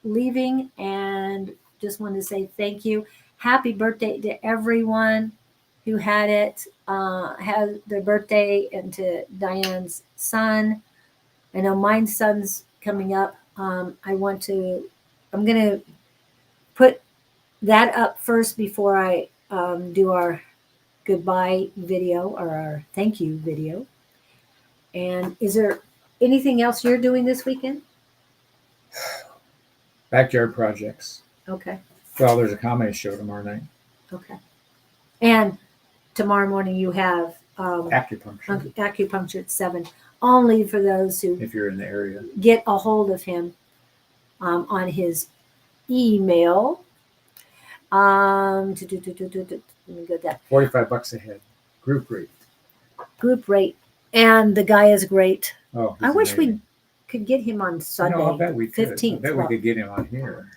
leaving and just wanted to say thank you. Happy birthday to everyone who had their birthday, and to Diane's son. I know my son's coming up. I'm going to put that up first before I do our goodbye video or our thank you video. And is there anything else you're doing this weekend? Backyard projects. Okay. Well, there's a comedy show tomorrow night. Okay. And tomorrow morning you have Acupuncture. Acupuncture at 7. Only for those who, if you're in the area, get a hold of him on his email. Let me go that. $45 a head. Group rate. And the guy is great. Oh, I wish we could get him on Sunday. I bet we could. 15th. I bet we could get him on here.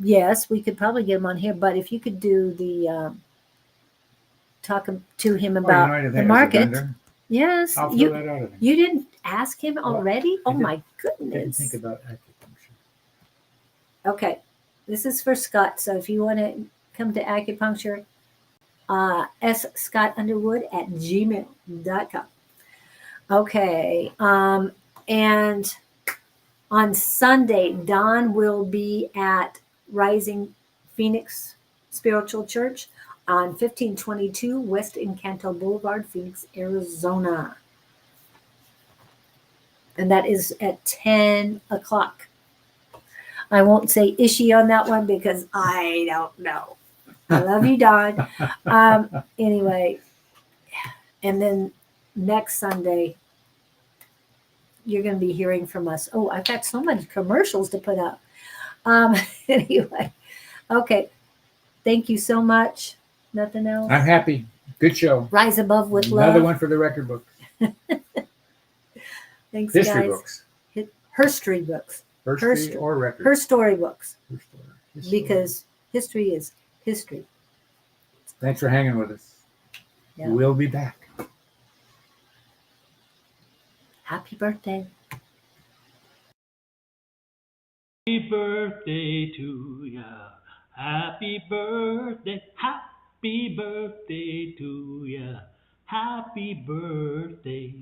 Yes, we could probably get him on here, but if you could do the talk to him about the market. Yes. I'll throw that out of him. You didn't ask him already? Oh my goodness. I didn't think about acupuncture. Okay. This is for Scott. So if you want to come to acupuncture, scottunderwood@gmail.com. Okay. And on Sunday, Don will be at Rising Phoenix Spiritual Church on 1522 West Encanto Boulevard, Phoenix, Arizona. And that is at 10 o'clock. I won't say ishy on that one because I don't know. I love you, Don. Anyway, and then next Sunday, you're going to be hearing from us. Oh, I've got so many commercials to put up. Anyway, okay. Thank you so much. Nothing else. I'm happy. Good show. Rise above with Another love. one for the record book. Thanks, History guys. books. Herstory books. History or record. Her story books. Her story. History. Because history is history. Thanks for hanging with us. Yeah. We'll be back. Happy birthday. Happy birthday to ya. Happy birthday. Happy birthday to ya. Happy birthday.